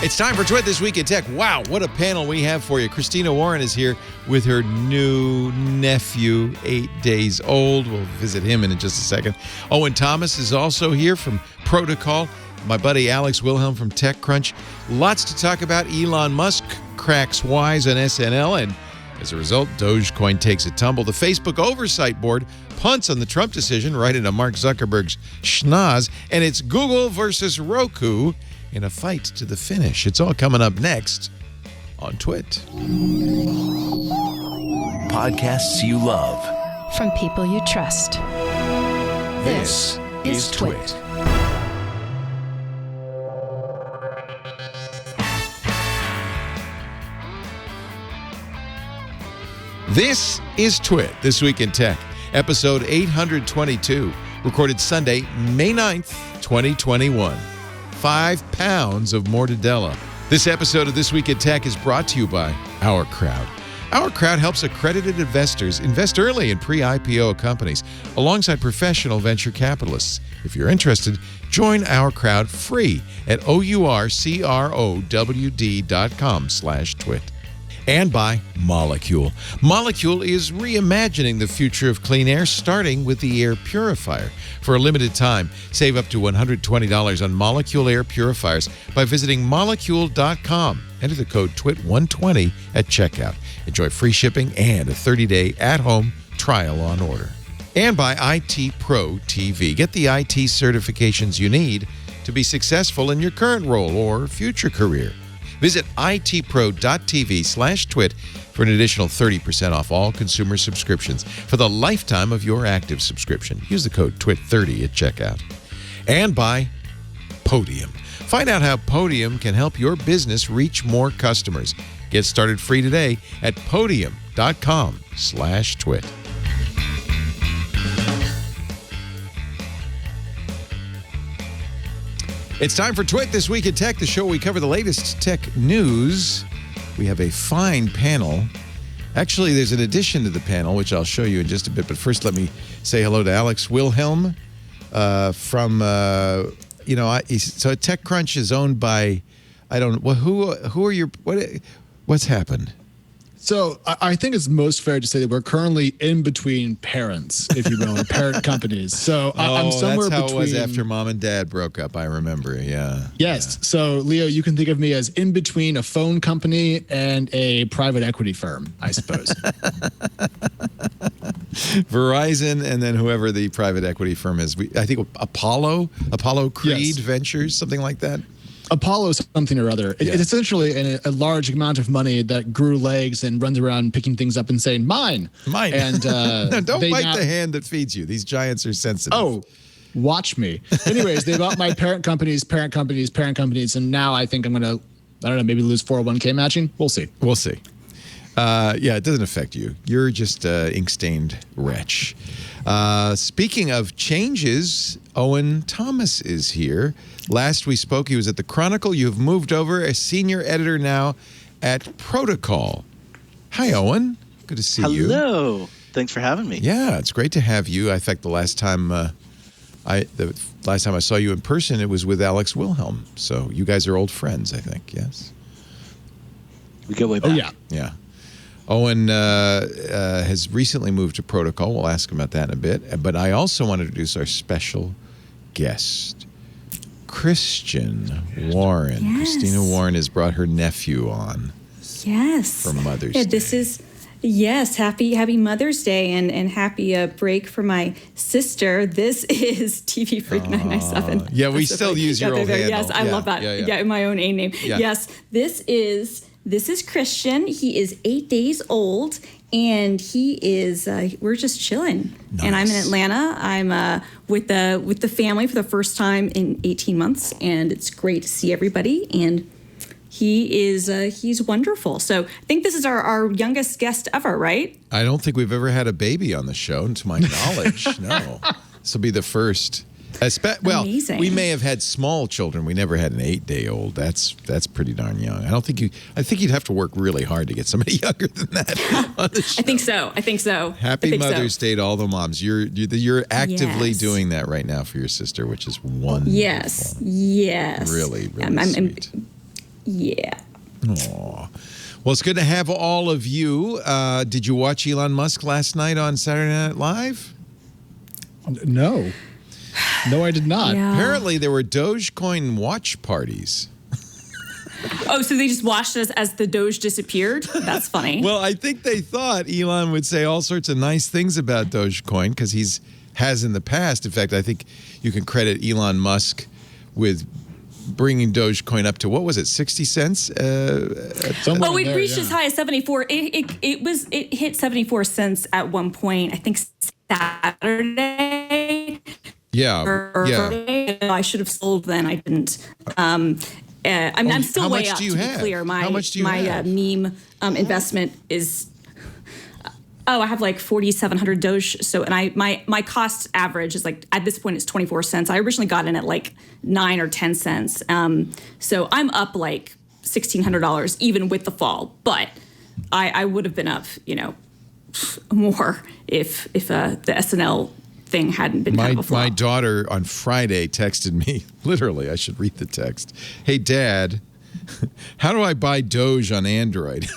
It's time for Twit This Week in Tech. Wow, what a panel we have for you. Christina Warren is here with her new nephew, 8 days old. We'll visit him in just a second. Owen Thomas is also here from Protocol. My buddy Alex Wilhelm from TechCrunch. Lots to talk about. Elon Musk cracks wise on SNL, and as a result, Dogecoin takes a tumble. The Facebook Oversight Board punts on the Trump decision right into Mark Zuckerberg's schnoz, and it's Google versus Roku in a fight to the finish. It's all coming up next on Twit. Podcasts you love from people you trust. This is Twit. This is Twit, This Week in Tech, episode 822, recorded Sunday, May 9th, 2021. 5 pounds of Mortadella. This episode of This Week in Tech is brought to you by Our Crowd. Our Crowd helps accredited investors invest early in pre-IPO companies alongside professional venture capitalists. If you're interested, join Our Crowd free at OurCrowd.com/twit. And by Molecule. Molecule is reimagining the future of clean air, starting with the air purifier. For a limited time, save up to $120 on Molecule air purifiers by visiting molecule.com. Enter the code TWIT120 at checkout. Enjoy free shipping and a 30-day at-home trial on order. And by IT Pro TV. Get the IT certifications you need to be successful in your current role or future career. Visit itpro.tv/twit for an additional 30% off all consumer subscriptions for the lifetime of your active subscription. Use the code TWIT30 at checkout. And by Podium. Find out how Podium can help your business reach more customers. Get started free today at podium.com/twit. It's time for Twit This Week in Tech, the show where we cover the latest tech news. We have a fine panel. Actually, there's an addition to the panel, which I'll show you in just a bit. But first, let me say hello to Alex Wilhelm from, so TechCrunch is owned by, who are your, what's happened? So I think it's most fair to say that we're currently in between parents, if you will, parent companies. So I'm somewhere that's how between. It was after mom and dad broke up. I remember. Yeah. Yes. Yeah. So Leo, you can think of me as in between a phone company and a private equity firm, I suppose. Verizon, and then whoever the private equity firm is. I think Apollo Creed Yes. Ventures, something like that. Apollo something or other. Yeah. It's essentially a large amount of money that grew legs and runs around picking things up and saying, mine. And no, don't bite the hand that feeds you. These giants are sensitive. Oh, watch me. Anyways, they bought my parent companies, and now I think I'm going to, maybe lose 401k matching. We'll see. We'll see. It doesn't affect you. You're just ink-stained wretch. Speaking of changes, Owen Thomas is here. Last we spoke, he was at the Chronicle. You've moved over, a senior editor now at Protocol. Hi, Owen. Good to see you. Hello. Thanks for having me. Yeah, it's great to have you. In fact, the last time I saw you in person, it was with Alex Wilhelm. So you guys are old friends, I think. Yes. We go way back. Oh, yeah. Yeah. Owen has recently moved to Protocol. We'll ask him about that in a bit. But I also want to introduce our special guest, Christian Warren. Yes. Christina Warren has brought her nephew on. Yes. For Mother's Day. This is, yes, happy Mother's Day and happy break for my sister. This is TV Freak 997. Yeah, we still use your old handle. Yes, I love that. Yeah, my own A name. Yeah. Yes, this is Christian. He is 8 days old, and he is. We're just chilling. Nice. And I'm in Atlanta. I'm with the family for the first time in 18 months, and it's great to see everybody. And he's wonderful. So I think this is our youngest guest ever, right? I don't think we've ever had a baby on the show, to my knowledge. No, this will be the first. Amazing. We may have had small children. We never had an 8-day-old. That's pretty darn young. I think you'd have to work really hard to get somebody younger than that on the show. I think so. Happy Mother's Day to all the moms. You're actively Yes. doing that right now for your sister, which is wonderful. Yes. Really, really sweet. Yeah. Aw. Well, it's good to have all of you. Did you watch Elon Musk last night on Saturday Night Live? No, I did not. Yeah. Apparently, there were Dogecoin watch parties. Oh, so they just watched us as the Doge disappeared? That's funny. Well, I think they thought Elon would say all sorts of nice things about Dogecoin because has in the past. In fact, I think you can credit Elon Musk with bringing Dogecoin up to, what was it, 60 cents? Somewhere it there, reached yeah. as high as 74. It hit 74 cents at one point, I think Saturday. Yeah. Or Yeah. Friday. I should have sold then. I didn't. I'm still how way much up, do you to be have? clear. How much do you my have? meme investment is... I have like 4,700 Doge. So, and my cost average is like, at this point, it's 24 cents. I originally got in at like 9 or 10 cents. So I'm up like $1,600 even with the fall. But I would have been up, more if the SNL thing hadn't been kind of a flop. My daughter on Friday texted me, literally, I should read the text. Hey, Dad, how do I buy Doge on Android?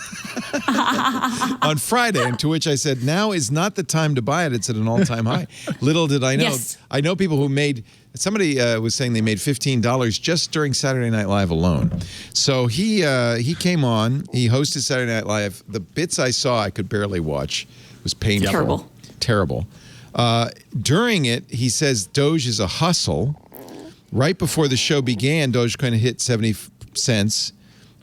On Friday, and to which I said, now is not the time to buy it. It's at an all-time high. Little did I know. Yes. I know people who somebody was saying they made $15 just during Saturday Night Live alone. So he came on, he hosted Saturday Night Live. The bits I saw I could barely watch. It was painful. Terrible. During it, he says Doge is a hustle. Right before the show began, Dogecoin hit 70 cents.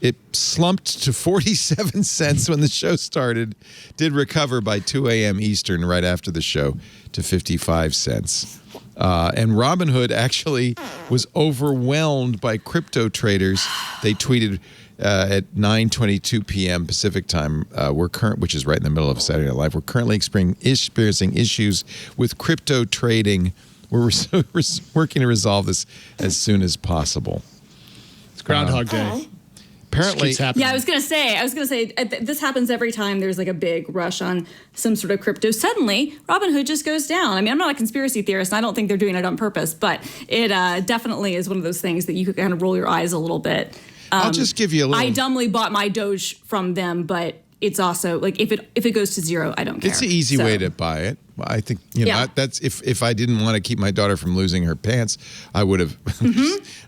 It slumped to 47 cents when the show started, did recover by 2 a.m. Eastern right after the show to 55 cents. And Robinhood actually was overwhelmed by crypto traders. They tweeted at 9:22 p.m. Pacific time, which is right in the middle of Saturday Night Live, we're currently experiencing issues with crypto trading. We're working to resolve this as soon as possible. It's Groundhog Day. Apparently, Yeah, I was gonna say this happens every time there's like a big rush on some sort of crypto. Suddenly, Robinhood just goes down. I mean, I'm not a conspiracy theorist, and I don't think they're doing it on purpose, but it definitely is one of those things that you could kind of roll your eyes a little bit. I'll just give you a little. I dumbly bought my Doge from them, but it's also like if it goes to zero, I don't care. It's an easy way to buy it. I think that's if I didn't want to keep my daughter from losing her pants, I would have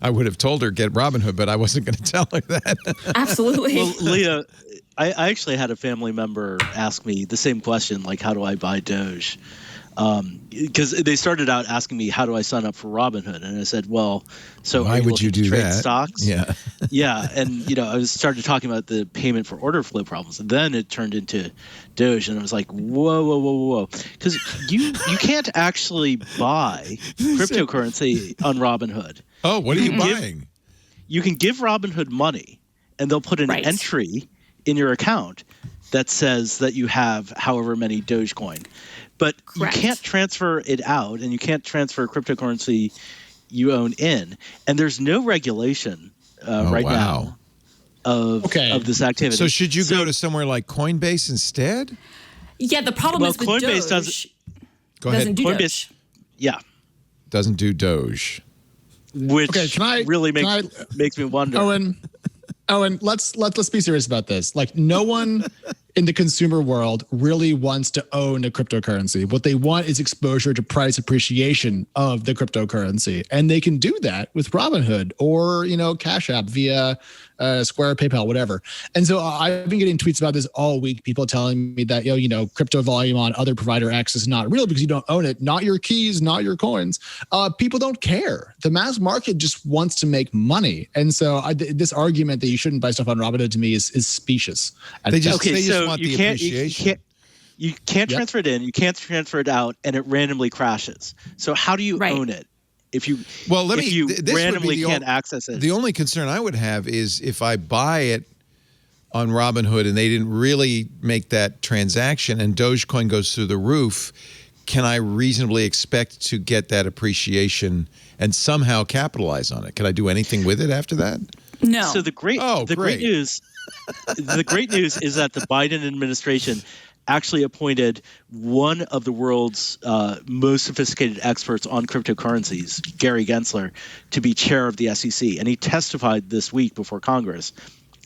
I would have told her get Robinhood, but I wasn't going to tell her that. Absolutely. Well, Leah, I actually had a family member ask me the same question, like, how do I buy Doge? Because they started out asking me, how do I sign up for Robinhood? And I said, well, so why would you do trade that? Stocks? Yeah. Yeah. And, I started talking about the payment for order flow problems. And then it turned into Doge. And I was like, whoa. Because you can't actually buy cryptocurrency on Robinhood. Oh, what are you buying? You can give Robinhood money, and they'll put an entry in your account that says that you have however many Dogecoin. But Correct. You can't transfer it out, and you can't transfer cryptocurrency you own in. And there's no regulation now of this activity. So should you go to somewhere like Coinbase instead? Yeah, the problem is with Coinbase Doge Go ahead. doesn't do Coinbase, Doge. yeah, Doesn't do Doge. which really makes me wonder. Owen, let's be serious about this. Like, no one in the consumer world really wants to own a cryptocurrency. What they want is exposure to price appreciation of the cryptocurrency. And they can do that with Robinhood or, Cash App via Square, PayPal, whatever. And so I've been getting tweets about this all week. People telling me that, crypto volume on other provider X is not real because you don't own it. Not your keys, not your coins. People don't care. The mass market just wants to make money. And so this argument that you shouldn't buy stuff on Robinhood to me is specious. They just want the appreciation. You can't transfer it in, you can't transfer it out, and it randomly crashes. So how do you own it? If you randomly can't access it. The only concern I would have is if I buy it on Robinhood and they didn't really make that transaction and Dogecoin goes through the roof, can I reasonably expect to get that appreciation and somehow capitalize on it? Can I do anything with it after that? No. So the great news is that the Biden administration actually appointed one of the world's most sophisticated experts on cryptocurrencies, Gary Gensler, to be chair of the SEC. And he testified this week before Congress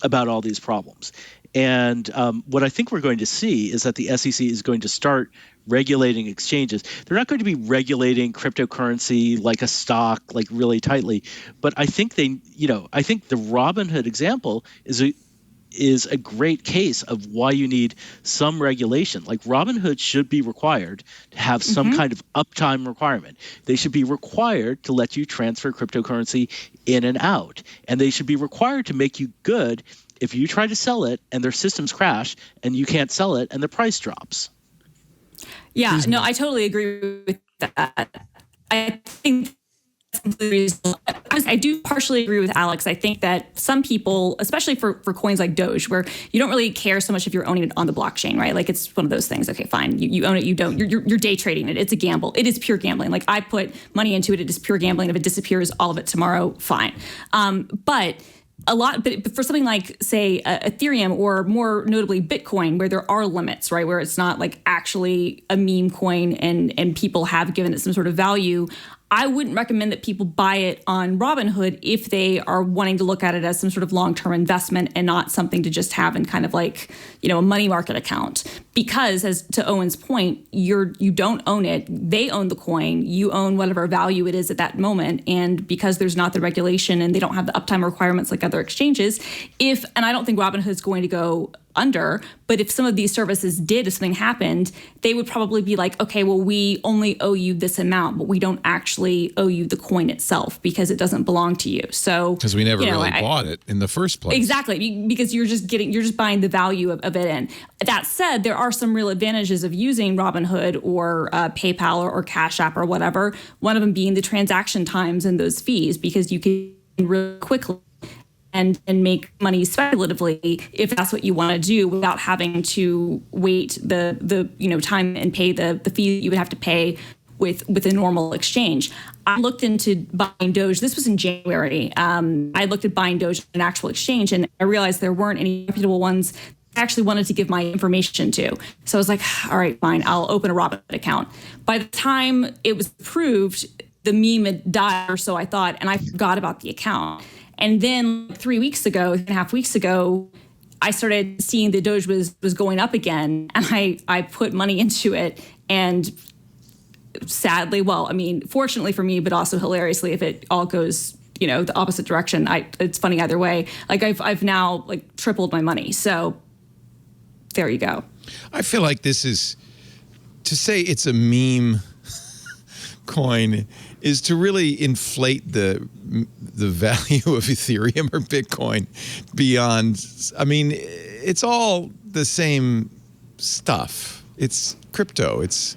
about all these problems. And what I think we're going to see is that the SEC is going to start regulating exchanges. They're not going to be regulating cryptocurrency like a stock, like really tightly. But I think I think the Robinhood example is a great case of why you need some regulation. Like Robinhood should be required to have some kind of uptime requirement. They should be required to let you transfer cryptocurrency in and out. And they should be required to make you good if you try to sell it and their systems crash and you can't sell it and the price drops. Yeah, no, I totally agree with that. I think that's completely reasonable. I do partially agree with Alex. I think that some people, especially for coins like Doge, where you don't really care so much if you're owning it on the blockchain, right? Like it's one of those things. Okay, fine, you own it, you don't. You're day trading it. It's a gamble. It is pure gambling. Like I put money into it. It is pure gambling. If it disappears, all of it tomorrow, fine. But for something like, say, Ethereum or more notably Bitcoin, where there are limits, right, where it's not like actually a meme coin and people have given it some sort of value, I wouldn't recommend that people buy it on Robinhood if they are wanting to look at it as some sort of long-term investment and not something to just have in kind of like, a money market account. Because, as to Owen's point, you don't own it. They own the coin. You own whatever value it is at that moment. And because there's not the regulation and they don't have the uptime requirements like other exchanges, and I don't think Robinhood's going to go under, but if some of these services did, if something happened, they would probably be like, okay, well, we only owe you this amount, but we don't actually owe you the coin itself because it doesn't belong to you. So because we never really bought it in the first place. Exactly, because you're just buying the value of it in. That said, there are some real advantages of using Robinhood or PayPal or Cash App or whatever. One of them being the transaction times and those fees, because you can really quickly and make money speculatively if that's what you want to do without having to wait the time and pay the fee that you would have to pay with a normal exchange. I looked into buying Doge. This was in January. I looked at buying Doge on an actual exchange, and I realized there weren't any reputable ones I actually wanted to give my information to. So I was like, all right, fine, I'll open a Robinhood account. By the time it was approved, the meme had died, or so I thought, and I forgot about the account. And then 3.5 weeks ago, I started seeing the Doge was going up again, and I put money into it. And sadly, fortunately for me, but also hilariously, if it all goes, the opposite direction, it's funny either way. Like I've now like tripled my money. So there you go. I feel like this is, to say it's a meme coin is to really inflate the value of Ethereum or Bitcoin beyond. I mean, it's all the same stuff. It's crypto. It's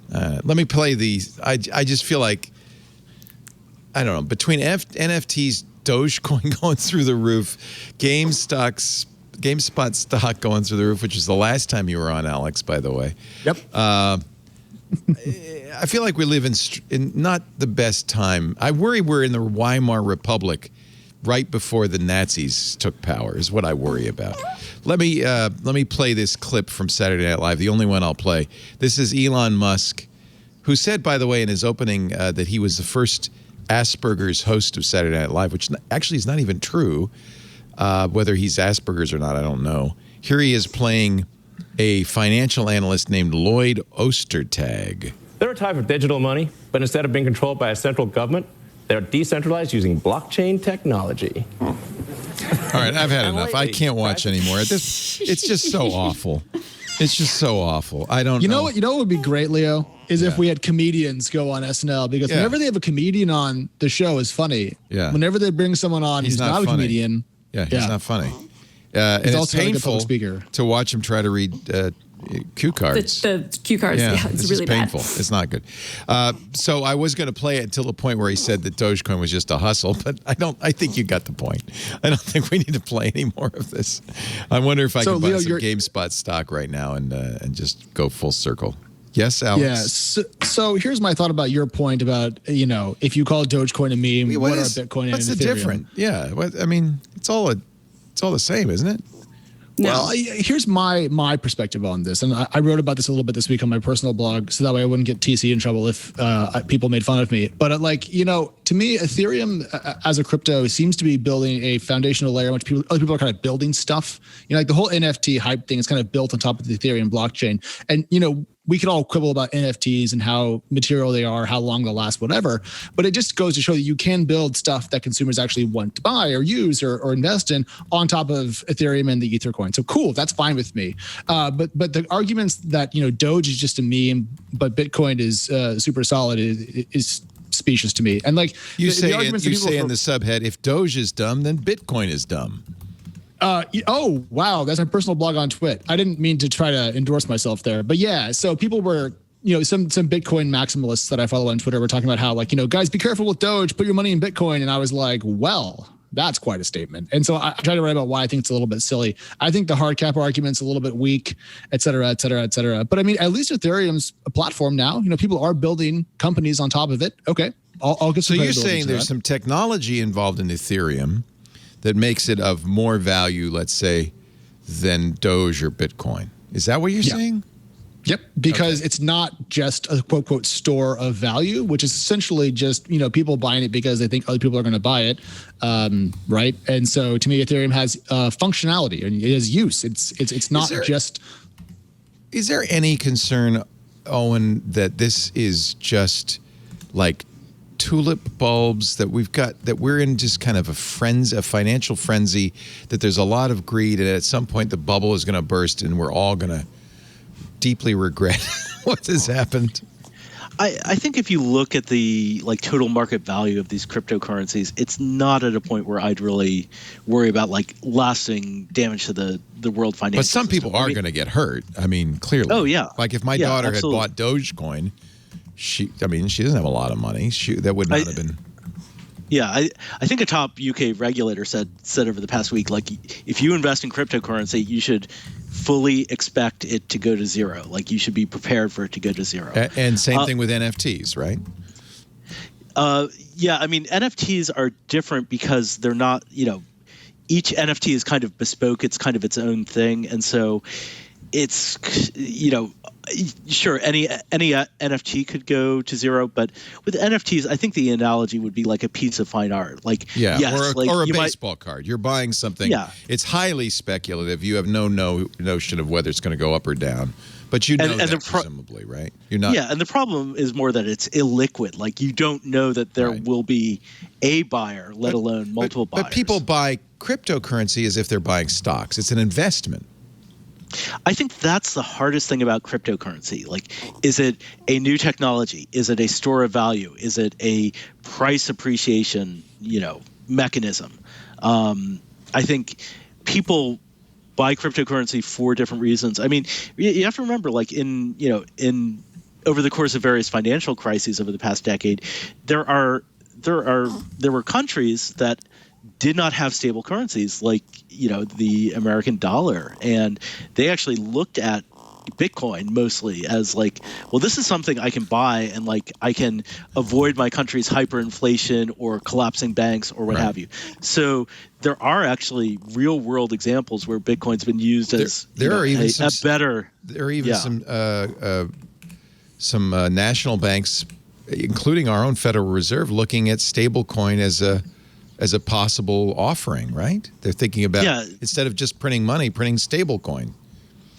let me play these. I just feel like, I don't know, between NFTs, Dogecoin going through the roof, GameSpot stock going through the roof, which is the last time you were on, Alex, by the way. Yep. I feel like we live in not the best time. I worry we're in the Weimar Republic right before the Nazis took power is what I worry about. Let me play this clip from Saturday Night Live, the only one I'll play. This is Elon Musk, who said, by the way, in his opening that he was the first Asperger's host of Saturday Night Live, which actually is not even true. Whether he's Asperger's or not, I don't know. Here he is playing a financial analyst named Lloyd Ostertag. They're a type of digital money, but instead of being controlled by a central government, they're decentralized using blockchain technology. All right, I've had enough. I can't watch anymore. It's just so awful. It's just so awful. I don't know. You know what would be great, Leo? Is if we had comedians go on SNL, because whenever they have a comedian on, the show is funny. Yeah. Whenever they bring someone on who's not a comedian. Yeah, he's not funny. And he's it's also painful a speaker. to watch him try to read cue cards. The cue cards, it's really painful. bad. It's not good. So I was going to play it until the point where he said that Dogecoin was just a hustle, but I think you got the point. I don't think we need to play any more of this. I wonder if I can buy some GameSpot stock right now and just go full circle. Yes, Alex? Yeah. So here's my thought about your point about, if you call Dogecoin a meme, what are Bitcoin and Ethereum? What's the difference? Yeah. I mean, it's all the same, isn't it? No. Well, here's my perspective on this, and I wrote about this a little bit this week on my personal blog, so that way I wouldn't get TC in trouble if people made fun of me. But to me, Ethereum as a crypto seems to be building a foundational layer. Other people are kind of building stuff. Like the whole NFT hype thing is kind of built on top of the Ethereum blockchain, and we could all quibble about NFTs and how material they are, how long they'll last, whatever. But it just goes to show that you can build stuff that consumers actually want to buy or use or invest in on top of Ethereum and the Ether coin. So cool, that's fine with me. But the arguments that Doge is just a meme, but Bitcoin is super solid is specious to me. And you say in the subhead, if Doge is dumb, then Bitcoin is dumb. Oh, wow. That's my personal blog on Twit. I didn't mean to try to endorse myself there. But yeah, so people were, some Bitcoin maximalists that I follow on Twitter were talking about how guys, be careful with Doge, put your money in Bitcoin. And I was like, well, that's quite a statement. And so I try to write about why I think it's a little bit silly. I think the hard cap argument's a little bit weak, et cetera, et cetera, et cetera. But I mean, at least Ethereum's a platform now. People are building companies on top of it. Okay. I'll get some. So you're saying there's some technology involved in Ethereum that makes it of more value, let's say, than Doge or Bitcoin. Is that what you're saying? Yep, because it's not just a quote, quote, store of value, which is essentially just, people buying it because they think other people are going to buy it, right? And so to me, Ethereum has functionality and it has use. It's not just... Is there any concern, Owen, that this is just like tulip bulbs that we're in just kind of a financial frenzy, that there's a lot of greed, and at some point the bubble is going to burst and we're all going to deeply regret what has happened? I think if you look at the total market value of these cryptocurrencies, it's not at a point where I'd really worry about lasting damage to the world financial system. But some people are going to get hurt. I mean, clearly. Oh yeah. If my daughter had bought Dogecoin, she doesn't have a lot of money. That would not have been. Yeah, I think a top UK regulator said over the past week, if you invest in cryptocurrency, you should fully expect it to go to zero. You should be prepared for it to go to zero. And same thing with NFTs, right? Yeah, I mean, NFTs are different because they're not, each NFT is kind of bespoke. It's kind of its own thing. And so it's, sure, any NFT could go to zero, but with NFTs, I think the analogy would be like a piece of fine art. Or a baseball card. You're buying something. Yeah. It's highly speculative. You have no notion of whether it's going to go up or down. But that presumably, right? You're not. Yeah, and the problem is more that it's illiquid. You don't know that there will be a buyer, let alone multiple buyers. But people buy cryptocurrency as if they're buying stocks. It's an investment. I think that's the hardest thing about cryptocurrency. Is it a new technology? Is it a store of value? Is it a price appreciation, mechanism? I think people buy cryptocurrency for different reasons. I mean, you have to remember, in over the course of various financial crises over the past decade, there were countries that did not have stable currencies the American dollar, and they actually looked at Bitcoin mostly as this is something I can buy, and I can avoid my country's hyperinflation or collapsing banks or what have you. So there are actually real world examples where Bitcoin's been used as There are even some national banks, including our own Federal Reserve, looking at stablecoin as a possible offering, right? They're thinking about instead of just printing money, printing stablecoin.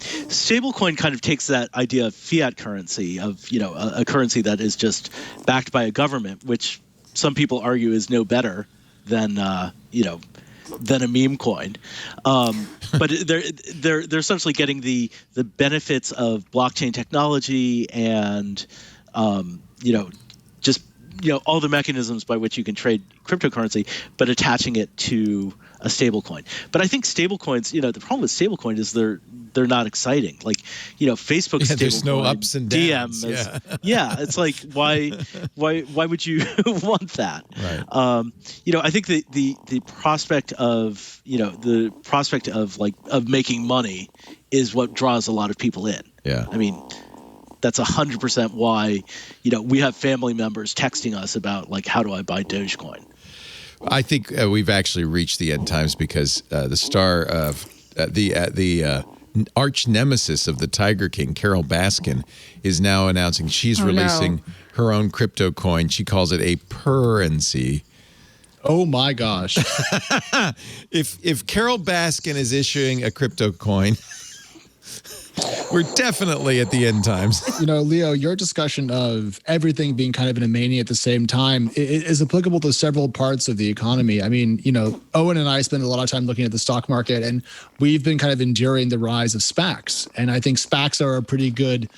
Stablecoin kind of takes that idea of fiat currency, of a currency that is just backed by a government, which some people argue is no better than a meme coin. But they're essentially getting the benefits of blockchain technology and all the mechanisms by which you can trade cryptocurrency, but attaching it to a stable coin. But I think stable coins, the problem with stable coin is they're not exciting. Facebook's stable there's no coin, ups and downs. DM is, why would you want that? Right. I think the prospect of of making money is what draws a lot of people in. Yeah. I mean, that's 100% why, we have family members texting us about how do I buy Dogecoin? I think we've actually reached the end times because the star of the arch nemesis of the Tiger King, Carole Baskin, is now announcing she's releasing her own crypto coin. She calls it a purr-ency. Oh my gosh! If Carole Baskin is issuing a crypto coin, we're definitely at the end times. Leo, your discussion of everything being kind of in a mania at the same time is applicable to several parts of the economy. I mean, Owen and I spend a lot of time looking at the stock market, and we've been kind of enduring the rise of SPACs. And I think SPACs are a pretty good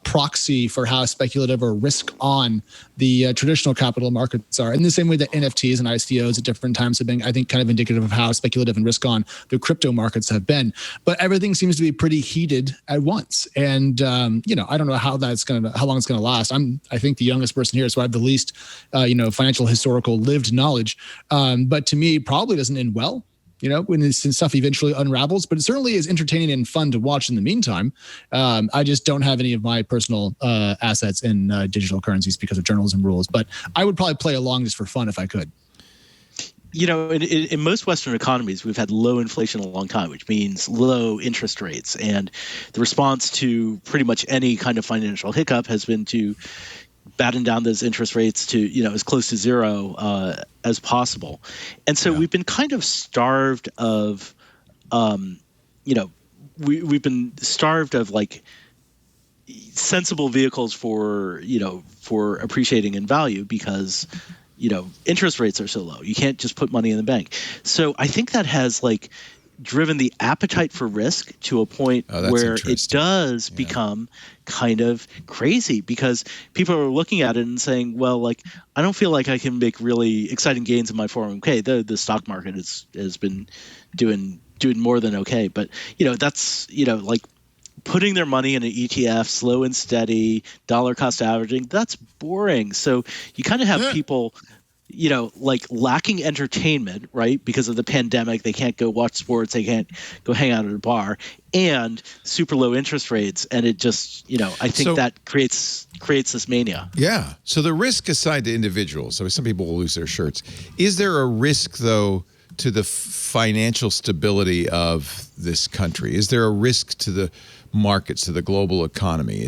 proxy for how speculative or risk on the traditional capital markets are. In the same way that NFTs and ICOs at different times have been, I think, kind of indicative of how speculative and risk on the crypto markets have been. But everything seems to be pretty heated at once. And, I don't know how long it's going to last. I think the youngest person here, so I have the least, financial historical lived knowledge. But to me, probably doesn't end well. When this stuff eventually unravels, but it certainly is entertaining and fun to watch in the meantime. I just don't have any of my personal assets in digital currencies because of journalism rules, but I would probably play along just for fun if I could. In most Western economies, we've had low inflation a long time, which means low interest rates. And the response to pretty much any kind of financial hiccup has been to batten down those interest rates to, as close to zero as possible. And so we've been kind of starved of, we've been starved of like sensible vehicles for appreciating in value because, interest rates are so low. You can't just put money in the bank. So I think that has driven the appetite for risk to a point where it does become kind of crazy because people are looking at it and saying, well, I don't feel like I can make really exciting gains in my 401k. The stock market has been doing more than okay. But, that's, putting their money in an ETF, slow and steady, dollar cost averaging, that's boring. So you kind of have people lacking entertainment, right? Because of the pandemic, they can't go watch sports, they can't go hang out at a bar, and super low interest rates. And it just, I think that creates this mania. Yeah. So the risk aside to individuals, so some people will lose their shirts. Is there a risk, though, to the financial stability of this country? Is there a risk to the markets, to the global economy?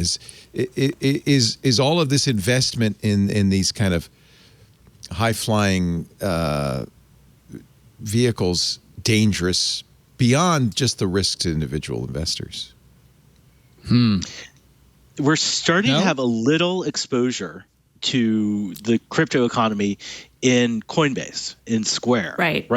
Is all of this investment in these kind of high-flying vehicles dangerous beyond just the risk to individual investors? We're starting to have a little exposure to the crypto economy in Coinbase, in Square, right?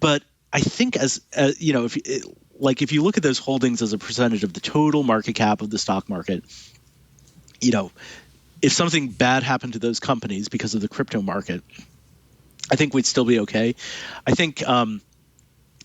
But I think if you look at those holdings as a percentage of the total market cap of the stock market, if something bad happened to those companies because of the crypto market, I think we'd still be okay. I think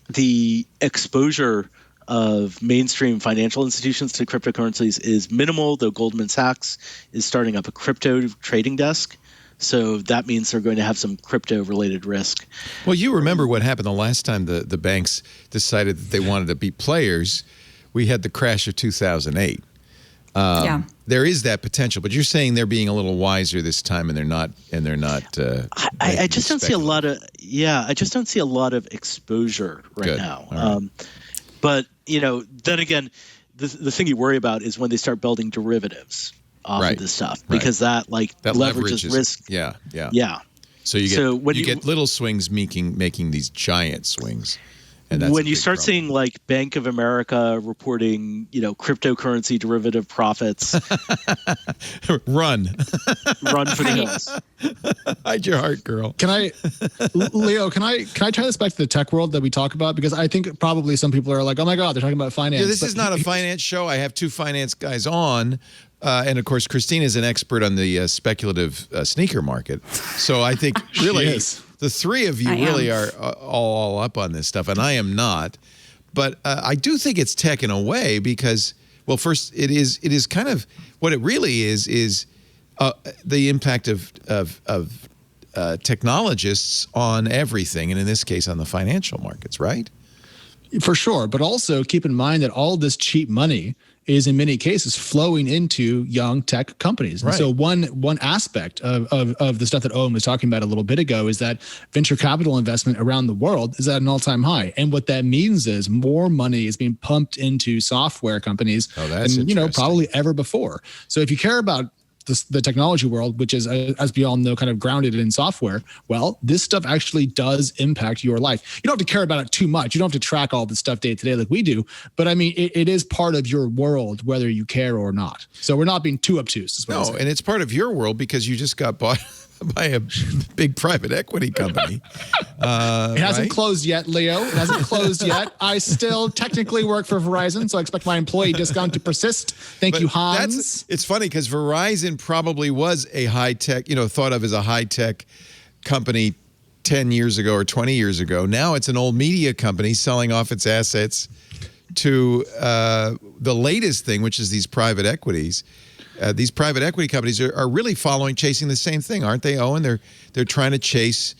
the exposure of mainstream financial institutions to cryptocurrencies is minimal, though Goldman Sachs is starting up a crypto trading desk. So that means they're going to have some crypto-related risk. Well, you remember what happened the last time the banks decided that they wanted to be players. We had the crash of 2008. There is that potential, but you're saying they're being a little wiser this time, and they're not. I just don't see a lot of. Yeah, I just don't see a lot of exposure right now. Right. But then again, the thing you worry about is when they start building derivatives off of this stuff, because that leverages risk. Yeah. So you get little swings making these giant swings. And that's when you start seeing Bank of America reporting, cryptocurrency derivative profits, run for the hills. Hide your heart, girl. Leo, can I tie this back to the tech world that we talk about? Because I think probably some people are like, oh my God, they're talking about finance. Yeah, this is not a finance show. I have two finance guys on. And of course, Christine is an expert on the speculative sneaker market. So I think really the three of you really are all up on this stuff, and I am not. But I do think it's tech in a way because, well, first it is kind of what it really is the impact of technologists on everything, and in this case, on the financial markets, right? For sure, but also keep in mind that all this cheap money is in many cases flowing into young tech companies. And Right. so one aspect of the stuff that Owen was talking about a little bit ago is that venture capital investment around the world is at an all-time high. And what that means is more money is being pumped into software companies that's than, interesting. probably ever before. So if you care about the technology world, which is, as we all know, kind of grounded in software, well, this stuff actually does impact your life. You don't have to care about it too much. You don't have to track all this stuff day to day like we do. But I mean, it is part of your world, whether you care or not. So we're not being too obtuse. Is what I'm No, saying. and it's part of your world because you just got bought by a big private equity company. It hasn't right? closed yet, Leo. It hasn't closed yet. I still technically work for Verizon, so I expect my employee discount to persist. Thank you, Hans. It's funny because Verizon probably was a high-tech, thought of as a high-tech company 10 years ago or 20 years ago. Now it's an old media company selling off its assets to the latest thing, which is these private equities. These private equity companies are really chasing the same thing, aren't they, Owen? They're trying to chase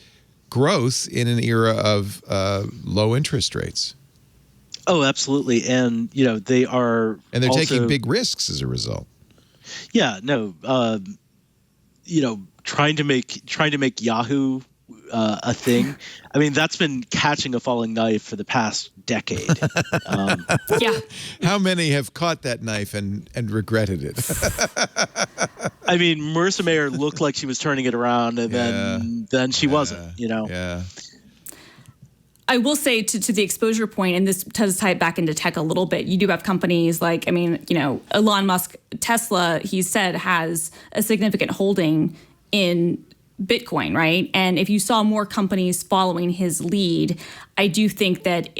growth in an era of low interest rates. Oh, absolutely. And, they are. And they're also taking big risks as a result. Yeah, no. Trying to make Yahoo a thing. I mean, that's been catching a falling knife for the past decade. Yeah. How many have caught that knife and regretted it? I mean, Marissa Mayer looked like she was turning it around, and then she wasn't. Yeah. I will say to the exposure point, and this does tie it back into tech a little bit, you do have companies like, Elon Musk, Tesla, he said, has a significant holding in Bitcoin, right? And if you saw more companies following his lead, I do think that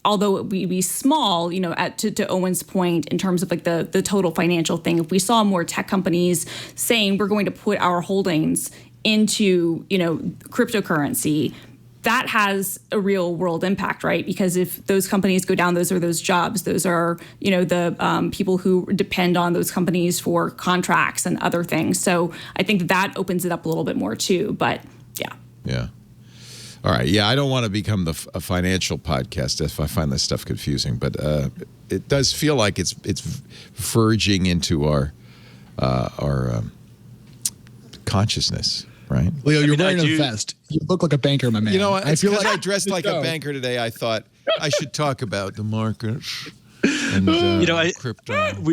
although it would be small, to Owen's point in terms of like the total financial thing, if we saw more tech companies saying we're going to put our holdings into, cryptocurrency, that has a real world impact, right? Because if those companies go down, those are those jobs. Those are, the people who depend on those companies for contracts and other things. So I think that opens it up a little bit more too. But yeah. Yeah. All right. Yeah, I don't want to become a financial podcast if I find this stuff confusing, but it does feel like it's verging into our consciousness. Right, Leo, you're wearing a vest. You look like a banker, my man. I feel like I dressed like a banker today. I thought I should talk about the markets and crypto.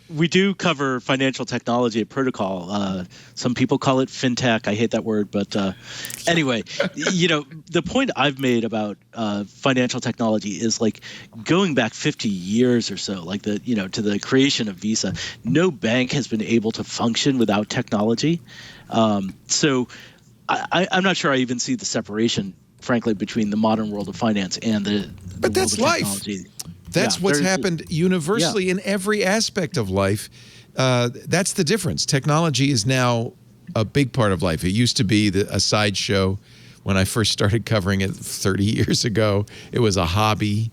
We do cover financial technology at Protocol. Some people call it fintech. I hate that word, but anyway, the point I've made about financial technology is like going back 50 years or so, like to the creation of Visa. No bank has been able to function without technology. So I'm not sure I even see the separation, frankly, between the modern world of finance and the But that's world of life. technology. That's what's happened universally in every aspect of life. That's the difference. Technology is now a big part of life. It used to be a sideshow when I first started covering it 30 years ago. It was a hobby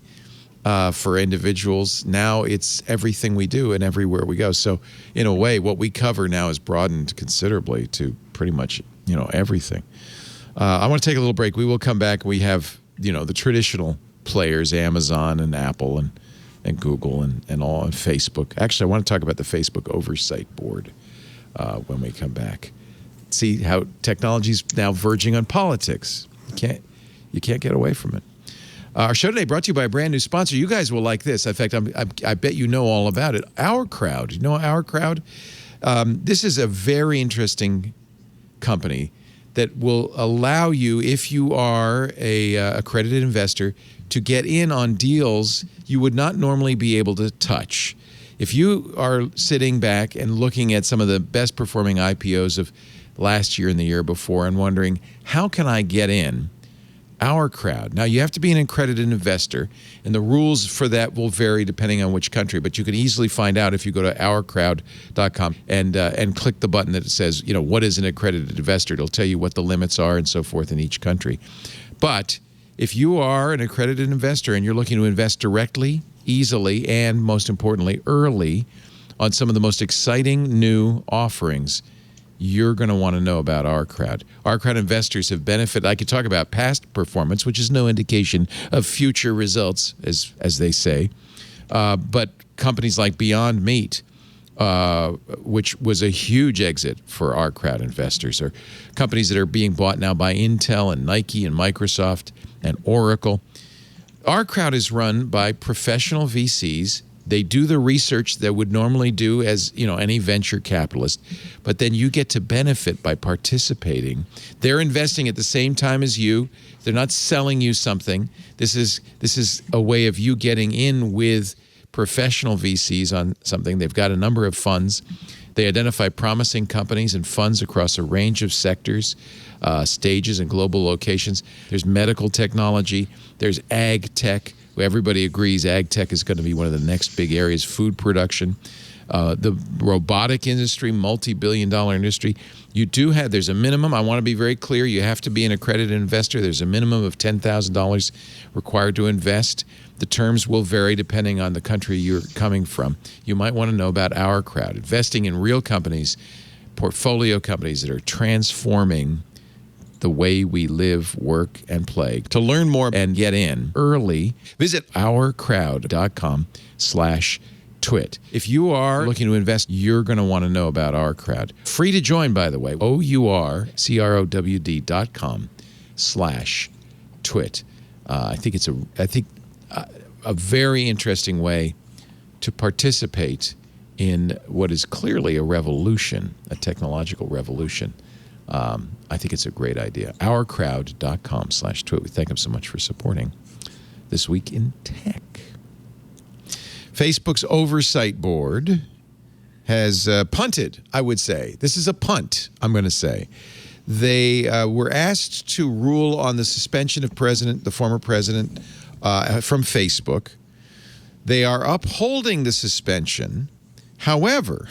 for individuals. Now it's everything we do and everywhere we go. So in a way, what we cover now is broadened considerably to pretty much everything. I want to take a little break. We will come back. We have the traditional players, Amazon and Apple and Google and all, and Facebook. Actually, I want to talk about the Facebook Oversight Board when we come back. See how technology is now verging on politics. You can't get away from it. Our show today brought to you by a brand new sponsor. You guys will like this. In fact, I bet you know all about it. Our Crowd. You know Our Crowd? This is a very interesting company that will allow you, if you are a accredited investor, to get in on deals you would not normally be able to touch. If you are sitting back and looking at some of the best performing IPOs of last year and the year before and wondering, how can I get in? Our Crowd. Now, you have to be an accredited investor, and the rules for that will vary depending on which country, but you can easily find out if you go to ourcrowd.com and click the button that says, what is an accredited investor? It'll tell you what the limits are and so forth in each country. But if you are an accredited investor and you're looking to invest directly, easily, and most importantly, early on some of the most exciting new offerings, you're going to want to know about Our Crowd. Our Crowd investors have benefited. I could talk about past performance, which is no indication of future results, as they say. But companies like Beyond Meat, which was a huge exit for our crowd investors, or companies that are being bought now by Intel and Nike and Microsoft and Oracle. Our crowd is run by professional VCs. They do the research that would normally do as, any venture capitalist, but then you get to benefit by participating. They're investing at the same time as you. They're not selling you something. This is a way of you getting in with professional VCs on something. They've got a number of funds. They identify promising companies and funds across a range of sectors, stages, and global locations. There's medical technology. There's ag tech. Everybody agrees ag tech is going to be one of the next big areas. Food production, the robotic industry, multi-billion-dollar industry. There's a minimum. I want to be very clear. You have to be an accredited investor. There's a minimum of $10,000 required to invest. The terms will vary depending on the country you're coming from. You might want to know about our crowd. Investing in real companies, portfolio companies that are transforming the way we live, work, and play. To learn more and get in early, visit ourcrowd.com/twit. If you are looking to invest, you're going to want to know about our crowd. Free to join, by the way. ourcrowd.com/twit. I think it's a very interesting way to participate in what is clearly a revolution, a technological revolution. I think it's a great idea. Ourcrowd.com/twit. We thank them so much for supporting This Week in Tech. Facebook's Oversight Board has punted, I would say. This is a punt, I'm going to say. They were asked to rule on the suspension of the former president from Facebook. They are upholding the suspension. However,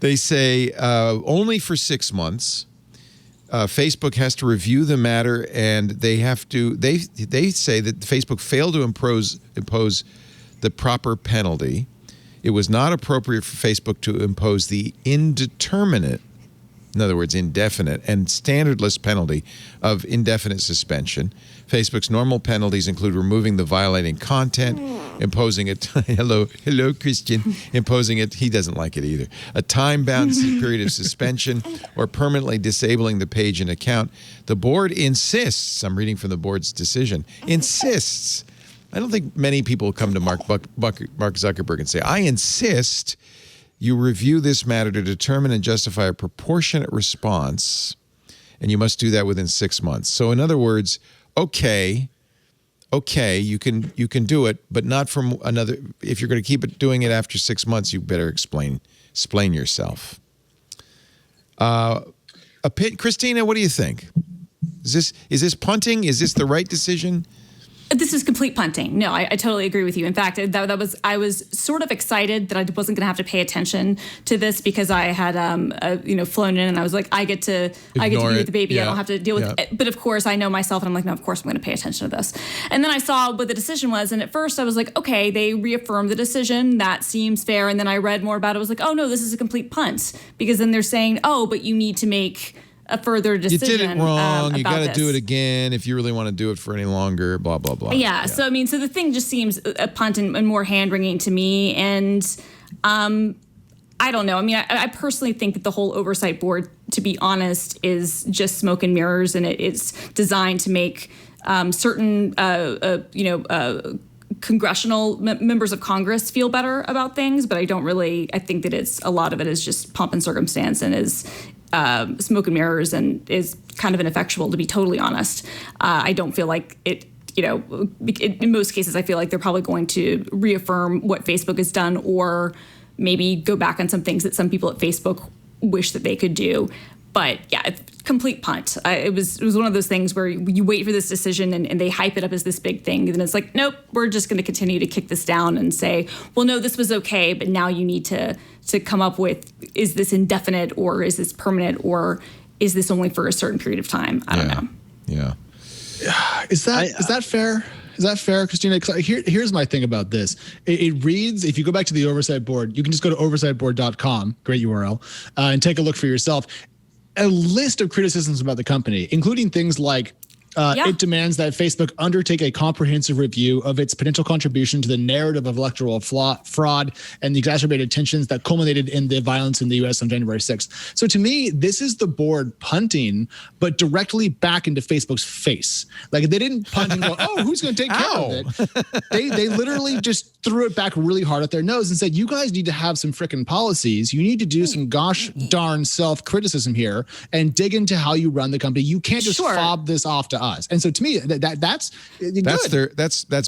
they say only for 6 months. Facebook has to review the matter, and they have to. They say that Facebook failed to impose the proper penalty. It was not appropriate for Facebook to impose the indeterminate, in other words, indefinite and standardless penalty of indefinite suspension. Facebook's normal penalties include removing the violating content, imposing a hello Christian, imposing it. He doesn't like it either. A time-bound period of suspension, or permanently disabling the page and account. The board insists. I'm reading from the board's decision. Insists. I don't think many people come to Mark Zuckerberg and say, "I insist you review this matter to determine and justify a proportionate response, and you must do that within 6 months." So, in other words, okay, you can do it, but not from another. If you're going to keep doing it after 6 months, you better explain yourself. Christina, what do you think? Is this punting? Is this the right decision? This is complete punting. No, I totally agree with you. In fact, I was sort of excited that I wasn't going to have to pay attention to this because I had flown in and I was like, I get to be with the baby. Yeah. I don't have to deal with it. But of course, I know myself and I'm like, no, of course I'm going to pay attention to this. And then I saw what the decision was, and at first I was like, okay, they reaffirmed the decision. That seems fair. And then I read more about it. I was like, oh no, this is a complete punt, because then they're saying, oh, but you need to make a further decision. You did it wrong. You got to do it again if you really want to do it for any longer. Blah blah blah. Yeah. So so the thing just seems a punt and more hand wringing to me. And I don't know. I mean, I personally think that the whole oversight board, to be honest, is just smoke and mirrors, and it's designed to make certain congressional members of Congress feel better about things. But I think that a lot of it is just pomp and circumstance and is smoke and mirrors and is kind of ineffectual, to be totally honest. I don't feel like it, in most cases, I feel like they're probably going to reaffirm what Facebook has done, or maybe go back on some things that some people at Facebook wish that they could do. But yeah, it's complete punt. It was one of those things where you wait for this decision and they hype it up as this big thing. And it's like, nope, we're just going to continue to kick this down and say, well, no, this was okay, but now you need to come up with, is this indefinite, or is this permanent, or is this only for a certain period of time? I don't know. Yeah. Is that fair? Is that fair, Christina? Here's my thing about this. It reads, if you go back to the Oversight Board, you can just go to oversightboard.com, great URL, and take a look for yourself. A list of criticisms about the company, including things like It demands that Facebook undertake a comprehensive review of its potential contribution to the narrative of electoral fraud and the exacerbated tensions that culminated in the violence in the U.S. on January 6th. So to me, this is the board punting, but directly back into Facebook's face. Like they didn't punt and go, oh, who's going to take care of it? They literally just threw it back really hard at their nose and said, you guys need to have some freaking policies. You need to do some gosh darn self-criticism here and dig into how you run the company. You can't just fob this off to us. And so to me, that's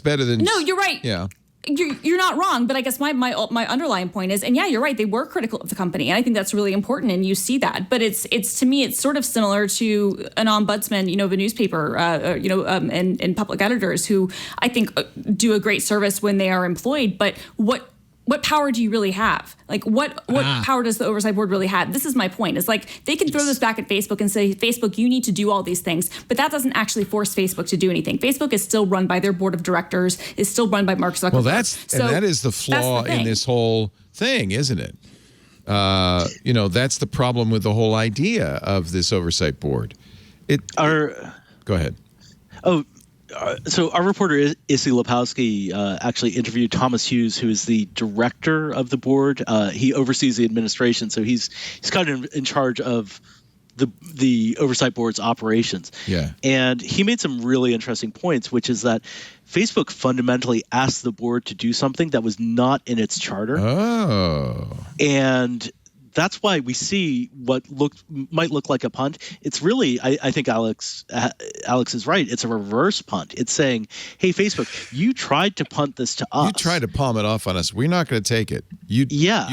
better than. No, you're right. Yeah. You're not wrong, but I guess my underlying point is, and yeah, you're right. They were critical of the company, and I think that's really important, and you see that. But it's to me, it's sort of similar to an ombudsman, of a newspaper, and public editors who I think do a great service when they are employed. But what power do you really have? Like, what power does the oversight board really have? This is my point. It's like they can throw this back at Facebook and say, Facebook, you need to do all these things. But that doesn't actually force Facebook to do anything. Facebook is still run by their board of directors, is still run by Mark Zuckerberg. Well, that is the flaw in this whole thing, isn't it? That's the problem with the whole idea of this oversight board. Go ahead. So our reporter Issy Lepowski actually interviewed Thomas Hughes, who is the director of the board. He oversees the administration, so he's kind of in charge of the oversight board's operations. Yeah. And he made some really interesting points, which is that Facebook fundamentally asked the board to do something that was not in its charter. Oh. And that's why we see what might look like a punt. It's really, I think Alex is right. It's a reverse punt. It's saying, hey, Facebook, you tried to punt this to us. You tried to palm it off on us. We're not going to take it. You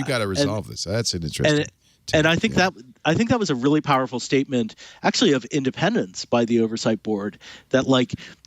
got to resolve this. That's an interesting. And I think that was a really powerful statement, actually, of independence by the oversight board. That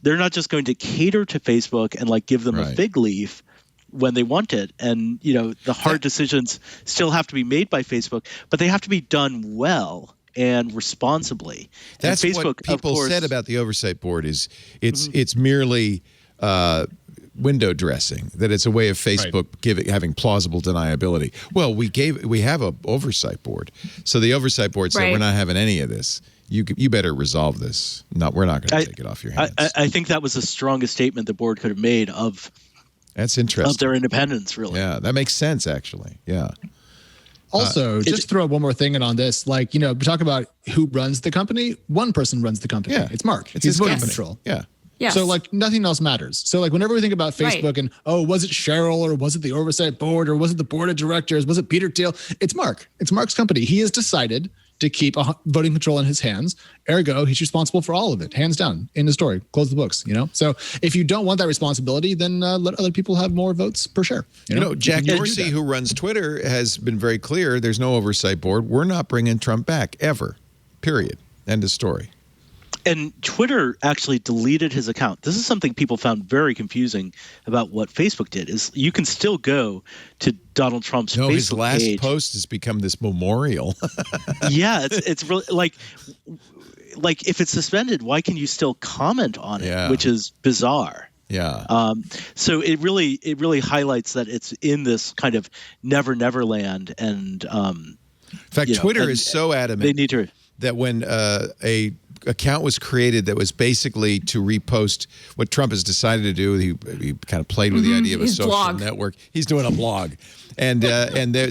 they're not just going to cater to Facebook and give them a fig leaf when they want it, and the hard decisions still have to be made by Facebook, but they have to be done well and responsibly. That's and Facebook, what people said about the oversight board is it's merely window dressing, that it's a way of Facebook having plausible deniability. Well, we have an oversight board, so the oversight board said we're not having any of this. You better resolve this. We're not going to take it off your hands. I think that was the strongest statement the board could have made of. That's interesting. Of their independence, really. Yeah, that makes sense, actually. Yeah. Also, just throw one more thing in on this. We talk about who runs the company. One person runs the company. Yeah. It's Mark. He's voting control. Yeah. Yes. So nothing else matters. So whenever we think about Facebook and, was it Cheryl or was it the oversight board or was it the board of directors? Was it Peter Thiel? It's Mark. It's Mark's company. He has decided to keep voting control in his hands. Ergo, he's responsible for all of it, hands down. In the story, close the books. So if you don't want that responsibility, then let other people have more votes per share. Jack Dorsey, who runs Twitter, has been very clear. There's no oversight board. We're not bringing Trump back ever. Period. End of story. And Twitter actually deleted his account. This is something people found very confusing about what Facebook did. Is you can still go to Donald Trump's Facebook his last page. Post has become this memorial. Yeah, it's really like if it's suspended, why can you still comment on it? Yeah. Which is bizarre. Yeah. So it really highlights that it's in this kind of never land. And in fact, Twitter is so adamant they need to that when a account was created that was basically to repost what Trump has decided to do. He kind of played with the idea of a social network. He's doing a blog. And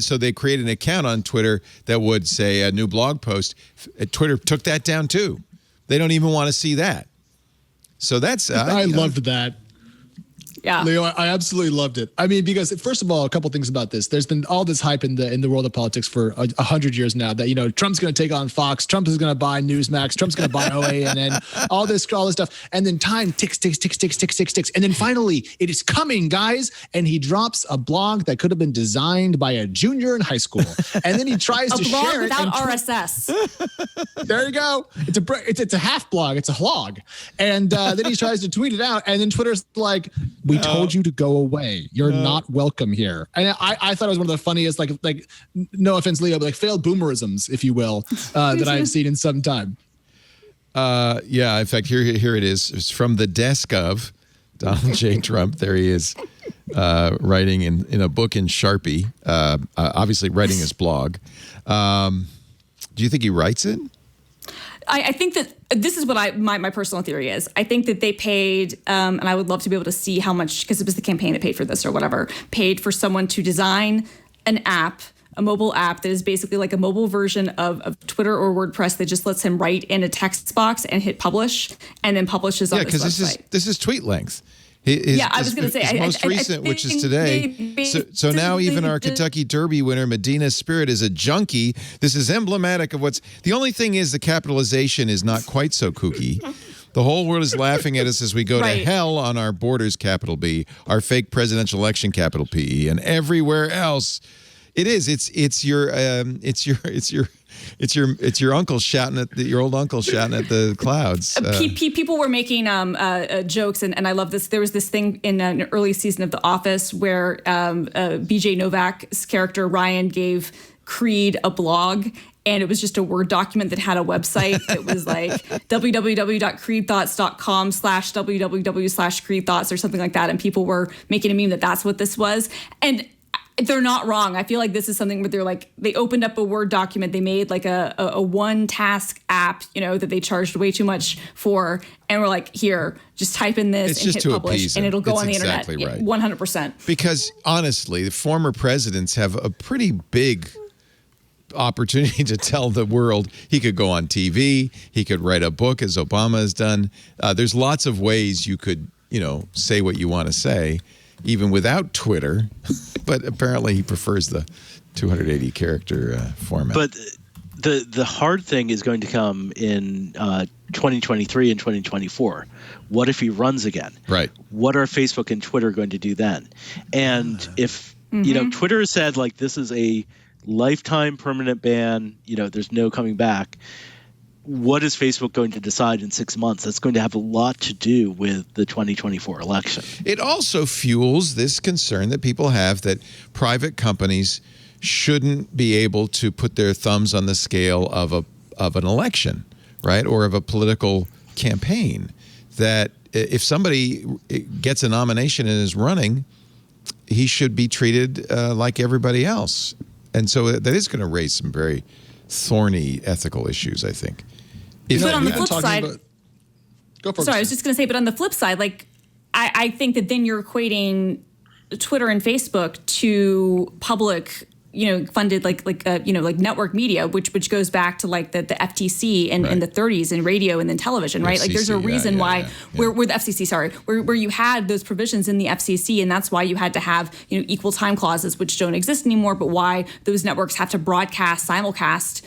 so they created an account on Twitter that would say a new blog post. Twitter took that down too. They don't even want to see that. So that's I loved that. Yeah, Leo, I absolutely loved it. I mean, because first of all, a couple things about this. There's been all this hype in the world of politics for 100 years now that Trump's going to take on Fox, Trump is going to buy Newsmax, Trump's going to buy OANN, all this stuff, and then time ticks, and then finally it is coming, guys, and he drops a blog that could have been designed by a junior in high school, and then he tries to share it without RSS. There you go. It's a half blog. It's a vlog, and then he tries to tweet it out, and then Twitter's like, we told you to go away. You're not welcome here. And I thought it was one of the funniest, like no offense, Leo, but failed boomerisms, if you will, that I've seen in some time. Yeah, in fact, here it is. It's from the desk of Donald J. Trump. There he is, writing in a book in Sharpie, obviously writing his blog. Do you think he writes it? I think that this is what my personal theory is. I think that they paid, and I would love to be able to see how much, because it was the campaign that paid for this or whatever, paid for someone to design an app, a mobile app that is basically like a mobile version of Twitter or WordPress that just lets him write in a text box and hit publish, and then publishes on this website. Because this is tweet length. I was going to say his most recent, which is today. So now even our Kentucky Derby winner, Medina Spirit, is a junkie. This is emblematic of what's. The only thing is the capitalization is not quite so kooky. The whole world is laughing at us as we go to hell on our borders, capital B, our fake presidential election, capital P, and everywhere else. It is. It's your uncle shouting at your old uncle shouting at the clouds. People were making jokes, and I love this. There was this thing in an early season of The Office where BJ Novak's character Ryan gave Creed a blog, and it was just a Word document that had a website that was like www.creedthoughts.com/www/creedthoughts or something like that, and people were making a meme that that's what this was, and they're not wrong. I feel like this is something where they're like, they opened up a Word document, they made like a one task app, that they charged way too much for, and we're like, here, just type in this and hit publish, and it'll go on the internet. Right. 100%. Because honestly, the former presidents have a pretty big opportunity to tell the world. He could go on TV, he could write a book, as Obama has done. There's lots of ways you could, say what you want to say, even without Twitter, but apparently he prefers the 280 character format. But the hard thing is going to come in 2023 and 2024. What if he runs again? Right. What are Facebook and Twitter going to do then? And if Twitter said like this is a lifetime permanent ban, there's no coming back. What is Facebook going to decide in 6 months? That's going to have a lot to do with the 2024 election. It also fuels this concern that people have that private companies shouldn't be able to put their thumbs on the scale of an election, right, or of a political campaign. That if somebody gets a nomination and is running, he should be treated like everybody else. And so that is going to raise some very thorny ethical issues, I think. But on the flip side, go for it. Sorry, I was just going to say, but on the flip side, like, I think that then you're equating Twitter and Facebook to public, funded like network media, which goes back to like the FTC and in the 30s and radio and then television, right? FCC, like there's a reason why where the FCC, sorry, where you had those provisions in the FCC, and that's why you had to have equal time clauses, which don't exist anymore, but why those networks have to broadcast, simulcast,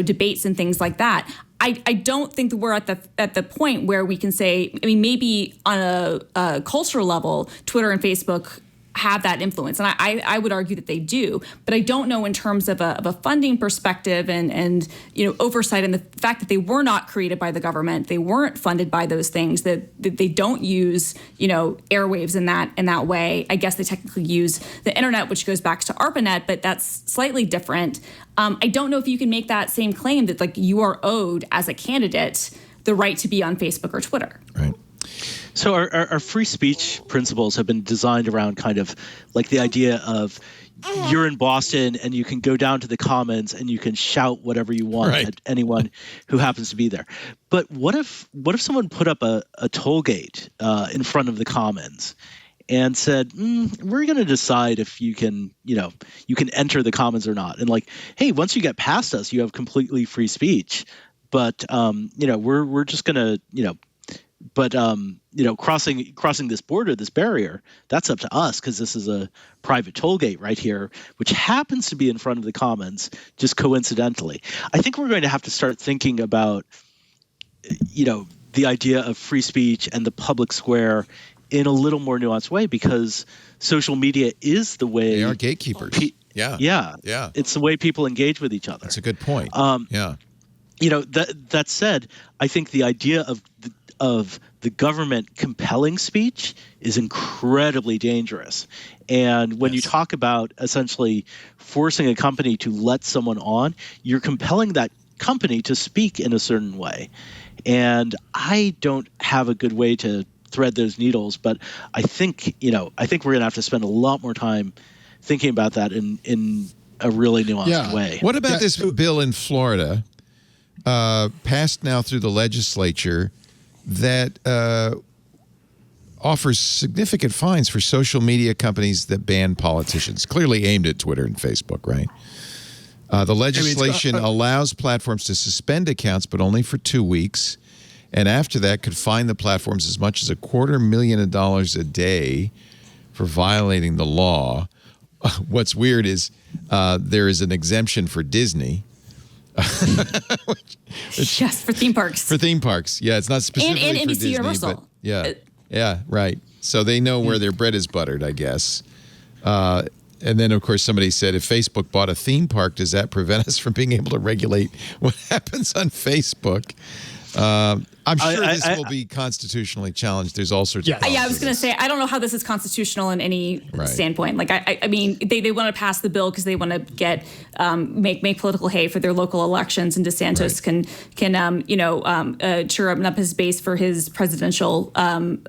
debates and things like that. I don't think that we're at the point where we can say, I mean, maybe on a cultural level, Twitter and Facebook have that influence, and I would argue that they do, but I don't know in terms of a funding perspective and oversight, and the fact that they were not created by the government, they weren't funded by those things, that they don't use airwaves in that way. I guess they technically use the internet, which goes back to ARPANET, but that's slightly different. I don't know if you can make that same claim that like you are owed as a candidate the right to be on Facebook or Twitter. Right. So our free speech principles have been designed around kind of like the idea of you're in Boston and you can go down to the Commons and you can shout whatever you want at anyone who happens to be there. But what if someone put up a toll gate in front of the Commons and said, we're going to decide if you can enter the Commons or not. And like, hey, once you get past us, you have completely free speech. But we're just going to crossing this border, this barrier, that's up to us because this is a private toll gate right here, which happens to be in front of the Commons, just coincidentally. I think we're going to have to start thinking about, the idea of free speech and the public square in a little more nuanced way, because social media is the way they are gatekeepers. Yeah. It's the way people engage with each other. That's a good point. That said, I think the idea of the government compelling speech is incredibly dangerous. And when you talk about essentially forcing a company to let someone on, you're compelling that company to speak in a certain way. And I don't have a good way to thread those needles, but I think we're going to have to spend a lot more time thinking about that in a really nuanced way. What about this bill in Florida passed now through the legislature that offers significant fines for social media companies that ban politicians, clearly aimed at Twitter and Facebook, right? The legislation allows platforms to suspend accounts, but only for 2 weeks. And after that, could fine the platforms as much as $250,000 a day for violating the law. What's weird is there is an exemption for Disney. Yes, for theme parks. For theme parks. Yeah, it's not specifically and for NBC Disney, Universal. but yeah, right. So they know where their bread is buttered, I guess. And then, of course, somebody said, if Facebook bought a theme park, does that prevent us from being able to regulate what happens on Facebook? I'm sure this will be constitutionally challenged. There's all sorts of problems. Yeah, I was going to say, I don't know how this is constitutional in any standpoint. Like, I mean, they want to pass the bill because they want to get make political hay for their local elections, and DeSantis can cheer up his base for his presidential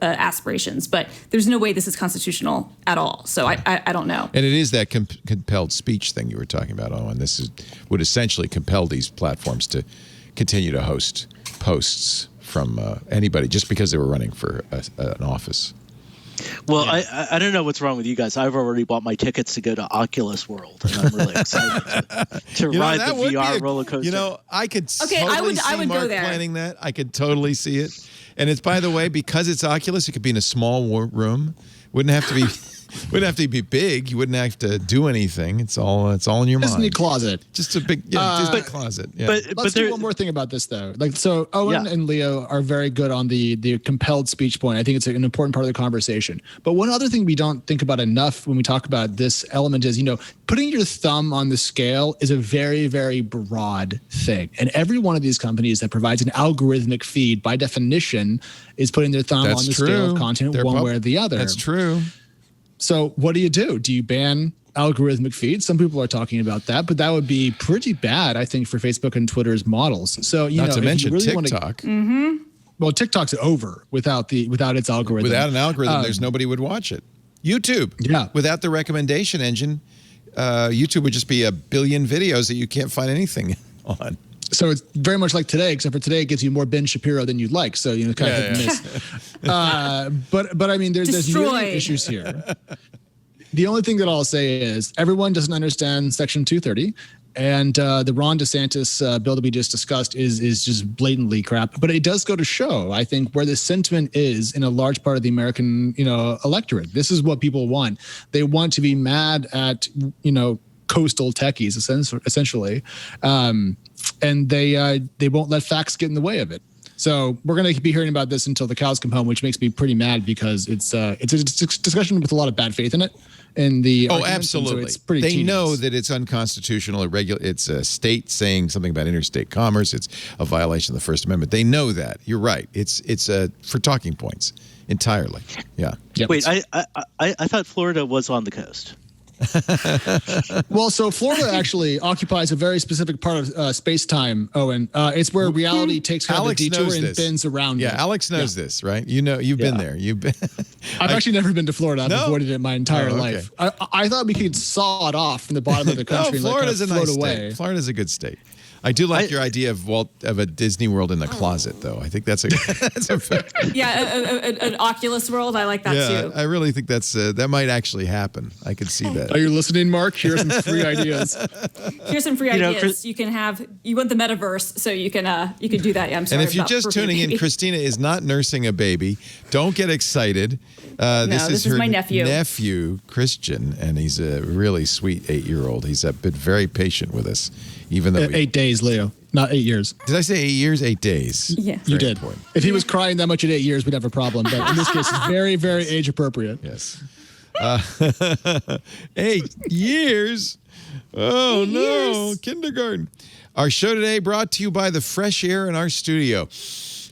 aspirations. But there's no way this is constitutional at all. So I don't know. And it is that compelled speech thing you were talking about, Owen. This would essentially compel these platforms to continue to host posts from anybody just because they were running for an office. Well, I don't know what's wrong with you guys. I've already bought my tickets to go to Oculus World, and I'm really excited to ride the VR roller coaster. I could totally see Mark planning that. I could totally see it. And it's, by the way, because it's Oculus, it could be in a small room. Wouldn't have to be big. You wouldn't have to do anything. It's all in your mind. Disney closet. Just a big Disney closet. Yeah. Let's do one more thing about this, though. So Owen and Leo are very good on the compelled speech point. I think it's an important part of the conversation. But one other thing we don't think about enough when we talk about this element is, putting your thumb on the scale is a very, very broad thing. And every one of these companies that provides an algorithmic feed, by definition, is putting their thumb on the scale of content one way or the other. That's true. So what do? Do you ban algorithmic feeds? Some people are talking about that, but that would be pretty bad, I think, for Facebook and Twitter's models. So not to mention really TikTok. Well, TikTok's over without its algorithm. Without an algorithm, there's nobody would watch it. YouTube, without the recommendation engine, YouTube would just be a billion videos that you can't find anything on. So it's very much like today, except for today it gives you more Ben Shapiro than you'd like. So, kind of hit and miss. But I mean, there's really issues here. The only thing that I'll say is everyone doesn't understand Section 230. And the Ron DeSantis bill that we just discussed is just blatantly crap. But it does go to show, I think, where the sentiment is in a large part of the American, electorate. This is what people want. They want to be mad at, coastal techies, essentially. And they won't let facts get in the way of it. So we're going to be hearing about this until the cows come home, which makes me pretty mad because it's a discussion with a lot of bad faith in it. Absolutely. So it's pretty they tedious. know that it's unconstitutional. It's a state saying something about interstate commerce. It's a violation of the First Amendment. They know that. You're right. It's for talking points entirely. Yeah. Yep. Wait, I thought Florida was on the coast. Well, so Florida actually occupies a very specific part of space-time, Owen. It's where reality takes kind of a detour and bends around. Yeah, Alex knows this, right? You've been there. I've actually never been to Florida. I've avoided it my entire life. I thought we could saw it off from the bottom of the country and Florida's let it float a nice away. state. Florida's a good state. I do like your idea of a Disney World in the closet, though. I think that's an Oculus World. I like that too. I really think that might actually happen. I could see that. Are you listening, Mark? Here's some free ideas. Here's some free ideas. You want the metaverse, so you can do that. Yeah, I'm sorry. And if you're just tuning in, Christina is not nursing a baby. Don't get excited. This is her my nephew, Christian, and he's a really sweet 8-year-old. He's been very patient with us, even though 8 days, Leo, not 8 years. Did I say 8 years? 8 days. Yeah, you did. Important. If he was crying that much at 8 years, we'd have a problem. But in this case, it's very, very age appropriate. Yes. 8 years. Oh, no. Kindergarten. Our show today brought to you by the fresh air in our studio.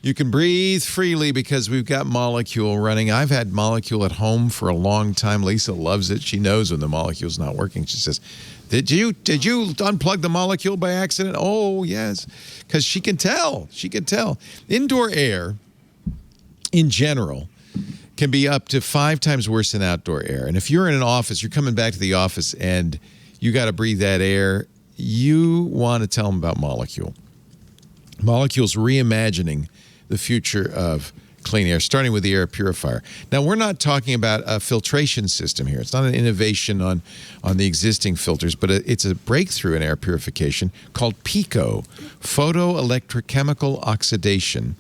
You can breathe freely because we've got Molecule running. I've had Molecule at home for a long time. Lisa loves it. She knows when the Molecule's not working. She says, Did you unplug the Molecule by accident? Oh, yes. Because she can tell. She can tell. Indoor air, in general, can be up to 5 times worse than outdoor air. And if you're in an office, you're coming back to the office and you got to breathe that air, you want to tell them about Molecule. Molecules reimagining the future of clean air, starting with the air purifier. Now, we're not talking about a filtration system here. It's not an innovation on the existing filters, but it's a breakthrough in air purification called PICO, photoelectrochemical oxidation.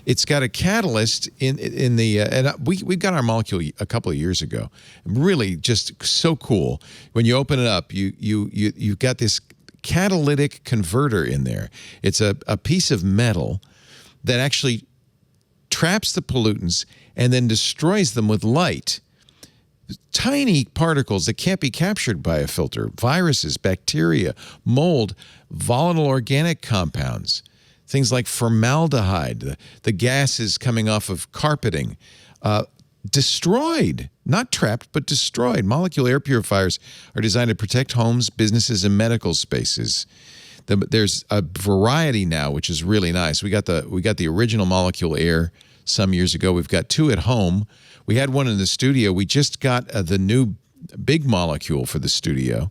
It's got a catalyst in the and we got our molecule a couple of years ago. Really, just so cool. When you open it up, you've got this catalytic converter in there. It's a piece of metal that actually traps the pollutants and then destroys them with light. Tiny particles that can't be captured by a filter, viruses, bacteria, mold, volatile organic compounds, things like formaldehyde, the gases coming off of carpeting, destroyed, not trapped, but destroyed. Molecular air purifiers are designed to protect homes, businesses, and medical spaces. There's a variety now, which is really nice. We got the original molecule air some years ago. We've got two at home. We had one in the studio. We just got the new big molecule for the studio,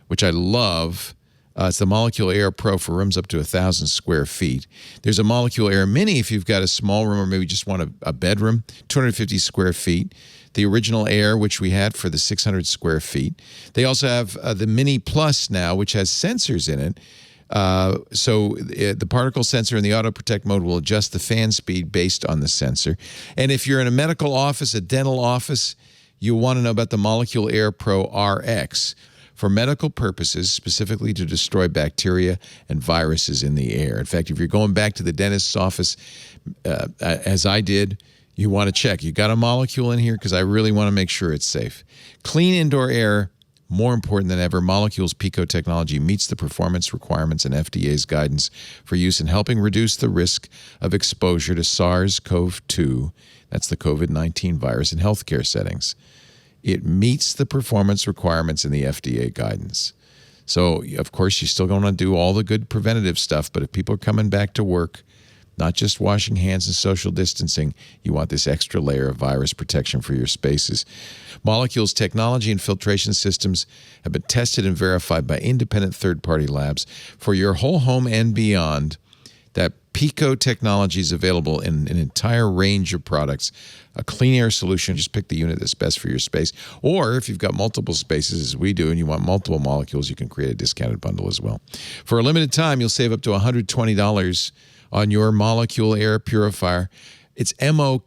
which I love. It's the Molecule Air Pro for rooms up to 1,000 square feet. There's a Molecule Air Mini if you've got a small room or maybe just want a bedroom, 250 square feet. The original Air, which we had for the 600 square feet. They also have the Mini Plus now, which has sensors in it. So the particle sensor in the auto protect mode will adjust the fan speed based on the sensor. And if you're in a medical office, a dental office, you want to know about the Molecule Air Pro RX for medical purposes, specifically to destroy bacteria and viruses in the air. In fact, if you're going back to the dentist's office, as I did, you want to check. You got a molecule in here? Because I really want to make sure it's safe. Clean indoor air. More important than ever, Molecule's PICO technology meets the performance requirements and FDA's guidance for use in helping reduce the risk of exposure to SARS-CoV-2, that's the COVID-19 virus, in healthcare settings. It meets the performance requirements in the FDA guidance. So, of course, you're still going to do all the good preventative stuff, but if people are coming back to work, not just washing hands and social distancing, you want this extra layer of virus protection for your spaces. Molecule's technology and filtration systems have been tested and verified by independent third-party labs for your whole home and beyond. That PICO technology is available in an entire range of products. A clean air solution, just pick the unit that's best for your space. Or if you've got multiple spaces, as we do, and you want multiple molecules, you can create a discounted bundle as well. For a limited time, you'll save up to $120 on your Molecule Air Purifier. It's MOLEKULE,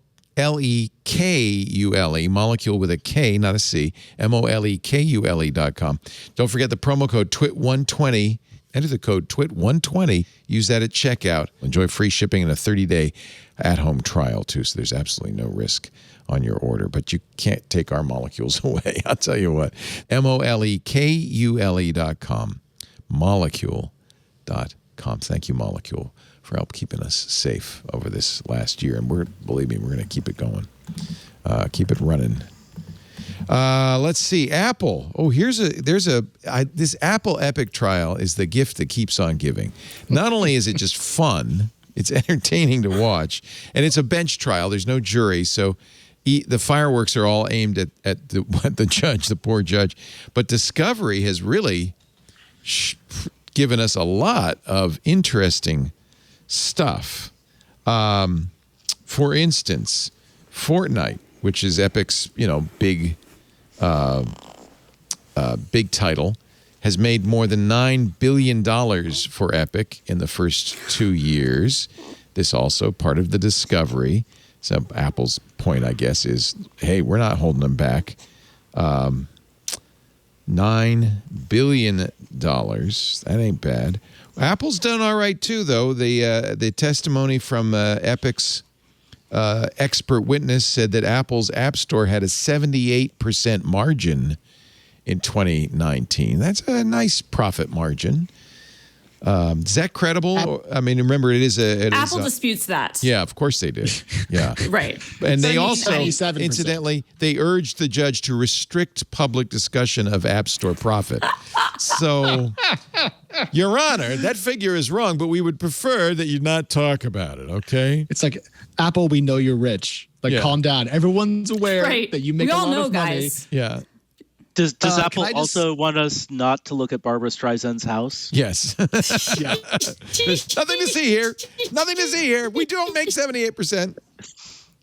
molecule with a K, not a C, MOLEKULE.com. Don't forget the promo code TWIT120. Enter the code TWIT120. Use that at checkout. Enjoy free shipping and a 30-day at-home trial, too, so there's absolutely no risk on your order. But you can't take our molecules away. I'll tell you what. MOLEKULE.com. Molecule.com. Thank you, Molecule, for help keeping us safe over this last year. And believe me, we're going to keep it going. Keep it running. Let's see. Apple. Oh, this Apple Epic trial is the gift that keeps on giving. Not only is it just fun, it's entertaining to watch, and it's a bench trial. There's no jury, so the fireworks are all aimed at the judge, the poor judge. But Discovery has really given us a lot of interesting stuff. For instance, Fortnite, which is Epic's, big title, has made more than $9 billion for Epic in the first 2 years. This also part of the Discovery. So Apple's point, I guess, is, hey, we're not holding them back. $9 billion. That ain't bad. Apple's done all right, too, though. The testimony from Epic's expert witness said that Apple's App Store had a 78% margin in 2019. That's a nice profit margin. Is that credible? I mean, remember, Apple disputes that. Yeah, of course they do. Yeah. Right. And they also, 97%. incidentally, they urged the judge to restrict public discussion of App Store profit. So, Your Honor, that figure is wrong, but we would prefer that you not talk about it, okay? It's like, Apple, we know you're rich. Calm down. Everyone's aware that you make a lot of money. Guys. Yeah. Does Apple also want us not to look at Barbara Streisand's house? Yes. Yeah. There's nothing to see here. Nothing to see here. We don't make 78%.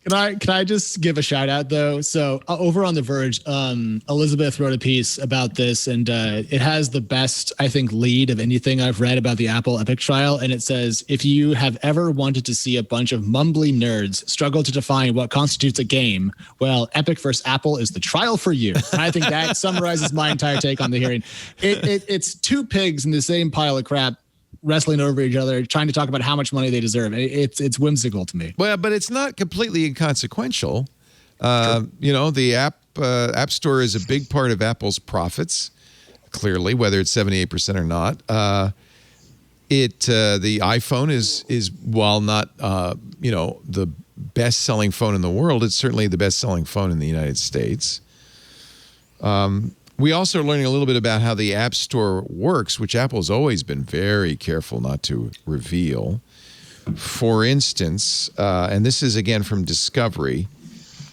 Can I just give a shout out though? So over on The Verge, Elizabeth wrote a piece about this, and it has the best, I think, lead of anything I've read about the Apple Epic trial. And it says, if you have ever wanted to see a bunch of mumbly nerds struggle to define what constitutes a game, well, Epic versus Apple is the trial for you. And I think that summarizes my entire take on the hearing. It's two pigs in the same pile of crap wrestling over each other, trying to talk about how much money they deserve. It's whimsical to me. Well, but it's not completely inconsequential. The App Store is a big part of Apple's profits, clearly, whether it's 78% or not. The iPhone is while not the best-selling phone in the world, it's certainly the best-selling phone in the United States. We also are learning a little bit about how the App Store works, which Apple's always been very careful not to reveal. For instance, and this is again from Discovery,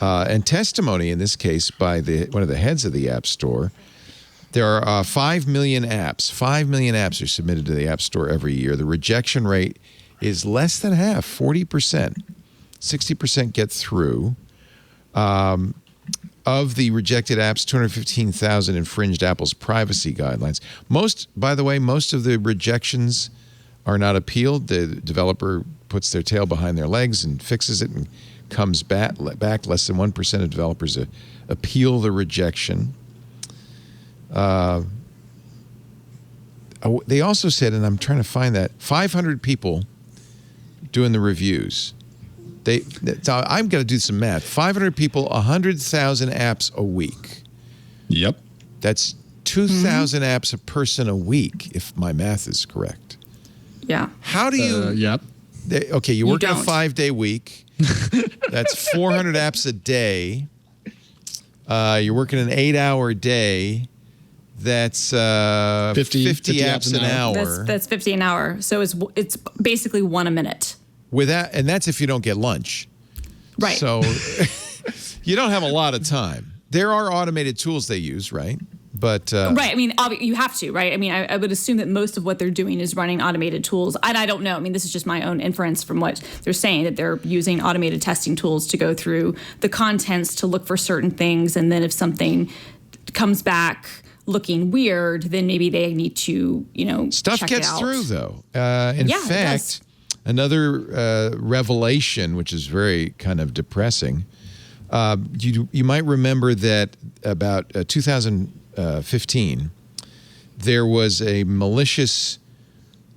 and testimony in this case by one of the heads of the App Store, there are 5 million apps. 5 million apps are submitted to the App Store every year. The rejection rate is less than half, 40%. 60% get through. Of the rejected apps, 215,000 infringed Apple's privacy guidelines. Most of the rejections are not appealed. The developer puts their tail behind their legs and fixes it and comes back. Less than 1% of developers appeal the rejection. They also said, and I'm trying to find that, 500 people doing the reviews. So I'm going to do some math. 500 people, 100,000 apps a week. Yep. That's 2,000 apps a person a week, if my math is correct. Yeah. How do you... Yep. You work in a 5-day week. That's 400 apps a day. You're working an 8-hour day. That's 50 apps an hour. That's 50 an hour. So it's basically one a minute. And that's if you don't get lunch. Right. So you don't have a lot of time. There are automated tools they use, right? But right. I mean, you have to, right? I mean, I would assume that most of what they're doing is running automated tools. And I don't know. I mean, this is just my own inference from what they're saying, that they're using automated testing tools to go through the contents to look for certain things. And then if something comes back looking weird, then maybe they need to, stuff check gets it out. through, though. In fact, another revelation, which is very kind of depressing. You might remember that about 2015, there was a malicious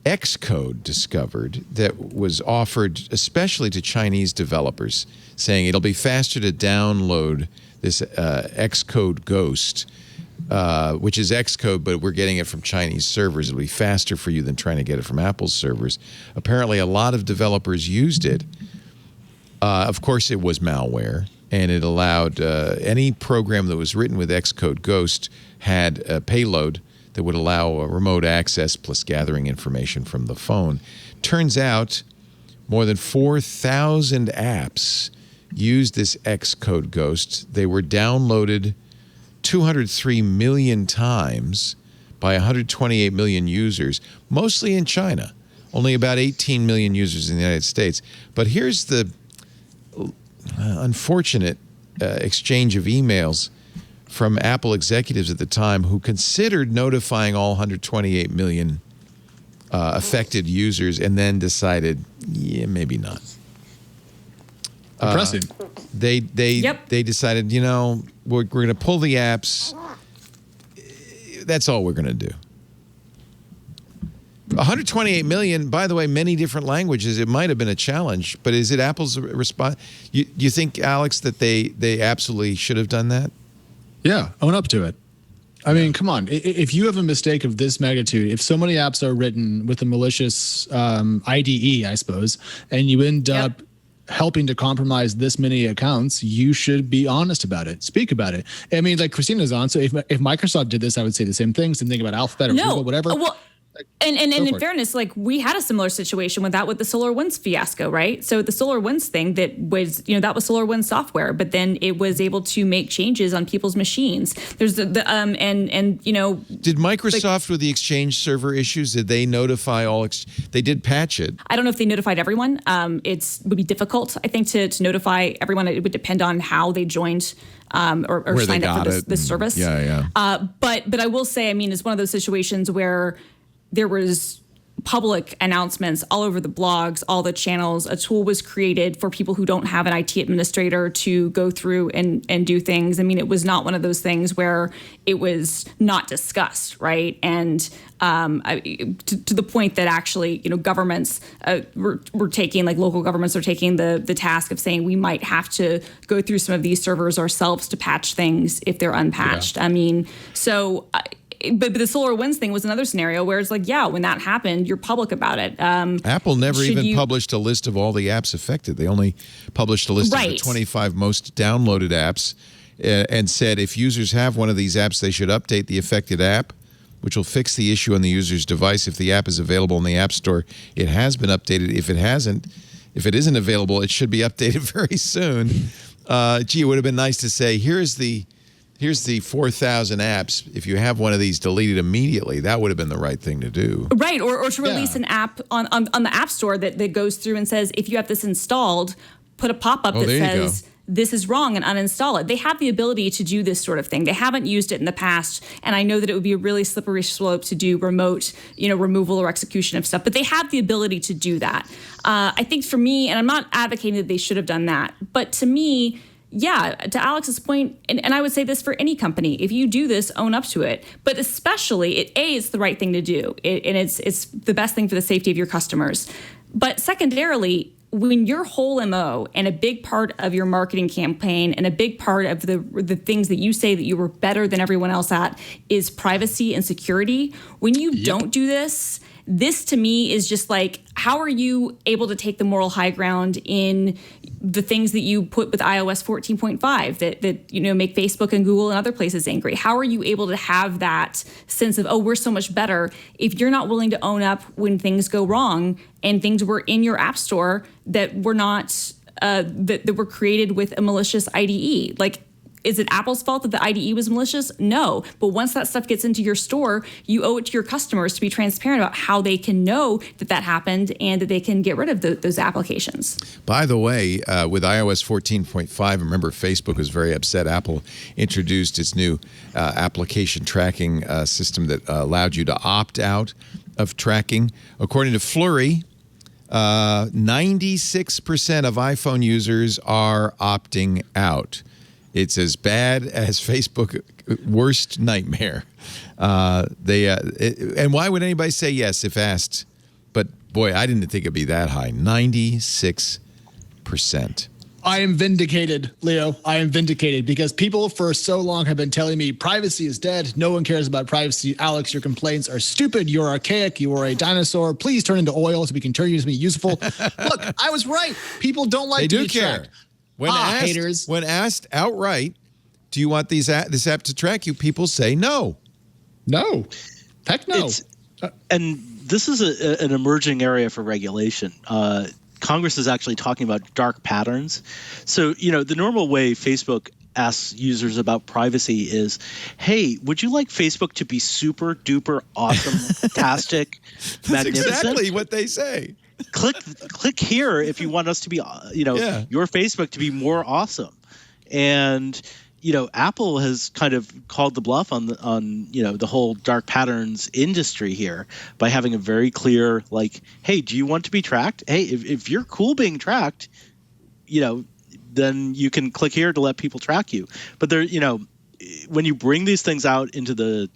Xcode discovered that was offered especially to Chinese developers, saying it'll be faster to download this Xcode Ghost, which is Xcode, but we're getting it from Chinese servers. It'll be faster for you than trying to get it from Apple's servers. Apparently, a lot of developers used it. Of course, it was malware, and it allowed any program that was written with Xcode Ghost had a payload that would allow remote access plus gathering information from the phone. Turns out more than 4,000 apps used this Xcode Ghost. They were downloaded 203 million times by 128 million users, mostly in China. Only about 18 million users in the United States. But here's the unfortunate exchange of emails from Apple executives at the time who considered notifying all 128 million affected users and then decided, maybe not. Impressive. They decided, we're going to pull the apps. That's all we're going to do. 128 million, by the way, many different languages. It might have been a challenge, but is it Apple's response? You think, Alex, that they absolutely should have done that? Yeah, own up to it. I mean, come on. If you have a mistake of this magnitude, if so many apps are written with a malicious IDE, I suppose, and you end up helping to compromise this many accounts, you should be honest about it. Speak about it. I mean, like Christina's on. So if Microsoft did this, I would say the same thing. Same thing about Alphabet or Google, whatever. Well, And in fairness, like we had a similar situation with that with the SolarWinds fiasco, right? So the SolarWinds thing that was SolarWinds software, but then it was able to make changes on people's machines. There's did Microsoft with the Exchange server issues? Did they notify all? They did patch it. I don't know if they notified everyone. It would be difficult, I think, to notify everyone. It would depend on how they joined. Or signed up for this service. Yeah. But I will say, I mean, it's one of those situations where there was public announcements all over the blogs, all the channels. A tool was created for people who don't have an IT administrator to go through and do things. I mean, it was not one of those things where it was not discussed, right? And to the point that actually, governments were taking, like local governments are taking the task of saying we might have to go through some of these servers ourselves to patch things if they're unpatched. Yeah. I mean, so... But the SolarWinds thing was another scenario where it's like, yeah, when that happened, you're public about it. Apple never even published a list of all the apps affected. They only published a list of the 25 most downloaded apps and said if users have one of these apps, they should update the affected app, which will fix the issue on the user's device. If the app is available in the App Store, it has been updated. If it isn't available, it should be updated very soon. It would have been nice to say, here's the 4,000 apps. If you have one of these, delete it immediately. That would have been the right thing to do. Right, or to release an app on the App Store that goes through and says, if you have this installed, put a pop-up that says, this is wrong and uninstall it. They have the ability to do this sort of thing. They haven't used it in the past, and I know that it would be a really slippery slope to do remote, removal or execution of stuff, but they have the ability to do that. I think for me, and I'm not advocating that they should have done that, but to me, yeah, to Alex's point, and I would say this for any company, if you do this, own up to it. But especially, it's the right thing to do, and it's the best thing for the safety of your customers. But secondarily, when your whole MO and a big part of your marketing campaign and a big part of the things that you say that you were better than everyone else at is privacy and security, when you don't do this to me is just like, how are you able to take the moral high ground in the things that you put with iOS 14.5 that make Facebook and Google and other places angry? How are you able to have that sense of, oh, we're so much better if you're not willing to own up when things go wrong and things were in your app store that were not that were created with a malicious IDE? Like, is it Apple's fault that the IDE was malicious? No. But once that stuff gets into your store, you owe it to your customers to be transparent about how they can know that happened and that they can get rid of those applications. By the way, with iOS 14.5, remember Facebook was very upset. Apple introduced its new application tracking system that allowed you to opt out of tracking. According to Flurry, 96% of iPhone users are opting out. It's as bad as Facebook worst nightmare. And why would anybody say yes if asked? But boy, I didn't think it'd be that high. 96%. I am vindicated, Leo. I am vindicated because people for so long have been telling me privacy is dead. No one cares about privacy. Alex, your complaints are stupid. You're archaic. You are a dinosaur. Please turn into oil so we can turn you to be useful. Look, I was right. People don't like to be tracked. When asked outright, do you want this app to track you? People say no. No. Heck no. And this is an emerging area for regulation. Congress is actually talking about dark patterns. So, the normal way Facebook asks users about privacy is, hey, would you like Facebook to be super duper awesome, fantastic, magnificent? That's exactly what they say. Click here if you want us to be, your Facebook to be more awesome. And, Apple has kind of called the bluff on the whole dark patterns industry here by having a very clear, like, hey, do you want to be tracked? Hey, if you're cool being tracked, then you can click here to let people track you. But there, when you bring these things out into the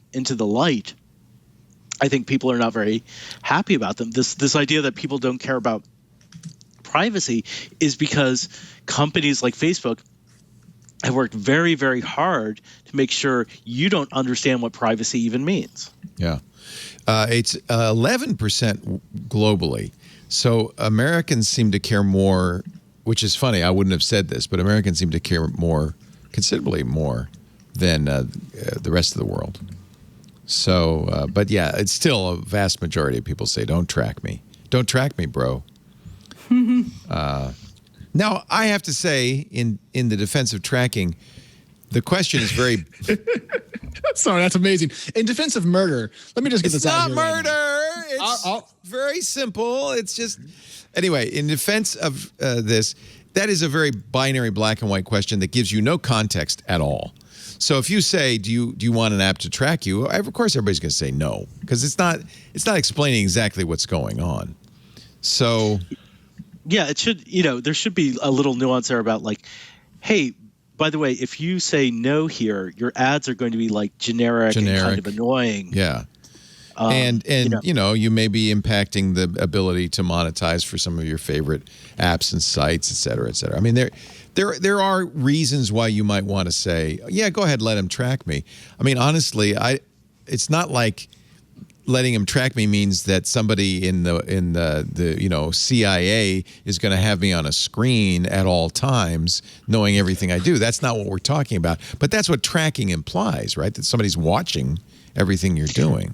light, I think people are not very happy about them. This idea that people don't care about privacy is because companies like Facebook have worked very, very hard to make sure you don't understand what privacy even means. Yeah. It's 11% globally. So Americans seem to care more, which is funny. I wouldn't have said this, but Americans seem to care more, considerably more than the rest of the world. So, but yeah, it's still a vast majority of people say, don't track me. Don't track me, bro. Now, I have to say, in the defense of tracking, the question is very... Sorry, that's amazing. In defense of murder, let me just get this out It's here. not murder. It's very simple. It's just... Anyway, in defense of this, that is a very binary black and white question that gives you no context at all. So if you say, do you want an app to track you? Of course, everybody's going to say no, because it's not explaining exactly what's going on. So... Yeah, it should, there should be a little nuance there about like, hey, by the way, if you say no here, your ads are going to be like generic. And kind of annoying. Yeah. And you may be impacting the ability to monetize for some of your favorite apps and sites, et cetera, et cetera. I mean, there are reasons why you might want to say, yeah, go ahead, let him track me. I mean, honestly, it's not like letting him track me means that somebody in the CIA is going to have me on a screen at all times knowing everything I do. That's not what we're talking about. But that's what tracking implies, right? That somebody's watching everything you're doing.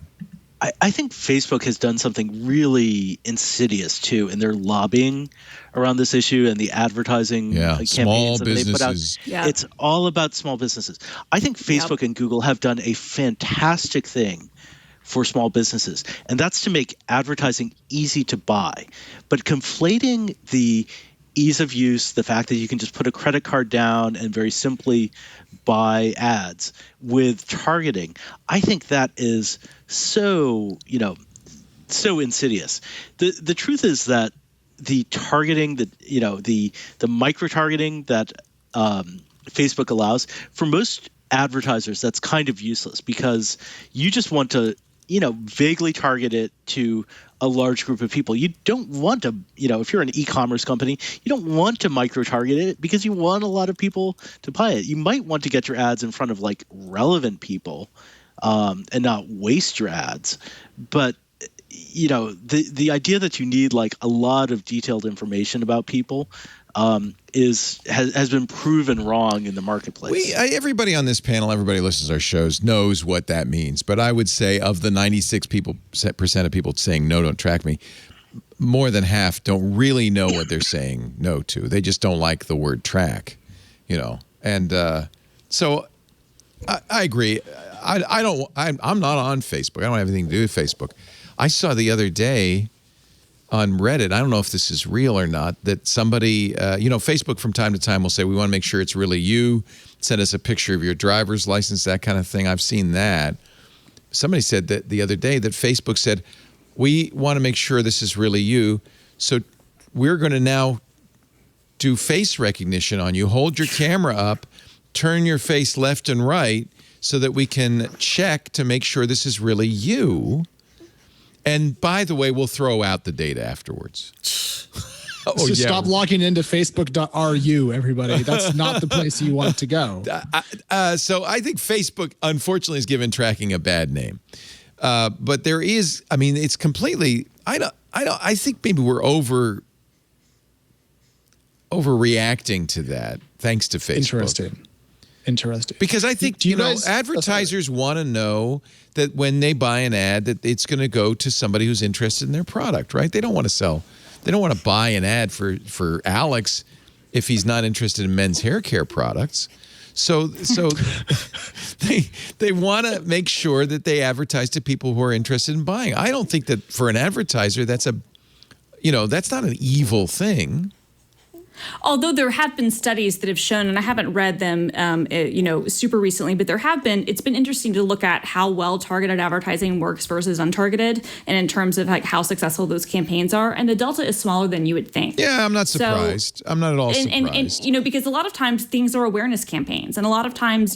I think Facebook has done something really insidious too in their lobbying around this issue and the advertising campaigns small that businesses. they put out. Yeah. It's all about small businesses. I think Facebook and Google have done a fantastic thing for small businesses, and that's to make advertising easy to buy. But conflating the ease of use, the fact that you can just put a credit card down and very simply buy ads with targeting, I think that is so insidious. The truth is that the targeting, the micro targeting that Facebook allows, for most advertisers, that's kind of useless, because you just want to vaguely target it to a large group of people. You don't want to, if you're an e-commerce company, you don't want to micro-target it because you want a lot of people to buy it. You might want to get your ads in front of like relevant people and not waste your ads. But, the idea that you need like a lot of detailed information about people has been proven wrong in the marketplace. Everybody on this panel, everybody who listens to our shows knows what that means. But I would say of the 96% of people saying no, don't track me, more than half don't really know what they're saying no to. They just don't like the word track, And so I agree. I'm not on Facebook. I don't have anything to do with Facebook. I saw the other day on Reddit, I don't know if this is real or not, that somebody, Facebook from time to time will say, we want to make sure it's really you. Send us a picture of your driver's license, that kind of thing. I've seen that. Somebody said that the other day that Facebook said, we want to make sure this is really you. So we're going to now do face recognition on you. Hold your camera up, turn your face left and right so that we can check to make sure this is really you. And by the way, we'll throw out the data afterwards. Stop logging into Facebook.ru, everybody. That's not the place you want to go. So I think Facebook, unfortunately, is giving tracking a bad name. But there is, it's completely, I think maybe we're overreacting to that, thanks to Facebook. Interesting. Because I think, advertisers want to know that when they buy an ad, that it's going to go to somebody who's interested in their product, right? They don't want to buy an ad for Alex if he's not interested in men's hair care products. So they want to make sure that they advertise to people who are interested in buying. I don't think that for an advertiser, that's not an evil thing. Although there have been studies that have shown, and I haven't read them, super recently, but it's been interesting to look at how well targeted advertising works versus untargeted, and in terms of like how successful those campaigns are, and the delta is smaller than you would think. Yeah, I'm not surprised. I'm not at all surprised. And because a lot of times things are awareness campaigns, and a lot of times,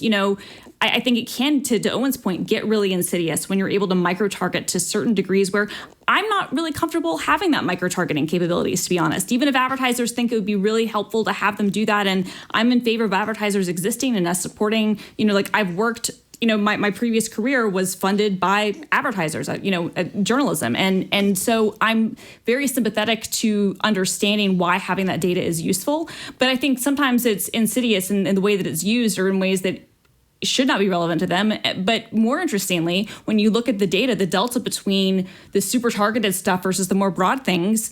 I think it can, to Owen's point, get really insidious when you're able to micro-target to certain degrees where I'm not really comfortable having that micro-targeting capabilities, to be honest. Even if advertisers think it would be really helpful to have them do that, and I'm in favor of advertisers existing and us supporting, I've worked, my previous career was funded by advertisers, journalism. And so I'm very sympathetic to understanding why having that data is useful. But I think sometimes it's insidious in the way that it's used, or in ways that should not be relevant to them. But more interestingly, when you look at the data, the delta between the super targeted stuff versus the more broad things,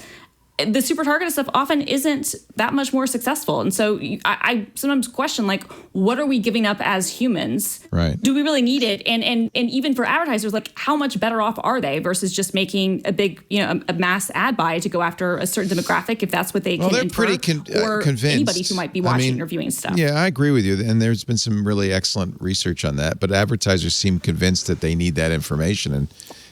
the super targeted stuff often isn't that much more successful. And so I sometimes question, like, what are we giving up as humans? Right. Do we really need it? And even for advertisers, like, how much better off are they versus just making a big, a mass ad buy to go after a certain demographic, if that's what they can they're infer, pretty or convinced. anybody who might be watching or viewing stuff. Yeah, I agree with you. And there's been some really excellent research on that. But advertisers seem convinced that they need that information. And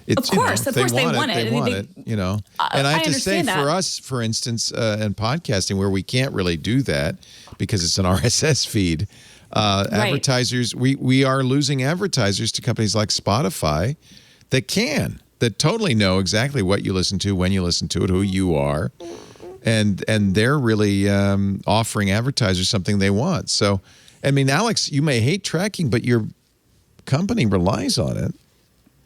it's, of course, they want it. They want it, And I have to say, for us, for instance, in podcasting, where we can't really do that because it's an RSS feed, advertisers, we are losing advertisers to companies like Spotify that totally know exactly what you listen to, when you listen to it, who you are, and they're really offering advertisers something they want. So, I mean, Alex, you may hate tracking, but your company relies on it.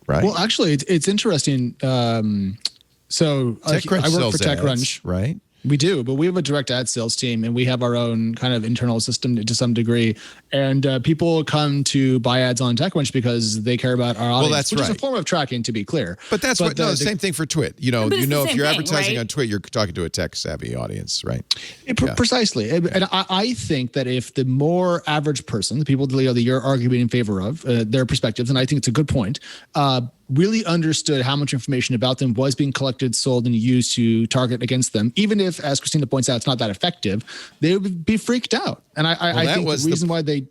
Right. Well, actually, it's interesting. So I work for TechCrunch. Right. We do, but we have a direct ad sales team, and we have our own kind of internal system to some degree. And people come to buy ads on TechCrunch because they care about our audience, which is a form of tracking, to be clear. But that's the same thing for Twit. If you're advertising on Twit, you're talking to a tech-savvy audience, right? Precisely. And I think that if the more average person, the people that you're arguing in favor of, their perspectives, and I think it's a good point, really understood how much information about them was being collected, sold, and used to target against them, even if, as Christina points out, it's not that effective, they would be freaked out. And I think the reason why they...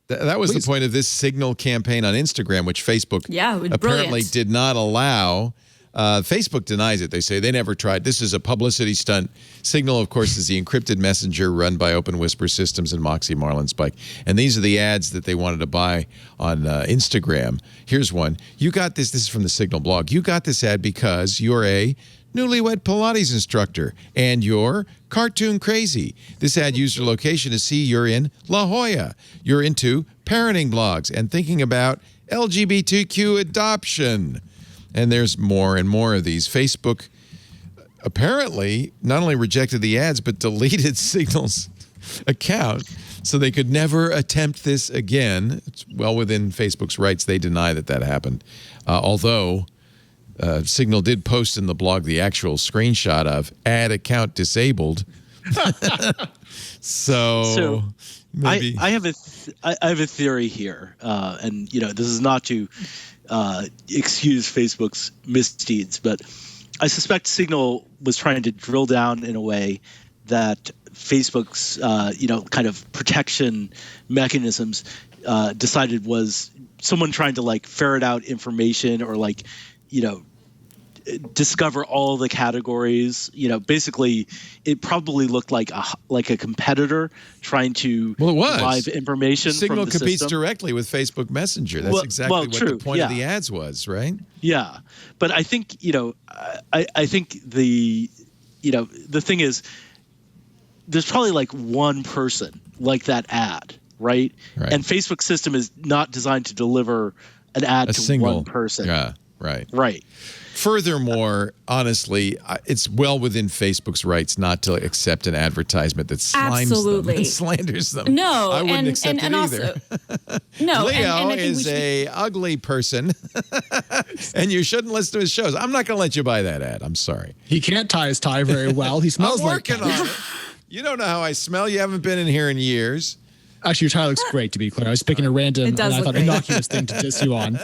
That was the point of this Signal campaign on Instagram, which Facebook apparently did not allow. Facebook denies it. They say they never tried. This is a publicity stunt. Signal, of course, is the encrypted messenger run by Open Whisper Systems and Moxie Marlinspike. And these are the ads that they wanted to buy on Instagram. Here's one. You got this. This is from the Signal blog. You got this ad because you're a newlywed Pilates instructor and you're cartoon crazy. This ad used your location to see you're in La Jolla. You're into parenting blogs and thinking about LGBTQ adoption. And there's more and more of these. Facebook apparently not only rejected the ads, but deleted Signal's account so they could never attempt this again. It's well within Facebook's rights. They deny that happened. Although Signal did post in the blog the actual screenshot of ad account disabled. So maybe. I have a theory here, and this is not to excuse Facebook's misdeeds, but I suspect Signal was trying to drill down in a way that Facebook's kind of protection mechanisms decided was someone trying to ferret out information or discover all the categories. Basically it probably looked like a competitor trying to derive information Signal from the competes system. Directly with Facebook Messenger. That's exactly what the point of the ads was, right? Yeah. But I think, I think the thing is there's probably one person like that ad, right? And Facebook's system is not designed to deliver an ad to one person. Yeah, right. Right. Furthermore, honestly, it's well within Facebook's rights not to accept an advertisement that slimes them and slanders them. No, I wouldn't accept it either. No, Leo is a ugly person, and you shouldn't listen to his shows. I'm not going to let you buy that ad. I'm sorry. He can't tie his tie very well. He smells I'm working on it. You don't know how I smell. You haven't been in here in years. Actually, your tie looks great, to be clear. I was picking a random, and I thought, innocuous thing to diss you on.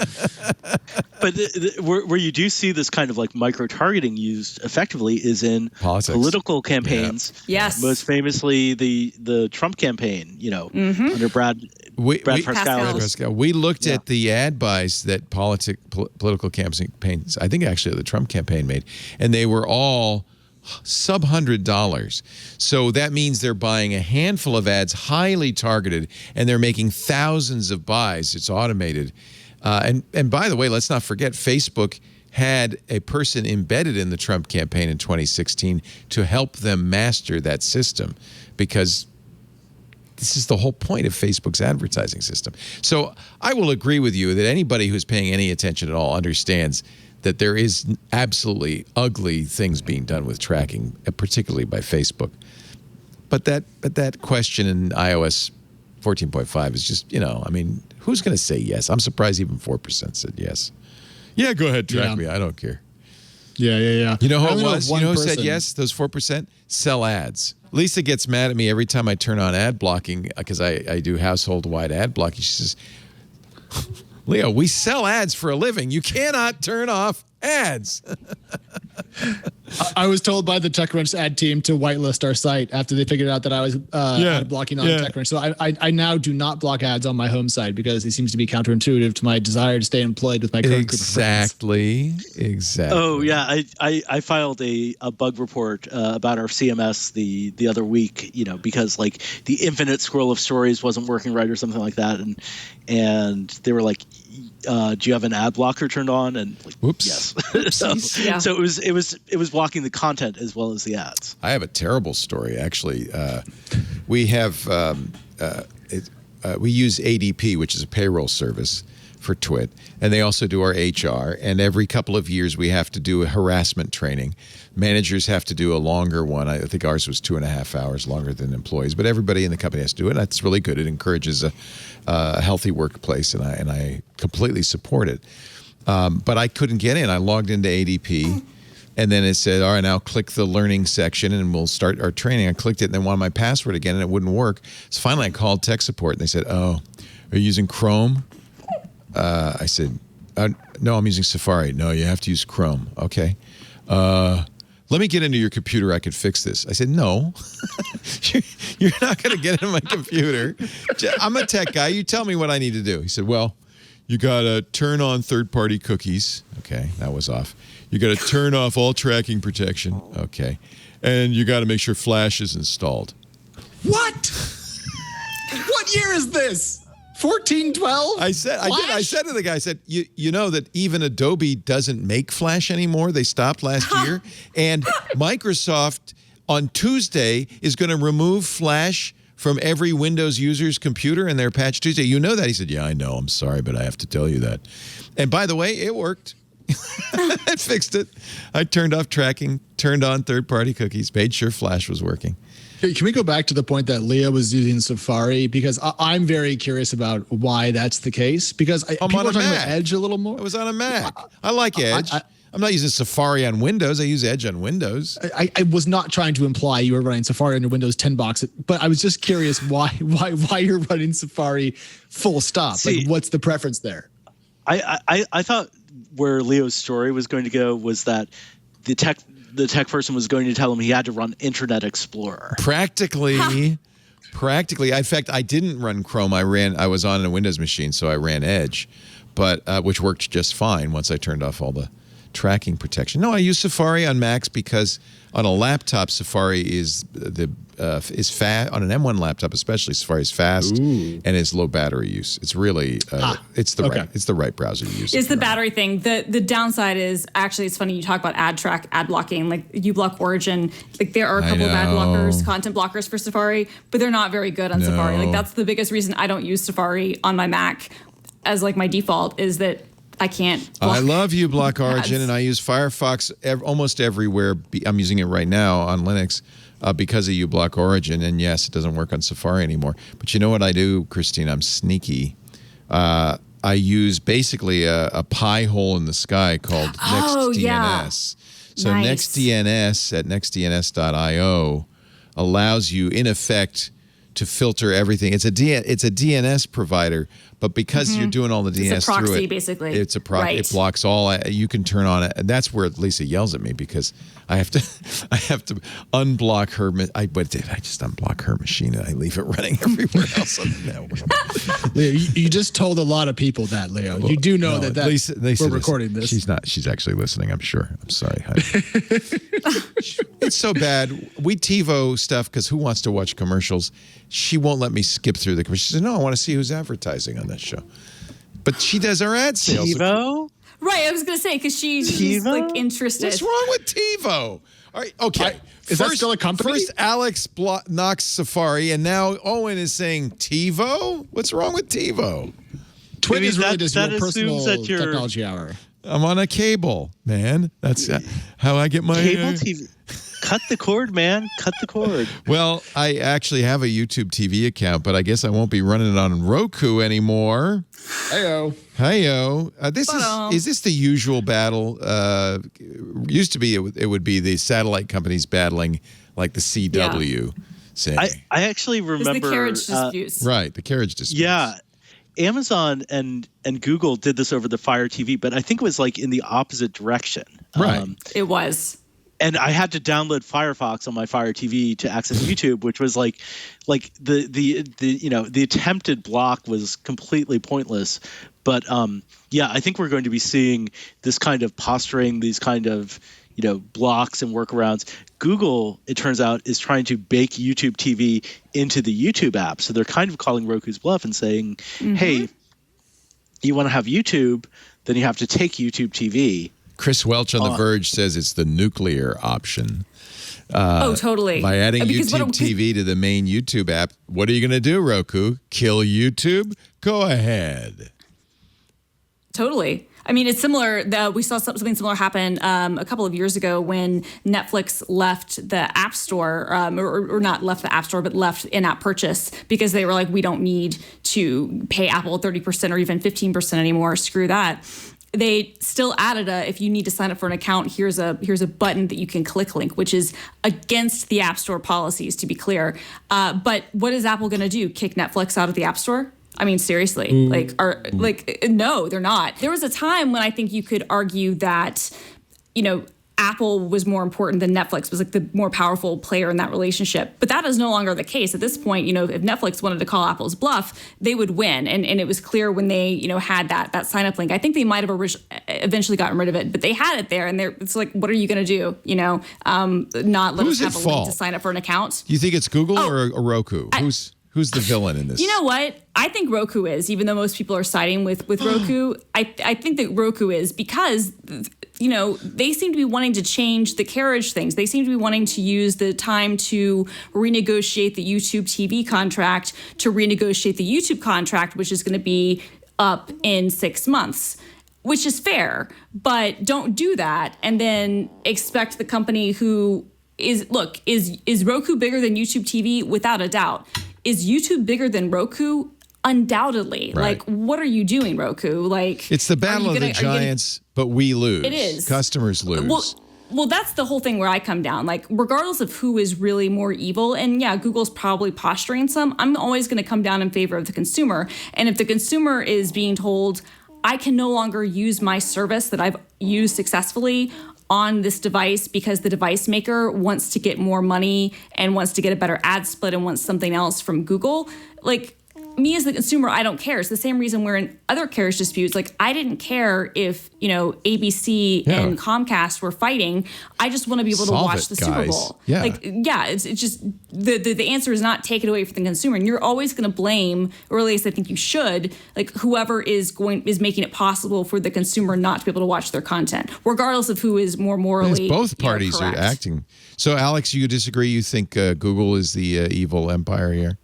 But where you do see this kind of micro-targeting used effectively is in politics. Political campaigns. Yeah. Yes. Most famously, the Trump campaign, under Brad Parscale. We looked at the ad buys that political campaigns, I think actually the Trump campaign made, and they were all sub $100. So that means they're buying a handful of ads, highly targeted, and they're making thousands of buys. It's automated. And by the way, let's not forget, Facebook had a person embedded in the Trump campaign in 2016 to help them master that system, because this is the whole point of Facebook's advertising system. So I will agree with you that anybody who's paying any attention at all understands that there is absolutely ugly things being done with tracking, particularly by Facebook. But that question in iOS 14.5 is just, I mean, who's going to say yes? I'm surprised even 4% said yes. Yeah, go ahead, track me. I don't care. Yeah. You know who it know was? one You know who said person- yes? Those 4%? Sell ads. Lisa gets mad at me every time I turn on ad blocking because I do household-wide ad blocking. She says, Leo, we sell ads for a living. You cannot turn off ads. I was told by the TechCrunch ad team to whitelist our site after they figured out that I was ad blocking on TechCrunch. So I now do not block ads on my home site because it seems to be counterintuitive to my desire to stay employed with my current group of friends. Exactly. Oh yeah, I filed a bug report about our CMS the other week, because like the infinite scroll of stories wasn't working right or something like that, and they were like, do you have an ad blocker turned on? And like, whoops. Yes. So it was blocking the content as well as the ads. I have a terrible story actually. We have we use ADP, which is a payroll service for Twit, and they also do our HR. And every couple of years, we have to do a harassment training. Managers have to do a longer one. I think ours was 2.5 hours longer than employees, but everybody in the company has to do it. And that's really good. It encourages a healthy workplace, and I completely support it. But I couldn't get in. I logged into ADP, and then it said, all right, now click the learning section, and we'll start our training. I clicked it, and then wanted my password again, and it wouldn't work. So finally, I called tech support, and they said, oh, are you using Chrome? I said, no, I'm using Safari. No, you have to use Chrome. Okay. Let me get into your computer. I could fix this. I said, no, you're not going to get into my computer. I'm a tech guy. You tell me what I need to do. He said, well, you got to turn on third-party cookies. Okay, that was off. You got to turn off all tracking protection. Okay. And you got to make sure Flash is installed. What? What year is this? 1412? I said to the guy, I said, you know that even Adobe doesn't make Flash anymore. They stopped last year. And Microsoft on Tuesday is going to remove Flash from every Windows user's computer in their patch Tuesday. You know that? He said, yeah, I know. I'm sorry, but I have to tell you that. And by the way, it worked. I fixed it. I turned off tracking, turned on third-party cookies, made sure Flash was working. Can we go back to the point that Leah was using Safari? Because I'm very curious about why that's the case. Because people are talking about Edge a little more. I was on a Mac. I like Edge. I'm not using Safari on Windows. I use Edge on Windows. I was not trying to imply you were running Safari on your Windows 10 box, but I was just curious why you're running Safari full stop. See, like, what's the preference there? I thought where Leo's story was going to go was that the tech person was going to tell him he had to run Internet Explorer. Practically. In fact, I didn't run Chrome. I was on a Windows machine, so I ran Edge, but which worked just fine once I turned off all the tracking protection. No, I use Safari on Macs because on a laptop, Safari is fast. On an M1 laptop, especially, Safari is fast and is low battery use. It's really it's the right browser to use. It's the battery thing. The downside is actually, it's funny you talk about ad blocking. Like uBlock Origin, like there are a couple of ad blockers, content blockers for Safari, but they're not very good on Safari. Like that's the biggest reason I don't use Safari on my Mac as like my default is that I can't. I love uBlock Origin, and I use Firefox almost everywhere. I'm using it right now on Linux because of uBlock Origin. And yes, it doesn't work on Safari anymore. But you know what I do, Christine? I'm sneaky. I use basically a pie hole in the sky called NextDNS. Yeah. So nice. NextDNS at nextdns.io allows you, in effect, to filter everything. It's a DNS provider, but because you're doing all the DNS it's a proxy, through it, basically. it's a proxy. Right. It blocks all. You can turn on it, and that's where Lisa yells at me because I have to unblock her. I just unblock her machine and I leave it running everywhere else on the network. Leo, you just told a lot of people that, Leo. You do know that Lisa, we're recording this. She's not. She's actually listening. I'm sure. I'm sorry, honey. It's so bad. We TiVo stuff because who wants to watch commercials? She won't let me skip through the commercials. She said, no, I want to see who's advertising on that show. But she does our ad sales. TiVo? Right, I was going to say, because she's like interested. What's wrong with TiVo? All right, okay. Is that still a company? First, Alex knocks Safari, and now Owen is saying TiVo? What's wrong with TiVo? Twit is really just your personal technology hour. I'm on a cable, man. That's how I get my cable TV. cut the cord, man. Cut the cord. Well, I actually have a YouTube TV account, but I guess I won't be running it on Roku anymore. Heyo. Heyo. Is this the usual battle? Used to be it would be the satellite companies battling like the CW. Saying. I actually remember the carriage disputes. Right, the carriage disputes. Yeah. Amazon and Google did this over the Fire TV, but I think it was like in the opposite direction. Right. It was. And I had to download Firefox on my Fire TV to access YouTube, which was like the attempted block was completely pointless. But I think we're going to be seeing this kind of posturing, these kind of blocks and workarounds. Google, it turns out, is trying to bake YouTube TV into the YouTube app. So they're kind of calling Roku's bluff and saying, hey, you want to have YouTube, then you have to take YouTube TV. Chris Welch on The Verge says it's the nuclear option. Totally. By adding YouTube TV to the main YouTube app, what are you going to do, Roku? Kill YouTube? Go ahead. Totally. I mean, it's similar. We saw something similar happen a couple of years ago when Netflix left the App Store, or not left the App Store, but left in-app purchase because they were like, we don't need to pay Apple 30% or even 15% anymore. Screw that. They still added if you need to sign up for an account, here's a button that you can click link, which is against the App Store policies, to be clear. But what is Apple going to do? Kick Netflix out of the App Store? I mean, seriously, no, they're not. There was a time when I think you could argue that, Apple was more important than Netflix, was like the more powerful player in that relationship. But that is no longer the case. At this point, if Netflix wanted to call Apple's bluff, they would win. And it was clear when they, had that sign up link. I think they might have eventually gotten rid of it, but they had it there. And it's like, what are you going to do? Not let us have a link to sign up for an account. You think it's Google or Roku? Who's the villain in this? You know what? I think Roku is, even though most people are siding with Roku. I think that Roku is because, they seem to be wanting to change the carriage things. They seem to be wanting to use the time to renegotiate the YouTube TV contract to renegotiate the YouTube contract, which is going to be up in 6 months, which is fair. But don't do that and then expect the company who is Roku bigger than YouTube TV? Without a doubt. Is YouTube bigger than Roku? Undoubtedly. Right. Like, what are you doing, Roku? It's the battle of the giants, but we lose. It is. Customers lose. Well, that's the whole thing where I come down. Like, regardless of who is really more evil, and yeah, Google's probably posturing some, I'm always going to come down in favor of the consumer. And if the consumer is being told, I can no longer use my service that I've used successfully on this device because the device maker wants to get more money and wants to get a better ad split and wants something else from Google, me as the consumer, I don't care. It's the same reason we're in other carriage disputes. I didn't care if, ABC and Comcast were fighting. I just want to be able to watch the Super Bowl. Yeah. It's just the answer is not take it away from the consumer. And you're always going to blame, or at least I think you should, whoever is making it possible for the consumer not to be able to watch their content, regardless of who is more morally. Both parties are acting. So, Alex, you disagree? You think Google is the evil empire here?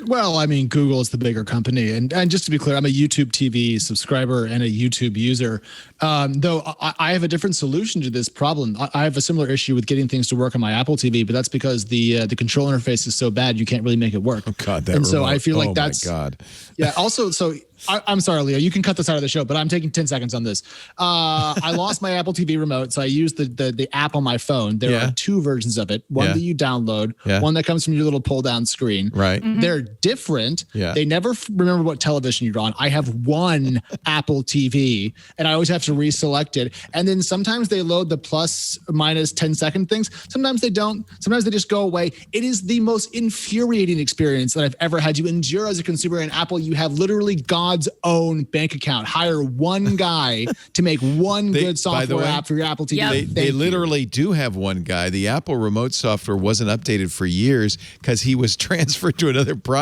Well, I mean, Google is the bigger company. And just to be clear, I'm a YouTube TV subscriber and a YouTube user. Though I have a different solution to this problem. I have a similar issue with getting things to work on my Apple TV, but that's because the control interface is so bad you can't really make it work. Oh, God, that and remote. So I feel like that's... Oh, my God. Yeah, also, I'm sorry, Leo. You can cut this out of the show, but I'm taking 10 seconds on this. I lost my Apple TV remote, so I used the app on my phone. There are two versions of it. One that you download, one that comes from your little pull-down screen. Right. Mm-hmm. They're different. Yeah. They never remember what television you're on. I have one Apple TV, and I always have to reselect it. And then sometimes they load the plus minus 10-second things. Sometimes they don't. Sometimes they just go away. It is the most infuriating experience that I've ever had to endure as a consumer. In Apple, you have literally God's own bank account. Hire one guy to make one good software app for your Apple TV. Yep. They literally do have one guy. The Apple remote software wasn't updated for years because he was transferred to another project,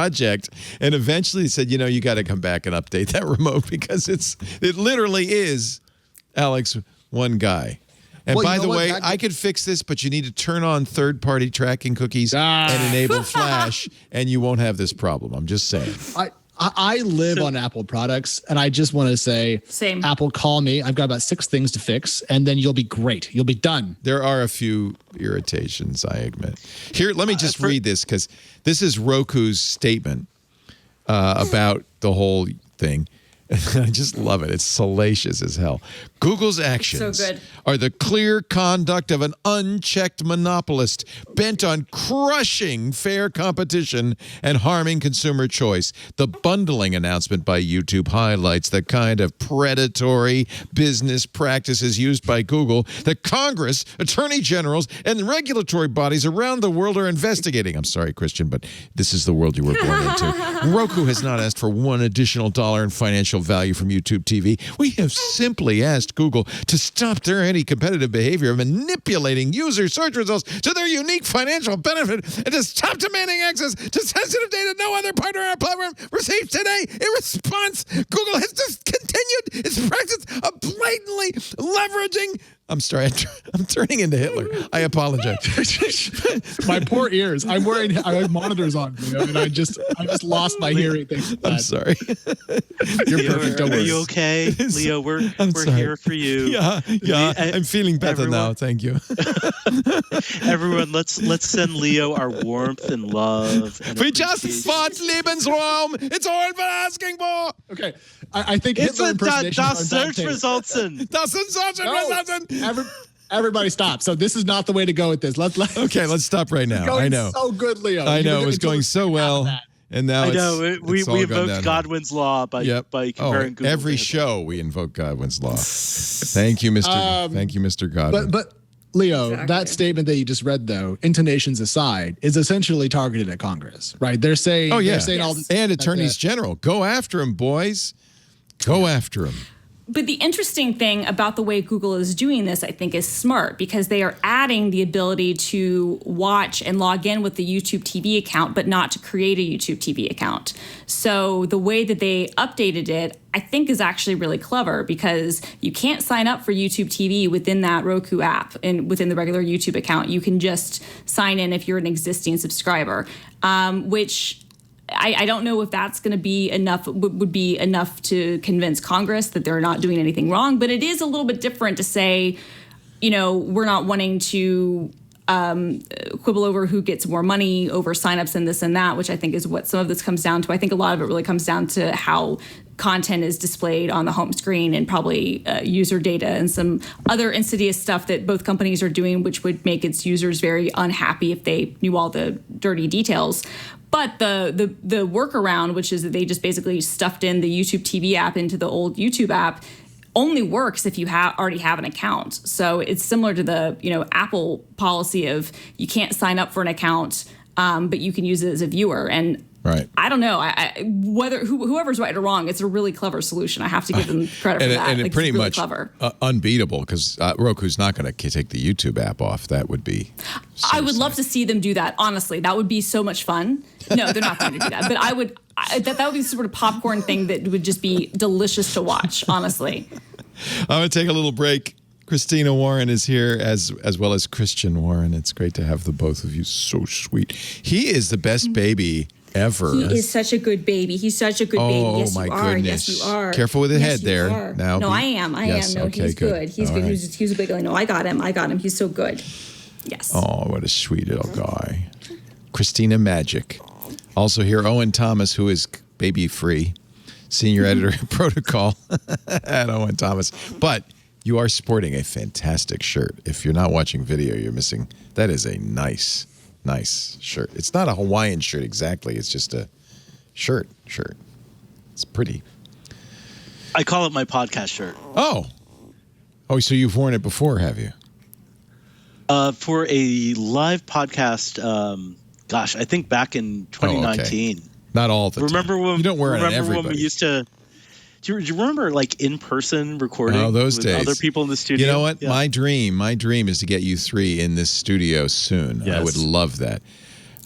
and eventually he said, you got to come back and update that remote because it literally is, Alex, one guy. And by the way, I could fix this, but you need to turn on third-party tracking cookies and enable Flash, and you won't have this problem. I'm just saying. I live on Apple products, and I just want to say, Same. Apple, call me. I've got about 6 things to fix, and then you'll be great. You'll be done. There are a few irritations, I admit. Here, let me just read this because this is Roku's statement about the whole thing. I just love it. It's salacious as hell. Google's actions so good. are the clear conduct of an unchecked monopolist bent on crushing fair competition and harming consumer choice. The bundling announcement by YouTube highlights the kind of predatory business practices used by Google that Congress, attorney generals, and regulatory bodies around the world are investigating. I'm sorry, Christian, but this is the world you were born into. Roku has not asked for $1 additional in financial value from YouTube TV. We have simply asked Google to stop their anti-competitive behavior of manipulating user search results to their unique financial benefit and to stop demanding access to sensitive data no other partner on our platform receives today. In response, Google has discontinued its practice of blatantly leveraging. I'm sorry, I'm turning into Hitler. I apologize. My poor ears. I have monitors on, and I just lost my hearing. I'm sorry. You're perfect. Don't worry. Are you okay, Leo? We're here for you. Yeah. I'm feeling better now. Thank you. Everyone, let's send Leo our warmth and love. And we just fought Lebensraum. It's all we're asking for. Okay, I think it's Hitler a impersonation. das search results. Das sind solche Resulten. Everybody stop. So this is not the way to go with this. Let's stop right now. Going I know. So good, Leo. I know. It was going so well. And now I know we invoked Godwin's law by comparing Google. Every show we invoke Godwin's law. Thank you, Mr. Godwin. But Leo, that statement that you just read, though, intonations aside, is essentially targeted at Congress, right? They're saying, all this, and attorneys general, go after him, boys. Go after him. But the interesting thing about the way Google is doing this, I think, is smart because they are adding the ability to watch and log in with the YouTube TV account, but not to create a YouTube TV account. So the way that they updated it, I think, is actually really clever because you can't sign up for YouTube TV within that Roku app and within the regular YouTube account. You can just sign in if you're an existing subscriber, which I don't know if that's going to be enough, would be enough to convince Congress that they're not doing anything wrong. But it is a little bit different to say, we're not wanting to quibble over who gets more money over signups and this and that, which I think is what some of this comes down to. I think a lot of it really comes down to how content is displayed on the home screen and probably user data and some other insidious stuff that both companies are doing, which would make its users very unhappy if they knew all the dirty details. But the workaround, which is that they just basically stuffed in the YouTube TV app into the old YouTube app, only works if you already have an account. So it's similar to the Apple policy of you can't sign up for an account, but you can use it as a viewer. And right. I don't know whether whoever's right or wrong. It's a really clever solution. I have to give them credit for that. And it's pretty really much clever. Unbeatable because Roku's not going to take the YouTube app off. That would be. I would love to see them do that. Honestly, that would be so much fun. No, they're not going to do that. But I would. That would be the sort of popcorn thing that would just be delicious to watch. Honestly. I'm going to take a little break. Christina Warren is here as well as Christian Warren. It's great to have the both of you. So sweet. He is the best baby ever. He is such a good baby. He's such a good baby. Yes, my you are. goodness. Yes, you are. Careful with the head you there. are. Now, I am. Yes, No, okay, he's good. He's All good. right. He's a big guy. No, I got him. He's so good. Yes. Oh, what a sweet little guy. Christina Magic. Also here, Owen Thomas, who is baby-free, senior editor at Protocol at Owen Thomas. But you are sporting a fantastic shirt. If you're not watching video, you're missing. That is a nice shirt. It's not a Hawaiian shirt exactly. It's just a shirt. It's pretty. I call it my podcast shirt. Oh, so you've worn it before, have you? For a live podcast, I think back in 2019. Okay. Not all the time. You don't wear it on everybody. When we used to... Do you remember like in-person recording those with days. Other people in the studio? You know what? Yeah. My dream is to get you three in this studio soon. Yes. I would love that.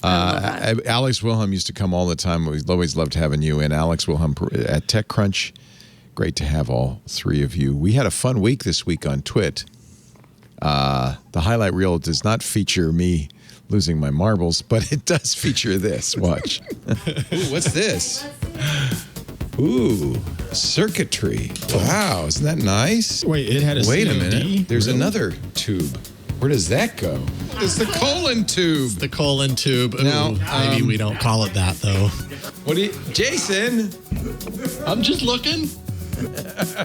Alex Wilhelm used to come all the time. We always loved having you in. Alex Wilhelm at TechCrunch. Great to have all three of you. We had a fun week this week on Twit. The highlight reel does not feature me losing my marbles, but it does feature this. Watch. Ooh, what's this? Ooh, circuitry. Wow, isn't that nice? Wait, it had a Wait a COD? minute. There's Really? another tube. Where does that go? It's the colon tube. The colon tube. Ooh, Now, maybe we don't call it that, though. What do you, Jason? I'm just looking.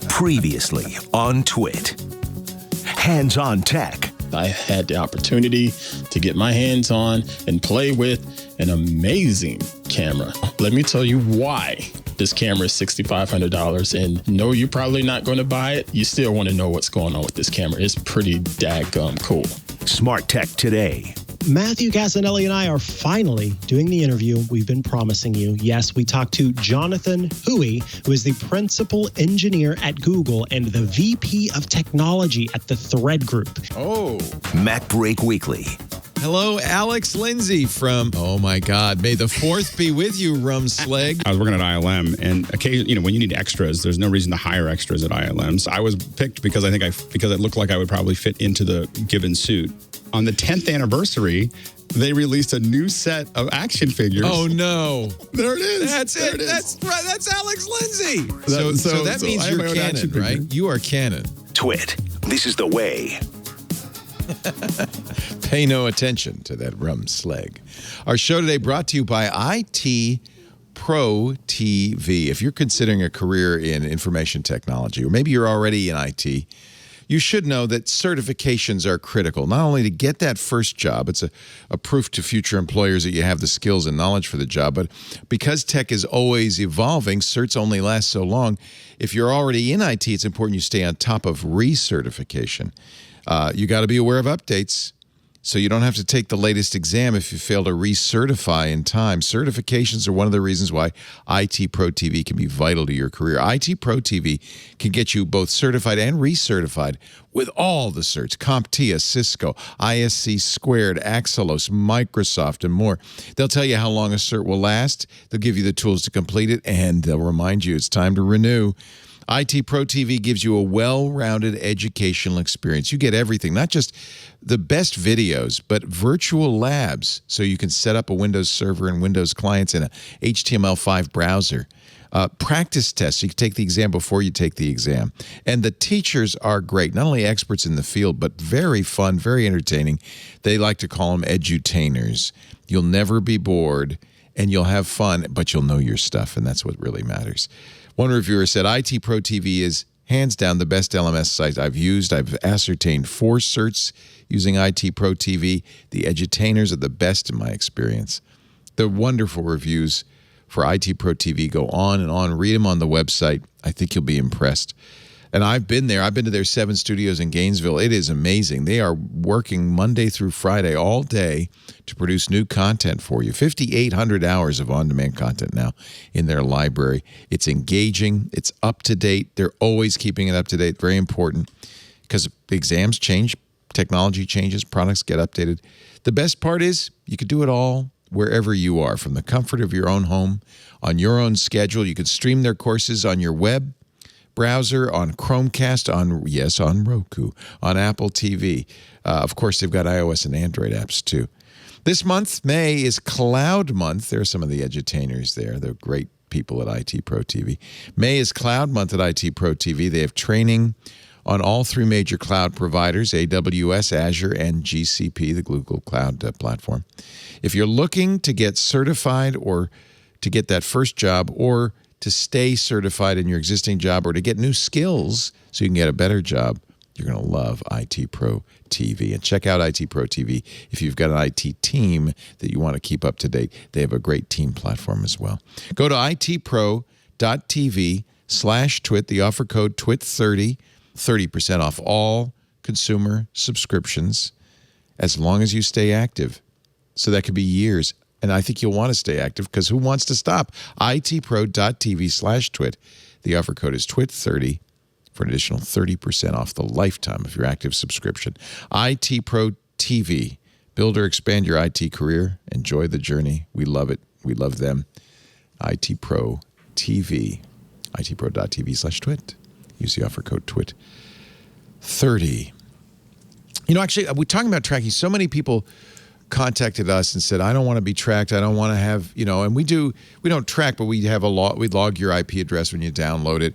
Previously on Twit. Hands-on tech. I had the opportunity to get my hands on and play with an amazing camera. Let me tell you why this camera is $6,500. And no, you're probably not going to buy it. You still want to know what's going on with this camera. It's pretty daggum cool. Smart Tech Today. Matthew Casanelli and I are finally doing the interview we've been promising you. Yes, we talked to Jonathan Hui, who is the principal engineer at Google and the VP of technology at the Thread Group. Oh. Mac Break Weekly. Hello, Alex Lindsay from, oh my God, may the 4th be with you, Rumsleg. I was working at ILM, and occasionally, when you need extras, there's no reason to hire extras at ILM. So I was picked because because it looked like I would probably fit into the given suit. On the 10th anniversary, they released a new set of action figures. Oh no. There it is. That's there it. is. That's right. That's Alex Lindsay. So that means I have you're my own action canon, figure. right? You are canon. Twit. This is the way. Pay no attention to that Rumsleg. Our show today brought to you by IT Pro TV. If you're considering a career in information technology, or maybe you're already in IT, you should know that certifications are critical, not only to get that first job, it's a proof to future employers that you have the skills and knowledge for the job, but because tech is always evolving, certs only last so long. If you're already in IT, it's important you stay on top of recertification. You got to be aware of updates, so you don't have to take the latest exam if you fail to recertify in time. Certifications are one of the reasons why IT Pro TV can be vital to your career. IT Pro TV can get you both certified and recertified with all the certs: CompTIA, Cisco, ISC Squared, Axelos, Microsoft, and more. They'll tell you how long a cert will last. They'll give you the tools to complete it, and they'll remind you it's time to renew. IT Pro TV gives you a well-rounded educational experience. You get everything, not just the best videos, but virtual labs, so you can set up a Windows server and Windows clients in a HTML5 browser. Practice tests, so you can take the exam before you take the exam. And the teachers are great, not only experts in the field, but very fun, very entertaining. They like to call them edutainers. You'll never be bored, and you'll have fun, but you'll know your stuff, and that's what really matters. One reviewer said, IT Pro TV is hands down the best LMS site I've used. I've ascertained 4 certs using IT Pro TV. The edutainers are the best in my experience. The wonderful reviews for IT Pro TV go on and on. Read them on the website. I think you'll be impressed. And I've been there. I've been to their 7 studios in Gainesville. It is amazing. They are working Monday through Friday all day to produce new content for you. 5,800 hours of on-demand content now in their library. It's engaging. It's up to date. They're always keeping it up to date. Very important because exams change, technology changes, products get updated. The best part is you could do it all wherever you are, from the comfort of your own home, on your own schedule. You could stream their courses on your web browser, on Chromecast, on Roku, on Apple TV. Of course, they've got iOS and Android apps too. This month, May, is Cloud Month. There are some of the edutainers there. They're great people at IT Pro TV. May is Cloud Month at IT Pro TV. They have training on all 3 major cloud providers, AWS, Azure, and GCP, the Google Cloud platform. If you're looking to get certified or to get that first job, or to stay certified in your existing job, or to get new skills so you can get a better job, you're going to love IT Pro TV. And check out IT Pro TV if you've got an IT team that you want to keep up to date. They have a great team platform as well. Go to itpro.tv/twit. The offer code TWIT30, 30% off all consumer subscriptions as long as you stay active. So that could be years. And I think you'll want to stay active, because who wants to stop? itpro.tv/twit. The offer code is TWIT30 for an additional 30% off the lifetime of your active subscription. IT Pro TV. Build or expand your IT career. Enjoy the journey. We love it. We love them. IT Pro TV. itpro.tv/twit. Use the offer code TWIT30. You know, actually, we're talking about tracking. So many people contacted us and said, I don't want to be tracked. I don't want to have, and we don't track, but we have we log your IP address when you download it.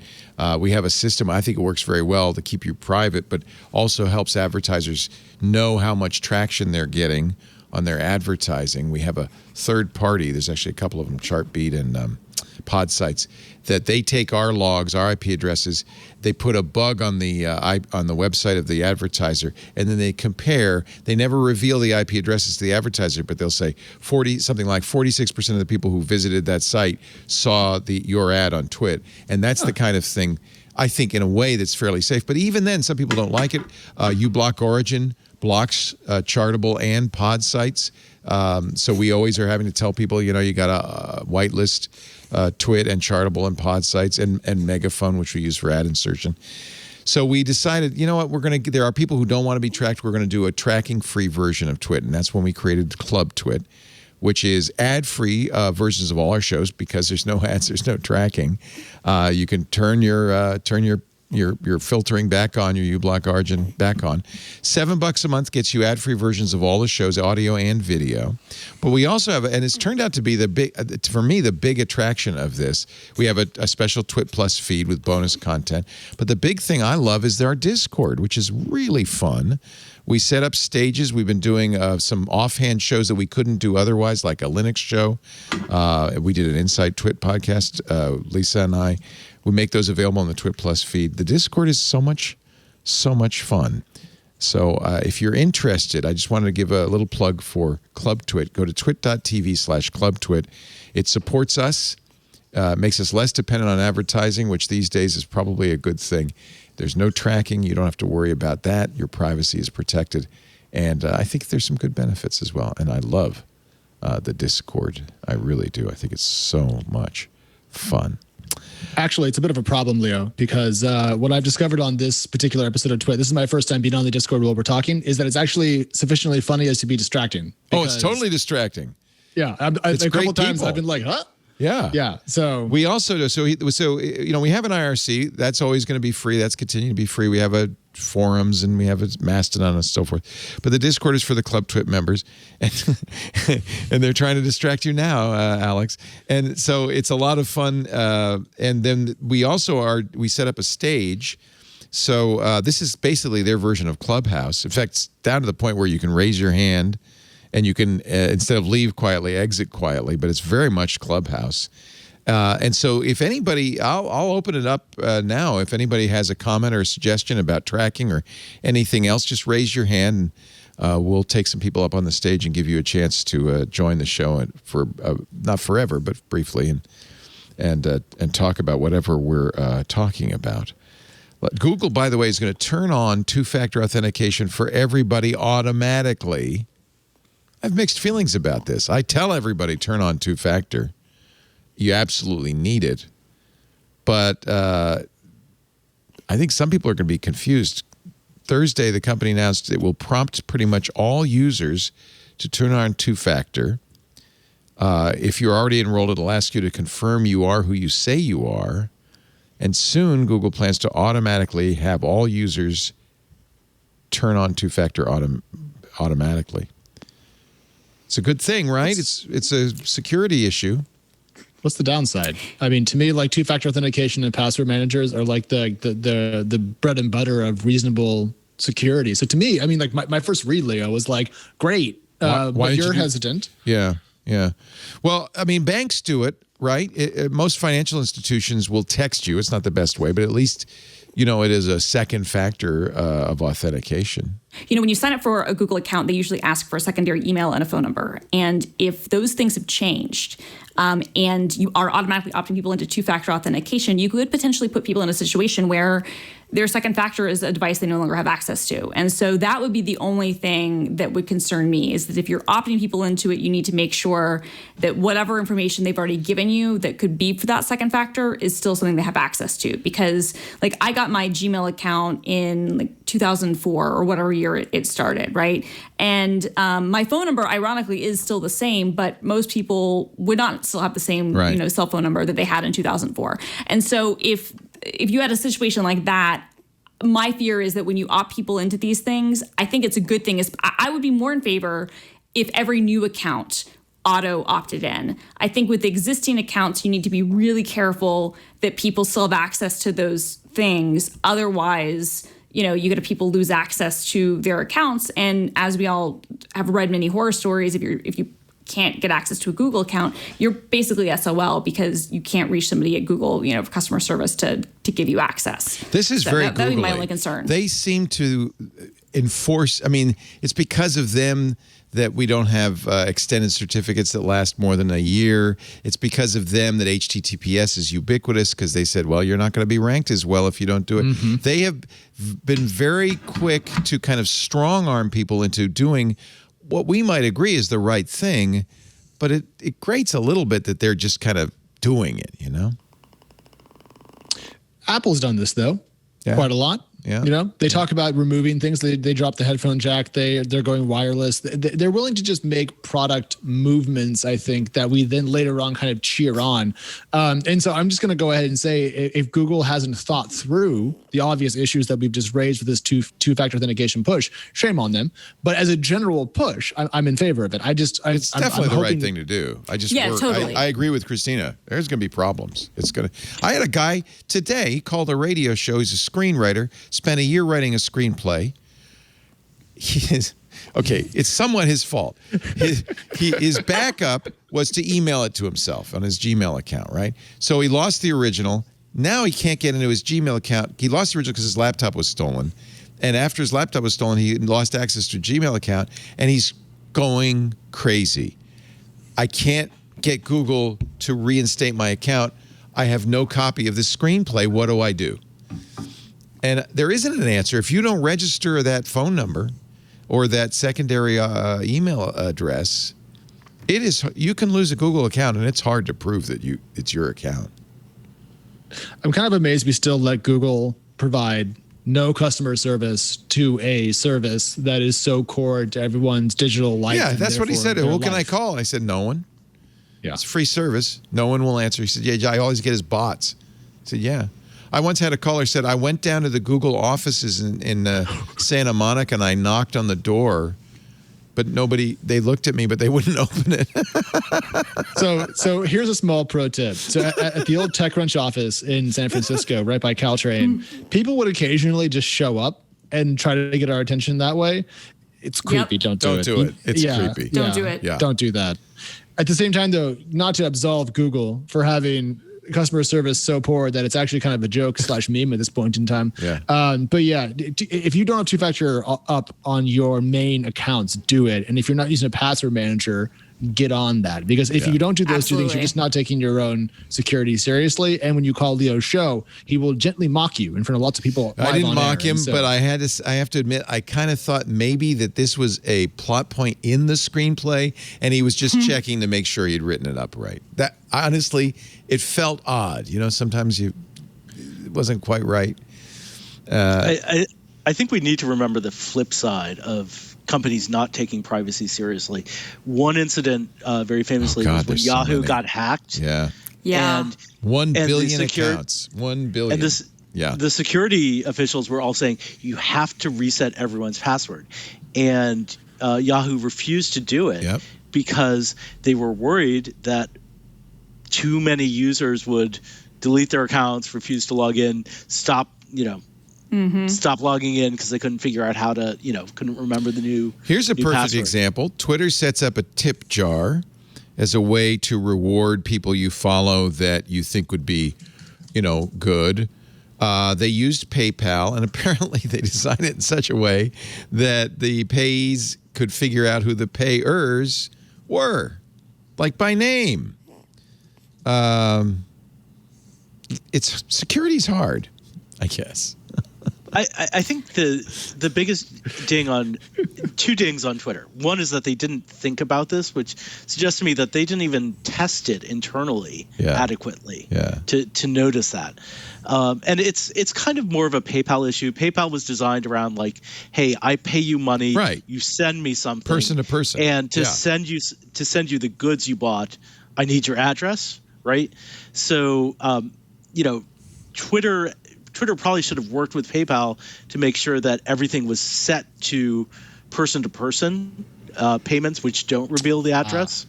We have a system, I think it works very well to keep you private, but also helps advertisers know how much traction they're getting on their advertising. We have a third party, there's actually a couple of them, Chartbeat and Pod Sites, that they take our logs, our IP addresses, they put a bug on the website of the advertiser, and then they compare. They never reveal the IP addresses to the advertiser, but they'll say something like 46% of the people who visited that site saw your ad on Twit, and that's the kind of thing, I think, in a way that's fairly safe. But even then, some people don't like it. uBlock Origin blocks Chartable and Pod Sites, so we always are having to tell people, you got to whitelist Twit and Chartable and Pod Sites and Megaphone, which we use for ad insertion. So we decided, you know what, there are people who don't want to be tracked. We're going to do a tracking-free version of Twit, and that's when we created Club Twit, which is ad-free versions of all our shows because there's no ads, there's no tracking. You can turn your filtering back on, your uBlock Origin back on. $7 a month gets you ad-free versions of all the shows, audio and video. But we also have, and it's turned out to be for me, the big attraction of this. We have a special Twit Plus feed with bonus content. But the big thing I love is our Discord, which is really fun. We set up stages. We've been doing some offhand shows that we couldn't do otherwise, like a Linux show. We did an Inside Twit podcast, Lisa and I. We make those available on the Twit Plus feed. The Discord is so much fun. So if you're interested, I just wanted to give a little plug for Club Twit. Go to twit.tv/clubtwit. It supports us, makes us less dependent on advertising, which these days is probably a good thing. There's no tracking. You don't have to worry about that. Your privacy is protected. And I think there's some good benefits as well. And I love the Discord. I really do. I think it's so much fun. Actually, it's a bit of a problem, Leo, because what I've discovered on this particular episode of Twit, this is my first time being on the Discord while we're talking, is that it's actually sufficiently funny as to be distracting. Oh, it's totally distracting. Yeah. A couple times I've been like, huh? Yeah. Yeah. So we also do. So we have an IRC. That's always going to be free. That's continuing to be free. We have a forums and we have a Mastodon and so forth. But the Discord is for the Club Twit members, and they're trying to distract you now, Alex. And so it's a lot of fun. And then we also we set up a stage. So this is basically their version of Clubhouse. In fact, it's down to the point where you can raise your hand. And you can, instead of leave quietly, exit quietly, but it's very much Clubhouse. And so if anybody, I'll open it up now. If anybody has a comment or a suggestion about tracking or anything else, just raise your hand and we'll take some people up on the stage and give you a chance to join the show for not forever, but briefly and talk about whatever we're talking about. Google, by the way, is going to turn on two-factor authentication for everybody automatically. I have mixed feelings about this. I tell everybody, turn on two-factor. You absolutely need it. But I think some people are going to be confused. Thursday, the company announced it will prompt pretty much all users to turn on two-factor. If you're already enrolled, it'll ask you to confirm you are who you say you are. And soon, Google plans to automatically have all users turn on two-factor automatically. It's a good thing, right? It's a security issue. What's the downside? I mean, to me, like two-factor authentication and password managers are like the bread and butter of reasonable security. So to me, I mean, like my first read, Leo, was like, great, but you're hesitant. Yeah. Well, I mean, banks do it, right? Most financial institutions will text you. It's not the best way, but at least, it is a second factor of authentication. When you sign up for a Google account, they usually ask for a secondary email and a phone number. And if those things have changed and you are automatically opting people into two-factor authentication, you could potentially put people in a situation where their second factor is a device they no longer have access to. And so that would be the only thing that would concern me, is that if you're opting people into it, you need to make sure that whatever information they've already given you that could be for that second factor is still something they have access to. Because I got my Gmail account in 2004 or whatever year it started, right? And my phone number, ironically, is still the same, but most people would not still have the same cell phone number that they had in 2004. And so if you had a situation like that, my fear is that when you opt people into these things, I think it's a good thing. I would be more in favor if every new account auto opted in. I think with existing accounts, you need to be really careful that people still have access to those things. Otherwise, you get people lose access to their accounts. And as we all have read many horror stories, if you can't get access to a Google account, you're basically SOL because you can't reach somebody at Google, for customer service to give you access. This is very that would be my only concern. They seem to enforce. I mean, it's because of them that we don't have extended certificates that last more than a year. It's because of them that HTTPS is ubiquitous because they said, well, you're not going to be ranked as well if you don't do it. Mm-hmm. They have been very quick to kind of strong arm people into doing what we might agree is the right thing, but it grates a little bit that they're just kind of doing it, Apple's done this, though, quite a lot. Yeah. They talk about removing things. They dropped the headphone jack. They're going wireless. They're willing to just make product movements, I think, that we then later on kind of cheer on. And so I'm just going to go ahead and say if Google hasn't thought through the obvious issues that we've just raised with this two-factor authentication push, shame on them. But as a general push, I'm in favor of it. It's definitely the right thing to do. Totally. I agree with Christina. There's going to be problems. I had a guy today called a radio show. He's a screenwriter. Spent a year writing a screenplay. It's somewhat his fault. His backup was to email it to himself on his Gmail account, right? So he lost the original. Now he can't get into his Gmail account. He lost the original because his laptop was stolen. And after his laptop was stolen, he lost access to a Gmail account, and he's going crazy. I can't get Google to reinstate my account. I have no copy of the screenplay. What do I do? And there isn't an answer. If you don't register that phone number or that secondary email address, you can lose a Google account, and it's hard to prove that it's your account. I'm kind of amazed we still let Google provide no customer service to a service that is so core to everyone's digital life. Yeah, that's what he said. Who can I call? I said, no one. Yeah. It's a free service. No one will answer. He said, yeah, I always get his bots. I said, yeah. I once had a caller said, I went down to the Google offices in Santa Monica and I knocked on the door, but they looked at me, but they wouldn't open it. So here's a small pro tip. So at the old TechCrunch office in San Francisco, right by Caltrain, people would occasionally just show up and try to get our attention that way. It's creepy. Yep. Don't do it. It's creepy. Don't do it. Yeah. Don't do that. At the same time, though, not to absolve Google for having customer service so poor that it's actually kind of a joke / meme at this point in time. Yeah. But yeah, if you don't have two-factor up on your main accounts, do it. And if you're not using a password manager, get on that. Because if you don't do those two things, you're just not taking your own security seriously. And when you call Leo's show, he will gently mock you in front of lots of people. I didn't mock him, but I have to admit, I kind of thought maybe that this was a plot point in the screenplay, and he was just checking to make sure he'd written it up right. That honestly, it felt odd. Sometimes it wasn't quite right. I think we need to remember the flip side of companies not taking privacy seriously. One incident very famously was when Yahoo got hacked. Yeah. And 1 billion accounts. 1 billion. And the security officials were all saying, you have to reset everyone's password. And Yahoo refused to do it because they were worried that too many users would delete their accounts, refuse to log in, stop logging in because they couldn't figure out how to, couldn't remember the new. Here's a perfect password. example. Twitter sets up a tip jar as a way to reward people you follow that you think would be, good. They used PayPal, and apparently they designed it in such a way that the payees could figure out who the payers were, like by name. Security's hard, I guess. I think the biggest two dings on Twitter. One is that they didn't think about this, which suggests to me that they didn't even test it internally adequately to notice that. And it's kind of more of a PayPal issue. PayPal was designed around like, hey, I pay you money, you send me something, person to person, and to send you the goods you bought, I need your address, right? So Twitter probably should have worked with PayPal to make sure that everything was set to person payments which don't reveal the address.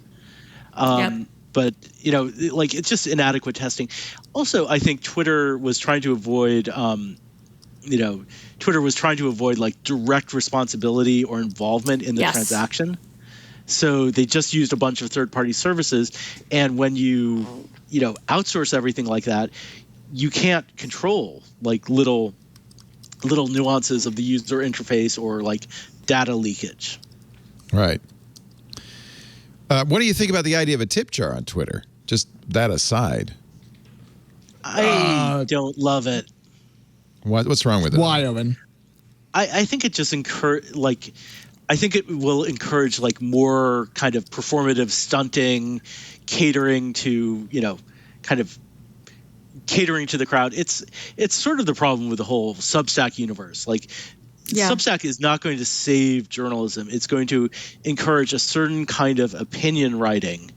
But it's just inadequate testing. Also, I think Twitter was trying to avoid like direct responsibility or involvement in the transaction. So they just used a bunch of third-party services, and when you outsource everything like that, you can't control like little nuances of the user interface or like data leakage. Right. What do you think about the idea of a tip jar on Twitter? Just that aside. I don't love it. What's wrong with it? Why, Owen? I think it just I think it will encourage like more kind of performative stunting, catering to the crowd. It's sort of the problem with the whole Substack universe. Like Substack is not going to save journalism. It's going to encourage a certain kind of opinion writing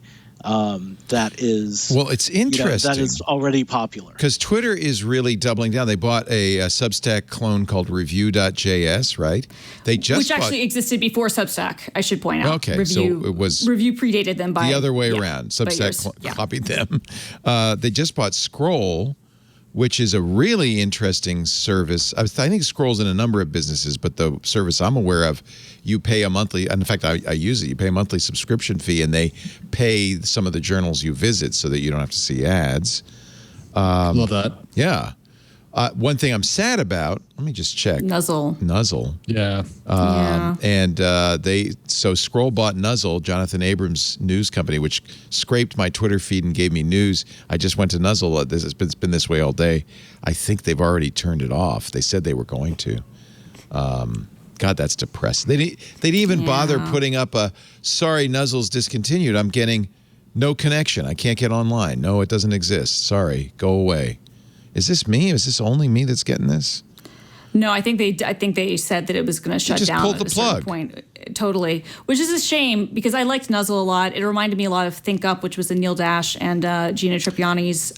that is it's interesting that is already popular, because Twitter is really doubling down. They bought a Substack clone called Review.js, right? Which actually existed before Substack, I should point out. Okay, so it was Review predated them by the other way around. Substack copied them. They just bought Scroll, which is a really interesting service. I think Scroll's in a number of businesses, but the service I'm aware of, you pay a monthly, and in fact, I use it. You pay a monthly subscription fee, and they pay some of the journals you visit so that you don't have to see ads. Love that. Yeah. One thing I'm sad about, let me just check. Nuzzle. Yeah. And so Scroll bought Nuzzle, Jonathan Abrams' news company, which scraped my Twitter feed and gave me news. I just went to Nuzzle. It's been this way all day. I think they've already turned it off. They said they were going to. God, that's depressing. They'd even bother putting up a, sorry, Nuzzle's discontinued. I'm getting no connection. I can't get online. No, it doesn't exist. Sorry, go away. Is this me? Is this only me that's getting this? No, I think they said that it was going to shut down at a certain point. Totally, which is a shame because I liked Nuzzle a lot. It reminded me a lot of Think Up, which was a Neil Dash and Gina Trippiani's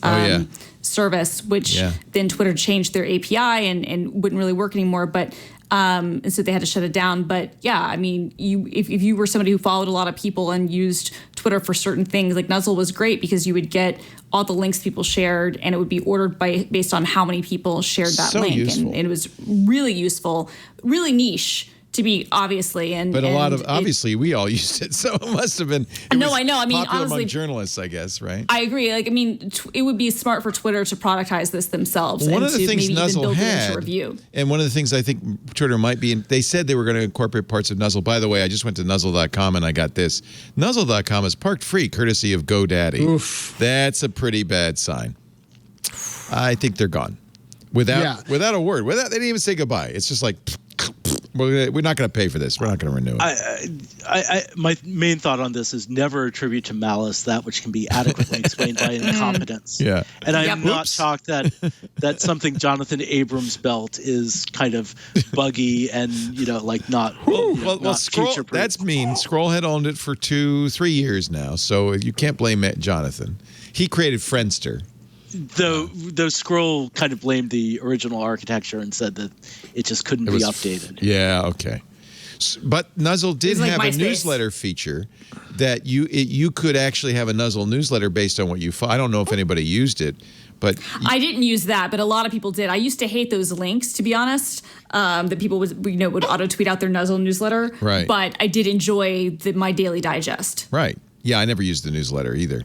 service, which then Twitter changed their API and wouldn't really work anymore. But and so they had to shut it down. But yeah, I mean, if you were somebody who followed a lot of people and used Twitter for certain things, like Nuzzle was great because you would get all the links people shared, and it would be ordered based on how many people shared that link, and it was really useful, really niche to be obviously, but obviously we all used it, so it must have been. I know. I mean, popular honestly, among journalists, I guess, right? I agree. Like, I mean, it would be smart for Twitter to productize this themselves. Well, one and of the things maybe Nuzzle even build had, it into review. And one of the things I think Twitter might be, they said they were going to incorporate parts of Nuzzle. By the way, I just went to Nuzzle.com and I got this. Nuzzle.com is parked free, courtesy of GoDaddy. Oof. That's a pretty bad sign. I think they're gone without a word. They didn't even say goodbye. It's just like, we're not going to pay for this. We're not going to renew it. My main thought on this is never attribute to malice that which can be adequately explained by incompetence. Yeah. And I'm not shocked that something Jonathan Abrams built is kind of buggy and not. Well, Scroll, that's mean. Scroll had owned it for 2-3 years now, so you can't blame Jonathan. He created Friendster. Though Scroll kind of blamed the original architecture and said that it just couldn't be updated. Yeah, okay. But Nuzzle did have a newsletter feature that you could actually have a Nuzzle newsletter based on what you follow. I don't know if anybody used it, but I didn't use that, but a lot of people did. I used to hate those links, to be honest. That people would auto tweet out their Nuzzle newsletter. Right. But I did enjoy my daily digest. Right. Yeah, I never used the newsletter either.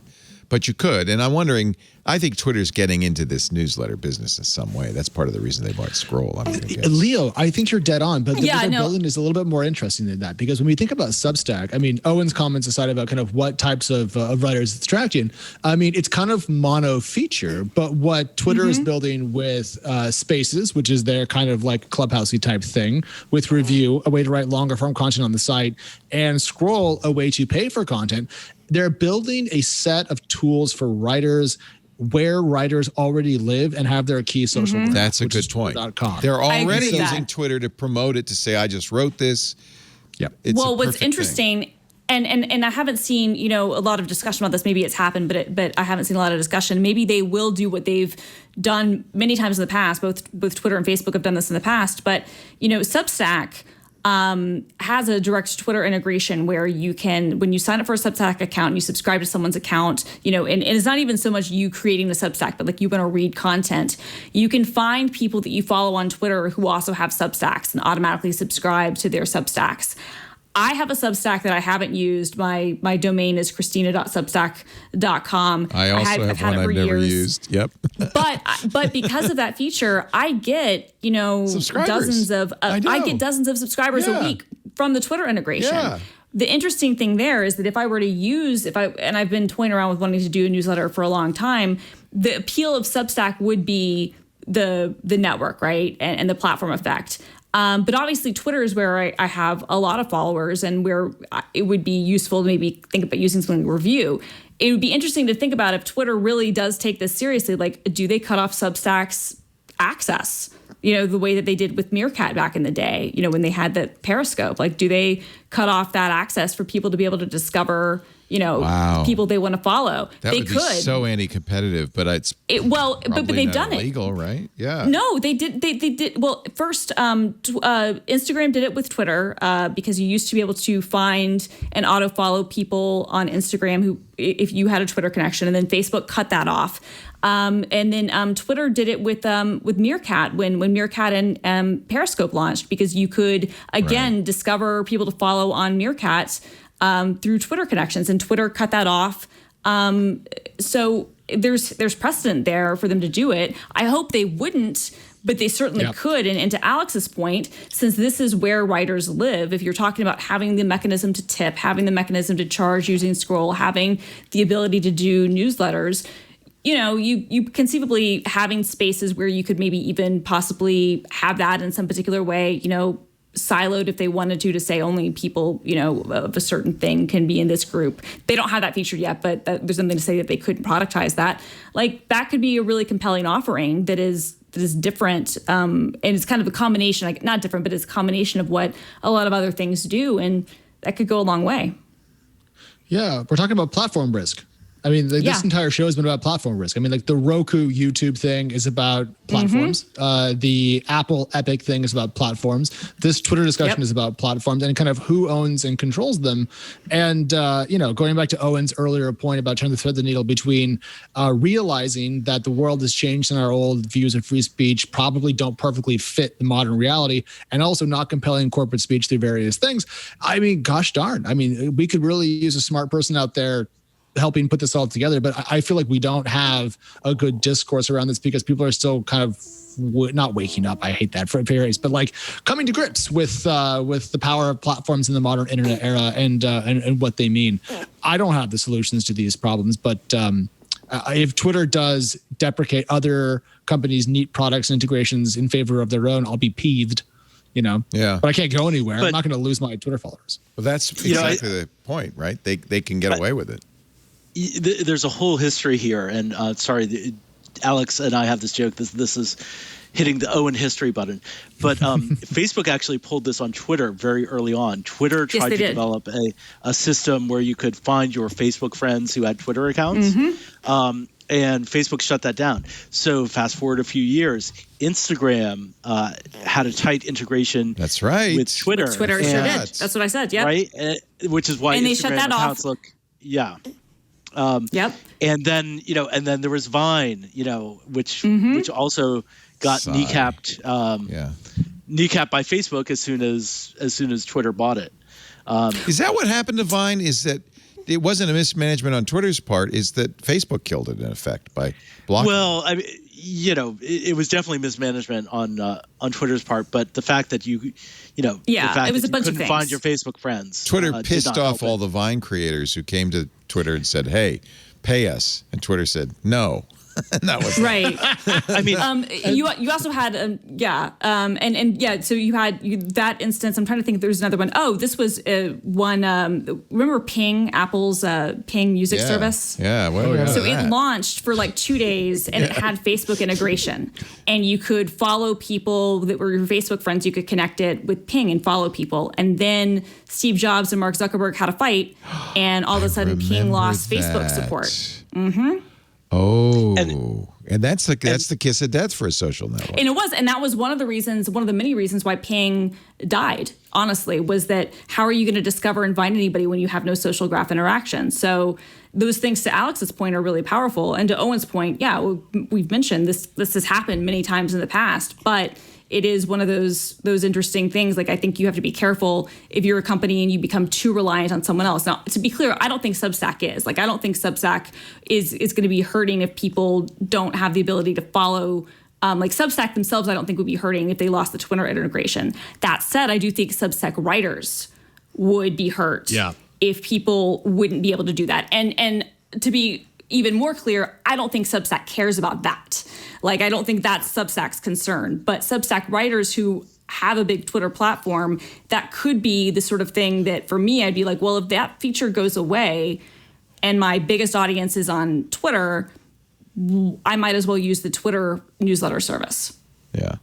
But you could, and I'm wondering, I think Twitter's getting into this newsletter business in some way. That's part of the reason they bought Scroll. Leo, I think you're dead on, but what they're building is a little bit more interesting than that, because when we think about Substack, I mean, Owen's comments aside about kind of what types of writers it's attracting, I mean, it's kind of mono feature, but what Twitter is building with Spaces, which is their kind of like Clubhousey type thing, with Review, a way to write longer form content on the site, and Scroll, a way to pay for content. They're building a set of tools for writers where writers already live and have their key social graph. That's a good point. They're already using Twitter to promote it, to say, I just wrote this. Yep. What's interesting, and I haven't seen, a lot of discussion about this. Maybe it's happened, but I haven't seen a lot of discussion. Maybe they will do what they've done many times in the past. Both Twitter and Facebook have done this in the past. But, Substack, has a direct Twitter integration where you can, when you sign up for a Substack account and you subscribe to someone's account, and it's not even so much you creating the Substack, but like you want to read content, you can find people that you follow on Twitter who also have Substacks and automatically subscribe to their Substacks. I have a Substack that I haven't used. My domain is christina.substack.com. I also have one I've never used. Yep. But because of that feature, I get, dozens of subscribers a week from the Twitter integration. Yeah. The interesting thing there is that if I were to use, and I've been toying around with wanting to do a newsletter for a long time, the appeal of Substack would be the network, right? And the platform effect. But obviously Twitter is where I have a lot of followers and where it would be useful to maybe think about using something like review. It would be interesting to think about if Twitter really does take this seriously. Like, do they cut off Substack's access? The way that they did with Meerkat back in the day, when they had the Periscope. Like, do they cut off that access for people to be able to discover, people they want to follow? That would be so anti-competitive, but but they've done it. Illegal, right? Yeah. No, they did. They did. Well, first, Instagram did it with Twitter because you used to be able to find and auto follow people on Instagram who, if you had a Twitter connection, and then Facebook cut that off. And then Twitter did it with Meerkat when Meerkat and Periscope launched, because you could discover people to follow on Meerkat through Twitter connections, and Twitter cut that off. So there's precedent there for them to do it. I hope they wouldn't, but they certainly could. And to Alex's point, since this is where writers live, if you're talking about having the mechanism to tip, having the mechanism to charge using Scroll, having the ability to do newsletters, you conceivably having spaces where you could maybe even possibly have that in some particular way, siloed if they wanted to say only people, of a certain thing can be in this group. They don't have that feature yet, but there's something to say that they could productize that. Like, that could be a really compelling offering that is different. And it's kind of a combination, like not different, but it's a combination of what a lot of other things do. And that could go a long way. Yeah. We're talking about platform risk. I mean, this entire show has been about platform risk. I mean, like the Roku YouTube thing is about platforms. The Apple Epic thing is about platforms. This Twitter discussion is about platforms and kind of who owns and controls them. And, going back to Owen's earlier point about trying to thread the needle between realizing that the world has changed and our old views of free speech probably don't perfectly fit the modern reality, and also not compelling corporate speech through various things. I mean, gosh darn. I mean, we could really use a smart person out there helping put this all together, but I feel like we don't have a good discourse around this because people are still kind of not waking up. I hate that phrase, but like coming to grips with the power of platforms in the modern internet era and what they mean. I don't have the solutions to these problems, but if Twitter does deprecate other companies' neat products and integrations in favor of their own, I'll be peeved. But I can't go anywhere. I'm not going to lose my Twitter followers. Well, that's exactly the point, right? They can get away with it. There's a whole history here, and Alex and I have this joke. This is hitting the Owen history button, but Facebook actually pulled this on Twitter very early on. Twitter tried to develop a system where you could find your Facebook friends who had Twitter accounts, and Facebook shut that down. So fast forward a few years, Instagram had a tight integration. That's right. With Twitter. Sure did. That's what I said. Yeah. Right, which is why and Instagram they shut that accounts off. And then and then there was Vine, which also got kneecapped by Facebook as soon as Twitter bought it. Is that what happened to Vine? Is that it wasn't a mismanagement on Twitter's part? Is that Facebook killed it in effect by blocking? Well, I mean, it was definitely mismanagement on Twitter's part, but the fact that the fact it was that a bunch you of couldn't things. find your Facebook friends. Twitter pissed off all the Vine creators who came to Twitter and said, "Hey, pay us," and Twitter said, "No." And that was right. I mean, you also had so you had that instance. I'm trying to think if there's another one. Oh, this was one. Remember Ping, Apple's Ping music service? Yeah. So it launched for like 2 days, and it had Facebook integration, and you could follow people that were your Facebook friends. You could connect it with Ping and follow people, and then Steve Jobs and Mark Zuckerberg had a fight, and all of a sudden Ping lost Facebook support. Oh, and that's the kiss of death for a social network. And that was one of the many reasons why Ping died, honestly, was that how are you going to discover and find anybody when you have no social graph interaction? So those things, to Alex's point, are really powerful. And to Owen's point, yeah, we've mentioned this has happened many times in the past, but it is one of those interesting things. Like, I think you have to be careful if you're a company and you become too reliant on someone else. Now, to be clear, I don't think Substack is. Like, I don't think Substack is going to be hurting if people don't have the ability to follow. Like, Substack themselves, I don't think would be hurting if they lost the Twitter integration. That said, I do think Substack writers would be hurt if people wouldn't be able to do that. And to be even more clear, I don't think Substack cares about that. Like, I don't think that's Substack's concern. But Substack writers who have a big Twitter platform, that could be the sort of thing that, for me, I'd be like, well, if that feature goes away and my biggest audience is on Twitter, I might as well use the Twitter newsletter service. Yeah.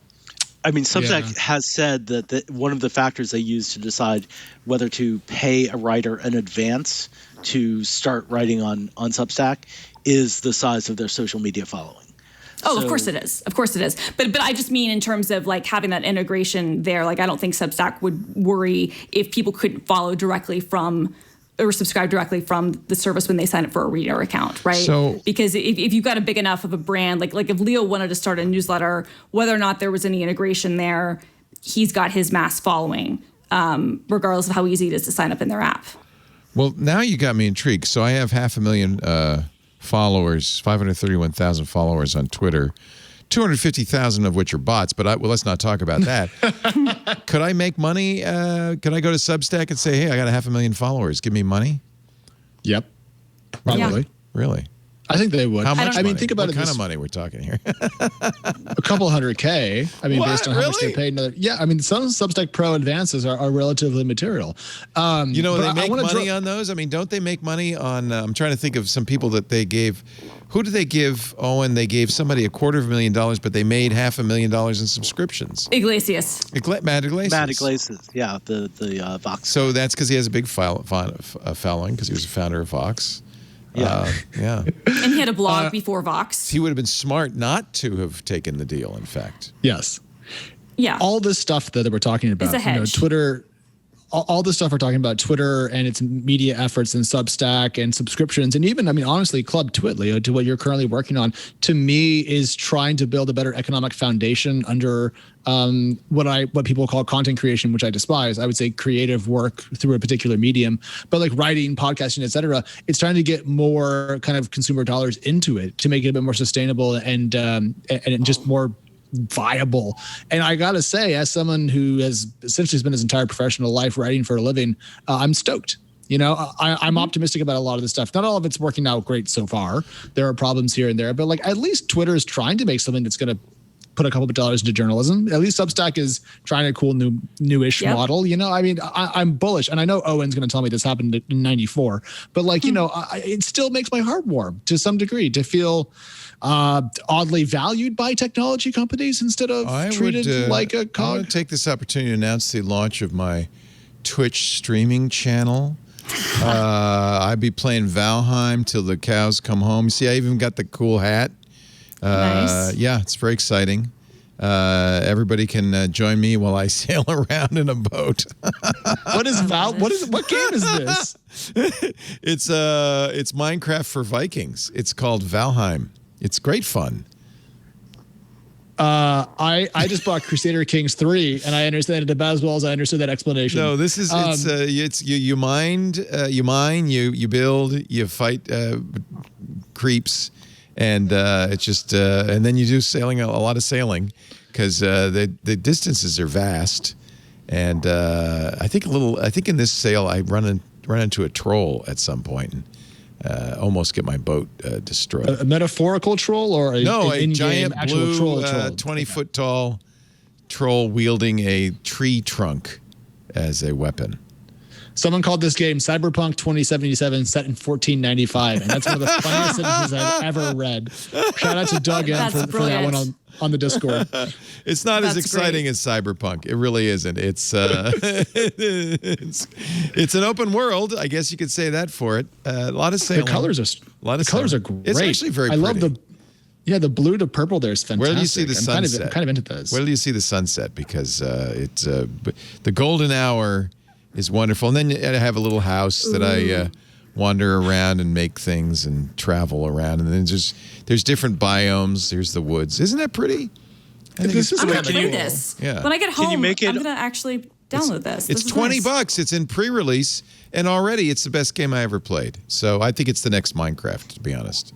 I mean, Substack has said that one of the factors they use to decide whether to pay a writer in advance to start writing on Substack is the size of their social media following. Oh, of course it is. Of course it is. But I just mean in terms of like having that integration there. Like, I don't think Substack would worry if people couldn't follow directly from or subscribe directly from the service when they sign up for a reader account, right? So, because if you've got a big enough of a brand, like if Leo wanted to start a newsletter, whether or not there was any integration there, he's got his mass following, regardless of how easy it is to sign up in their app. Well, now you got me intrigued. So I have 500,000 followers, 531,000 followers on Twitter, 250,000 of which are bots, but let's not talk about that. Could I make money? Could I go to Substack and say, hey, I got 500,000 followers. Give me money? Yep. Probably. Yeah. Really? I think they would. How much I mean, money? think about what it. What kind of money we're talking here? A couple $100K. I mean, What? based on how much Really? they're paid. Yeah, I mean, some Substack Pro advances are relatively material. You know, but they I make wanna money on those? I mean, don't they make money on, I'm trying to think of some people that they gave. Who did they give, Owen? They gave somebody $250,000, but they made $500,000 in subscriptions. Iglesias. Matt Iglesias. Matt Iglesias, yeah, the Vox. So that's because he has a big following, because he was a founder of Vox. Yeah. Yeah. And he had a blog before Vox. He would have been smart not to have taken the deal, in fact. Yes. Yeah. All this stuff that we're talking about, It's a hedge. Twitter, all the stuff we're talking about, Twitter and its media efforts and Substack and subscriptions, and even, I mean, honestly, Club Twit, to what you're currently working on, to me is trying to build a better economic foundation under what people call content creation, which I despise. I would say creative work through a particular medium, but like writing, podcasting, et cetera. It's trying to get more kind of consumer dollars into it to make it a bit more sustainable and just more viable. And I gotta say, as someone who has essentially spent his entire professional life writing for a living, I'm stoked. You know, I'm optimistic about a lot of this stuff. Not all of it's working out great so far. There are problems here and there, but like at least Twitter is trying to make something that's going to put a couple of dollars into journalism. At least Substack is trying a cool newish model. You know, I mean, I'm bullish, and I know Owen's going to tell me this happened in '94, but like, you know, it still makes my heart warm to some degree to feel oddly valued by technology companies instead of treated like a cog. I want to take this opportunity to announce the launch of my Twitch streaming channel. I'd be playing Valheim till the cows come home. See, I even got the cool hat. Nice. Yeah, it's very exciting. Everybody can join me while I sail around in a boat. What game is this? It's Minecraft for Vikings. It's called Valheim. It's great fun. I just bought Crusader Kings 3, and I understand it about as well as I understood that explanation. No, this is you mine, you build, you fight creeps, and it's just and then you do sailing, a lot of sailing, because the distances are vast, and I think in this sail I run into a troll at some point. And, almost get my boat destroyed. A metaphorical troll or a giant blue troll? 20-foot tall troll wielding a tree trunk as a weapon. Someone called this game Cyberpunk 2077 set in 1495, and that's one of the funniest sentences I've ever read. Shout out to Doug for that one on the Discord. It's not as exciting as Cyberpunk. It really isn't. It's it's an open world. I guess you could say that for it. A lot of sailing. The colors are great. It's actually very pretty. I love the blue to purple there is fantastic. Where do you see the sunset? I'm kind of into those. Where do you see the sunset? Because it's the golden hour is wonderful. And then I have a little house that I wander around and make things and travel around. And then there's different biomes. There's the woods. Isn't that pretty? I'm going to play this. Yeah. When I get home, I'm make it- going to actually download this. It's This is $20. nice. It's in pre-release, and already it's the best game I ever played. So I think it's the next Minecraft, to be honest.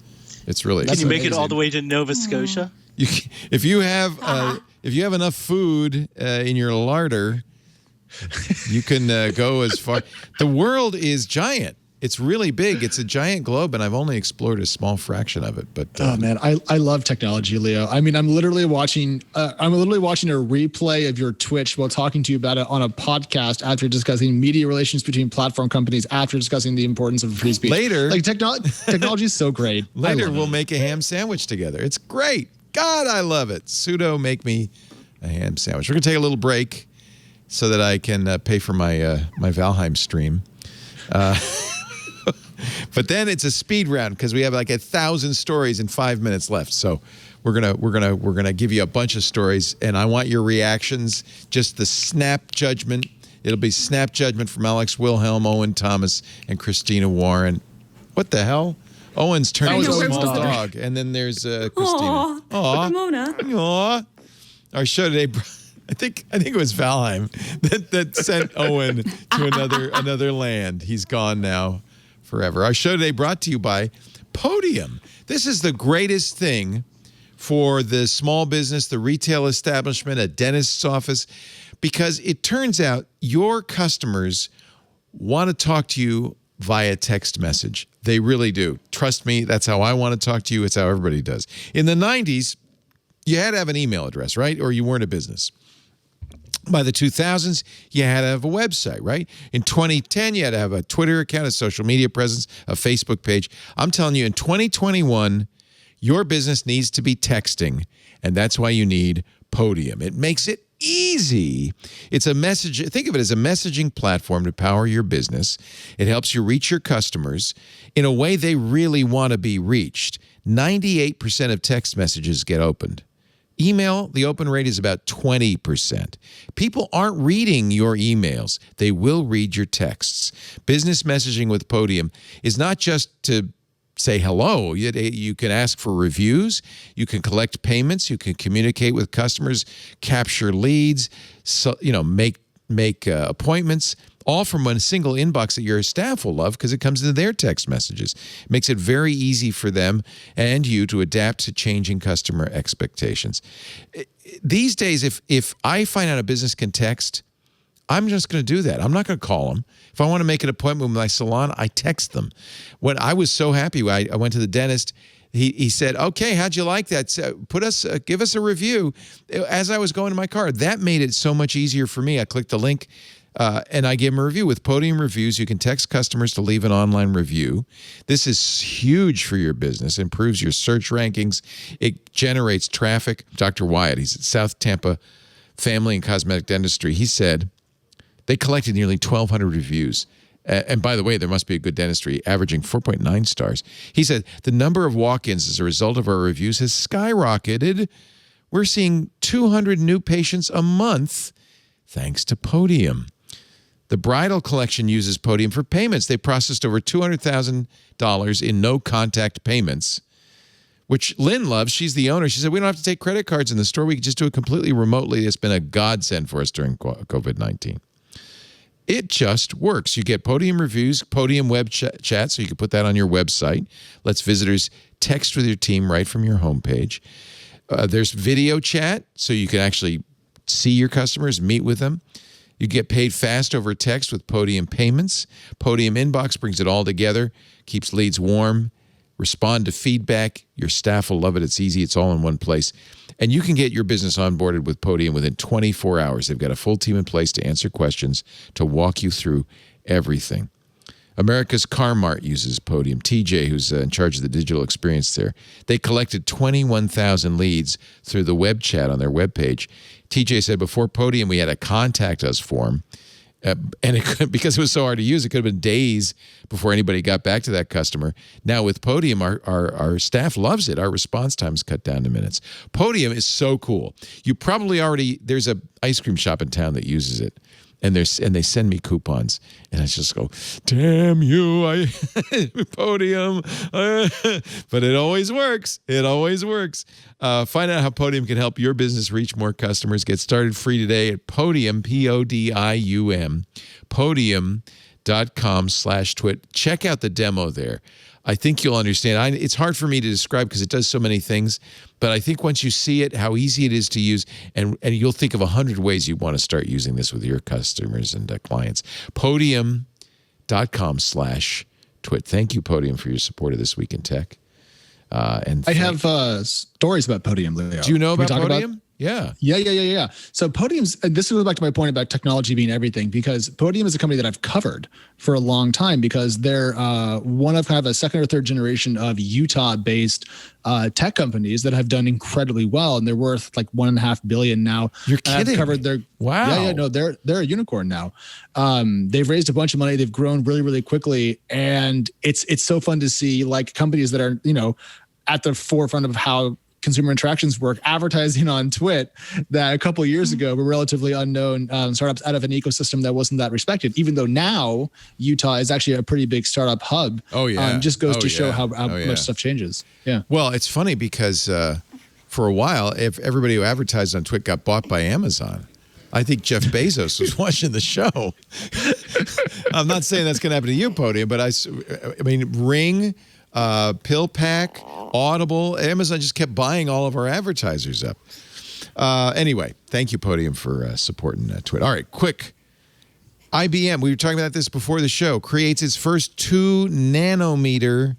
It's really. Can you make it all the way to Nova Scotia? If you have enough food in your larder, you can go as far. The world is giant. It's really big. It's a giant globe, and I've only explored a small fraction of it. But oh man, I love technology, Leo. I mean, I'm literally watching a replay of your Twitch while talking to you about it on a podcast after discussing media relations between platform companies, after discussing the importance of free speech. Later, like technology is so great. Later, we'll make a ham sandwich together. It's great. God, I love it. Pseudo make me a ham sandwich. We're gonna take a little break so that I can pay for my my Valheim stream. But then it's a speed round because we have like 1,000 stories in 5 minutes left. So we're gonna give you a bunch of stories, and I want your reactions. Just the snap judgment. It'll be snap judgment from Alex Wilhelm, Owen Thomas, and Christina Warren. What the hell? Owen's turning into a small dog, and then there's Christina. Aw, Mona. Aw. Our show today. I think it was Valheim that sent Owen to another land. He's gone now. Forever. Our show today brought to you by Podium. This is the greatest thing for the small business, the retail establishment, a dentist's office, because it turns out your customers want to talk to you via text message. They really do. Trust me, that's how I want to talk to you. It's how everybody does. In the 90s, you had to have an email address, right? Or you weren't a business. By the 2000s, you had to have a website, right? In 2010, you had to have a Twitter account, a social media presence, a Facebook page. I'm telling you, in 2021, your business needs to be texting, and that's why you need Podium. It makes it easy. It's a message. Think of it as a messaging platform to power your business. It helps you reach your customers in a way they really want to be reached. 98% of text messages get opened. Email, the open rate is about 20%. People aren't reading your emails. They will read your texts. Business messaging with Podium is not just to say hello. You can ask for reviews. You can collect payments. You can communicate with customers, capture leads, make appointments, all from a single inbox that your staff will love because it comes into their text messages. It makes it very easy for them and you to adapt to changing customer expectations. These days, if I find out a business can text, I'm just going to do that. I'm not going to call them. If I want to make an appointment with my salon, I text them. When I was so happy, I went to the dentist. He said, "Okay, how'd you like that? Give us a review." As I was going to my car, that made it so much easier for me. I clicked the link. And I gave them a review. With Podium Reviews, you can text customers to leave an online review. This is huge for your business, improves your search rankings. It generates traffic. Dr. Wyatt, he's at South Tampa Family and Cosmetic Dentistry. He said they collected nearly 1,200 reviews. And by the way, there must be a good dentistry, averaging 4.9 stars. He said the number of walk-ins as a result of our reviews has skyrocketed. We're seeing 200 new patients a month thanks to Podium. The bridal collection uses Podium for payments. They processed over $200,000 in no-contact payments, which Lynn loves. She's the owner. She said, we don't have to take credit cards in the store. We can just do it completely remotely. It's been a godsend for us during COVID-19. It just works. You get Podium Reviews, Podium Web Chat, so you can put that on your website. Lets visitors text with your team right from your homepage. There's video chat, so you can actually see your customers, meet with them. You get paid fast over text with Podium Payments. Podium Inbox brings it all together, keeps leads warm, respond to feedback. Your staff will love it. It's easy. It's all in one place. And you can get your business onboarded with Podium within 24 hours. They've got a full team in place to answer questions, to walk you through everything. America's Car Mart uses Podium. TJ, who's in charge of the digital experience there, they collected 21,000 leads through the web chat on their webpage. TJ said before Podium, we had a contact us form. And because it was so hard to use, it could have been days before anybody got back to that customer. Now with Podium, our staff loves it. Our response time's cut down to minutes. Podium is so cool. You probably there's a ice cream shop in town that uses it. And they send me coupons, and I just go, damn you, Podium. But it always works. It always works. Find out how Podium can help your business reach more customers. Get started free today at Podium, Podium, podium.com/twit. Check out the demo there. I think you'll understand. It's hard for me to describe because it does so many things, but I think once you see it, how easy it is to use, and you'll think of 100 ways you want to start using this with your customers and clients. Podium.com/twit. Thank you, Podium, for your support of This Week in Tech. I have stories about Podium, Leo. Do you know about Podium? Yeah. So Podium's, and this goes back to my point about technology being everything, because Podium is a company that I've covered for a long time because they're one of kind of a second or third generation of Utah-based tech companies that have done incredibly well, and they're worth like $1.5 billion now. You're kidding? I've covered their wow. No, they're a unicorn now. They've raised a bunch of money. They've grown really, really quickly, and it's so fun to see like companies that are at the forefront of how consumer interactions work, advertising on Twit that a couple of years ago were relatively unknown startups out of an ecosystem that wasn't that respected, even though now Utah is actually a pretty big startup hub. Oh, yeah. Just goes to show how much stuff changes. Yeah. Well, it's funny because for a while, if everybody who advertised on Twit got bought by Amazon. I think Jeff Bezos was watching the show. I'm not saying that's going to happen to you, Podium, but I mean, Ring, PillPack, Audible, Amazon just kept buying all of our advertisers up. Anyway, thank you, Podium, for supporting Twit. All right, quick. IBM, we were talking about this before the show, creates its first 2 nanometer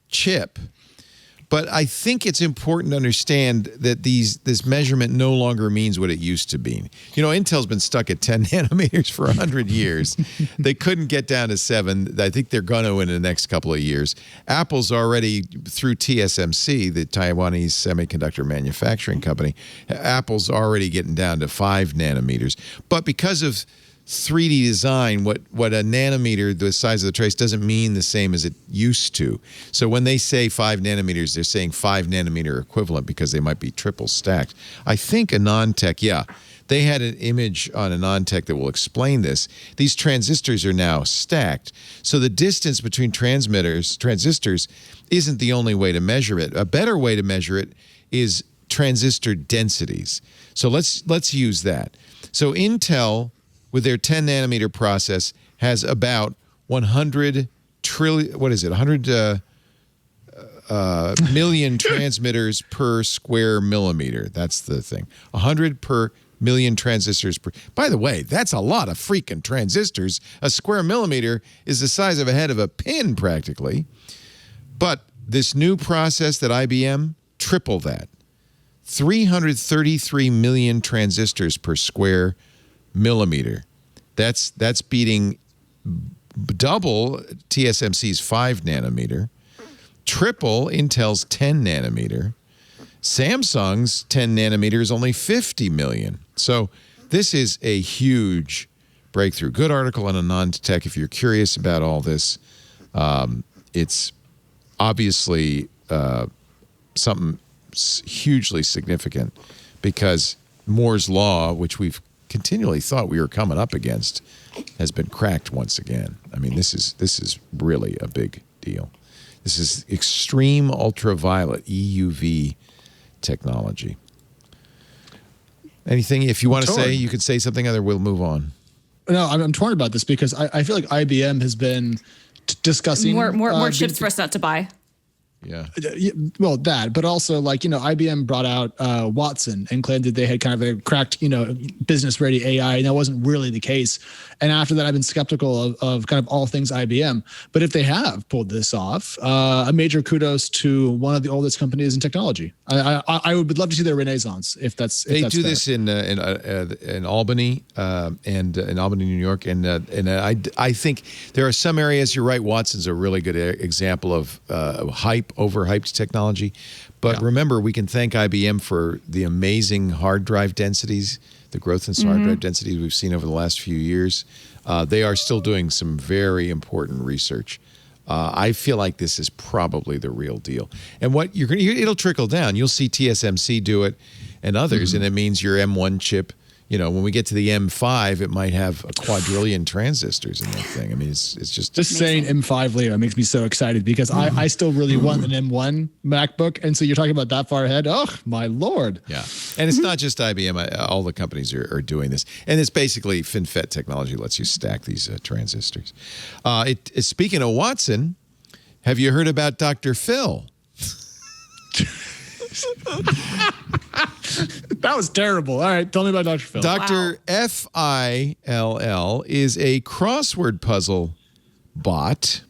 chip. But I think it's important to understand that this measurement no longer means what it used to be. Intel's been stuck at 10 nanometers for 100 years. They couldn't get down to 7. I think they're going to in the next couple of years. Apple's already, through TSMC, the Taiwanese semiconductor manufacturing company, Apple's already getting down to 5 nanometers. But because of 3D design, what a nanometer, the size of the trace, doesn't mean the same as it used to. So when they say 5 nanometers, they're saying 5 nanometer equivalent because they might be triple stacked. I think AnandTech, they had an image on AnandTech that will explain this. These transistors are now stacked. So the distance between transistors isn't the only way to measure it. A better way to measure it is transistor densities. So let's use that. So Intel, with their 10 nanometer process, has about 100 trillion, 100 million transmitters per square millimeter. That's the thing. 100 per million transistors per. By the way, that's a lot of freaking transistors. A square millimeter is the size of a head of a pin practically. But this new process that IBM, triple that. 333 million transistors per square millimeter. That's beating double TSMC's 5 nanometer, triple Intel's 10 nanometer. Samsung's 10 nanometer is only 50 million. So this is a huge breakthrough. Good article on AnandTech if you're curious about all this. It's obviously something hugely significant because Moore's Law, which we've continually thought we were coming up against, has been cracked once again. I mean, this is really a big deal. This is extreme ultraviolet EUV technology. Anything, if you want to say, you could say something, other we'll move on. No, I'm torn about this because I feel like IBM has been discussing more chips for us not to buy. Yeah. Well, that, but also like, IBM brought out Watson and claimed that they had kind of a cracked, business ready AI. And that wasn't really the case. And after that, I've been skeptical of kind of all things IBM. But if they have pulled this off, a major kudos to one of the oldest companies in technology. I would love to see their renaissance if that's They do fair. this in Albany and in Albany, New York. And I think there are some areas, you're right, Watson's a really good example of overhyped technology. But remember, we can thank IBM for the amazing hard drive densities, the growth in hard drive densities we've seen over the last few years. They are still doing some very important research. I feel like this is probably the real deal. And what it'll trickle down. You'll see TSMC do it and others, and it means your M1 chip, when we get to the M5, it might have a quadrillion transistors in that thing. I mean, it's just saying M5, Leo, makes me so excited because I still really want an M1 MacBook. And so you're talking about that far ahead. Oh, my Lord. Yeah. And it's not just IBM. All the companies are doing this. And it's basically FinFET technology lets you stack these transistors. Speaking of Watson, have you heard about Dr. Phil? That was terrible. All right, tell me about Dr. Phil. Dr. Phil is a crossword puzzle bot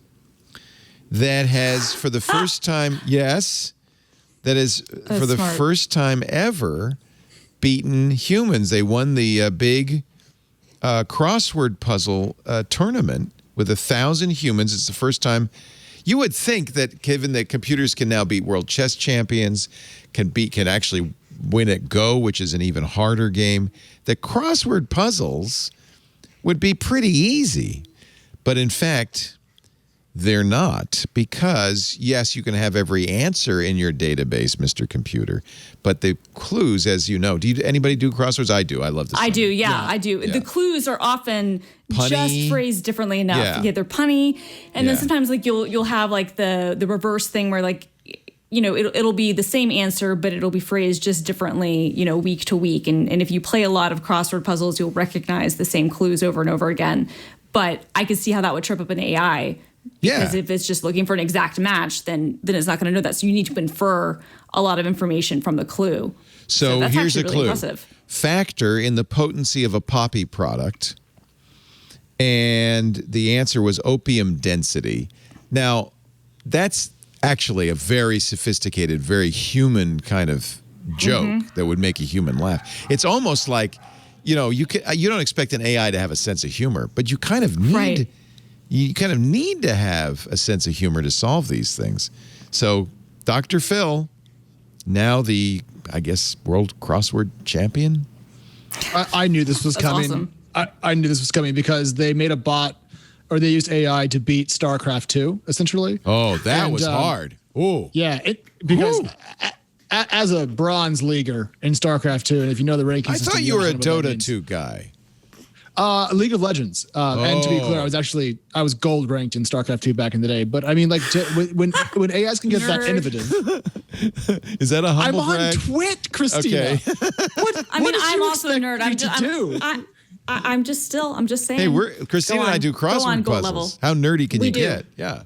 that has, for the first time, first time ever, beaten humans. They won the big crossword puzzle tournament with 1,000 humans. It's the first time. You would think that, given that computers can now beat world chess champions, can actually win at Go, which is an even harder game, that crossword puzzles would be pretty easy. But in fact, they're not, because yes, you can have every answer in your database, Mr. Computer, but the clues, as you know, anybody do crosswords? I do. I love this. I do. Yeah, I do. Yeah. The clues are often punny. Just phrased differently enough. Yeah, they're punny, and then sometimes like you'll have like the reverse thing where like, it'll be the same answer, but it'll be phrased just differently, week to week. And if you play a lot of crossword puzzles, you'll recognize the same clues over and over again. But I could see how that would trip up an AI. Because if it's just looking for an exact match, then it's not going to know that. So you need to infer a lot of information from the clue. So here's a really clue. Impressive. Factor in the potency of a poppy product. And the answer was opium density. Now, that's actually a very sophisticated, very human kind of joke that would make a human laugh. It's almost like, you don't expect an AI to have a sense of humor, but you kind of need... Right. You kind of need to have a sense of humor to solve these things. So, Dr. Phil, now the, I guess, world crossword champion. I knew this was coming. Awesome. I knew this was coming because they made a bot, or they used AI to beat StarCraft 2, essentially. Oh, that was hard. Oh, yeah, because as a bronze leaguer in StarCraft 2, and if you know the rankings, I thought you were a Dota 2 guy. League of Legends. And to be clear, I was gold ranked in StarCraft 2 back in the day. But I mean, like when AIs can get that innovative. Is that a humble brag? I'm on Twit, Christina. Okay. I'm also a nerd. I'm just saying. Hey, Christina and I do crossword puzzles. Level. How nerdy can you get? Yeah.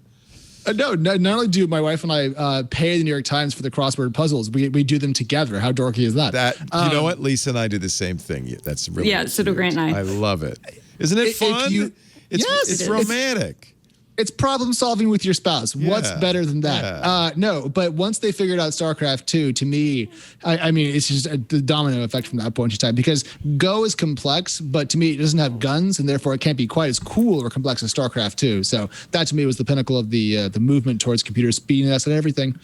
No, not only do my wife and I pay the New York Times for the crossword puzzles, we do them together. How dorky is that? You know what? Lisa and I do the same thing. That's really so do Grant and I. I love it. Isn't it fun? It's romantic. It's problem solving with your spouse. What's better than that? Yeah. No, but once they figured out StarCraft 2, to me, I mean, it's just the domino effect from that point in time, because Go is complex, but to me, it doesn't have guns, and therefore it can't be quite as cool or complex as StarCraft 2. So that to me was the pinnacle of the movement towards computers speeding us and everything.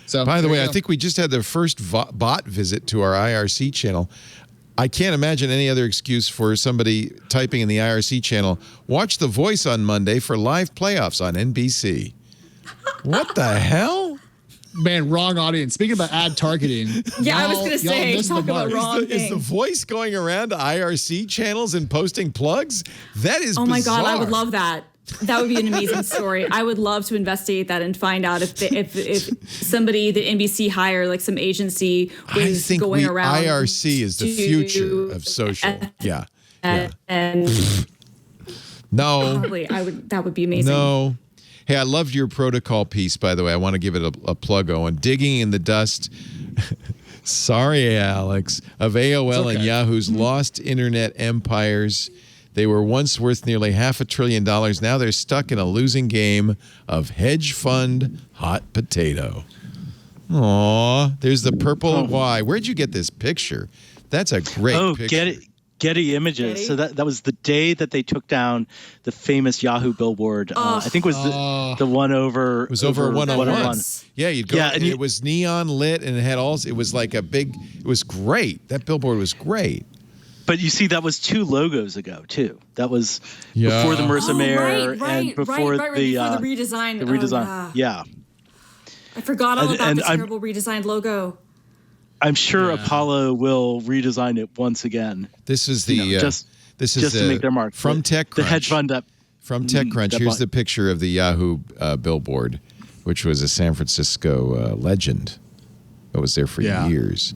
So, by the way, I think we just had the first bot visit to our IRC channel. I can't imagine any other excuse for somebody typing in the IRC channel, watch The Voice on Monday for live playoffs on NBC. What the hell? Man, wrong audience. Speaking about ad targeting. Yeah, I was going to say, talk about wrong Is The Voice going around to IRC channels and posting plugs? That is bizarre. My God, I would love that. That would be an amazing story. I would love to investigate that and find out if somebody, the NBC hire, like some agency, was going around. IRC is the future of social. Yeah. And no, probably that would be amazing. No. Hey, I loved your protocol piece, by the way. I want to give it a plug, Owen. Digging in the dust. Sorry, Alex. Of AOL and Yahoo's lost internet empires. They were once worth nearly $500 billion. Now they're stuck in a losing game of hedge fund hot potato. Aw, there's the purple Y. Where'd you get this picture? That's a great picture. Getty Images. Getty? So that was the day that they took down the famous Yahoo billboard. I think it was the one over. It was over 101. Yeah, you'd go. Yeah, and it was neon lit, and it had all. It was like a big. It was great. That billboard was great. But you see, that was 2 logos ago too. That was before the Marissa Mayer and before the redesign. The redesign. Yeah. I forgot all about the terrible redesigned logo. I'm sure Apollo will redesign it once again. This is the just to make their mark from TechCrunch. The hedge fund up from TechCrunch. Here's the picture of the Yahoo billboard, which was a San Francisco legend. It was there for years.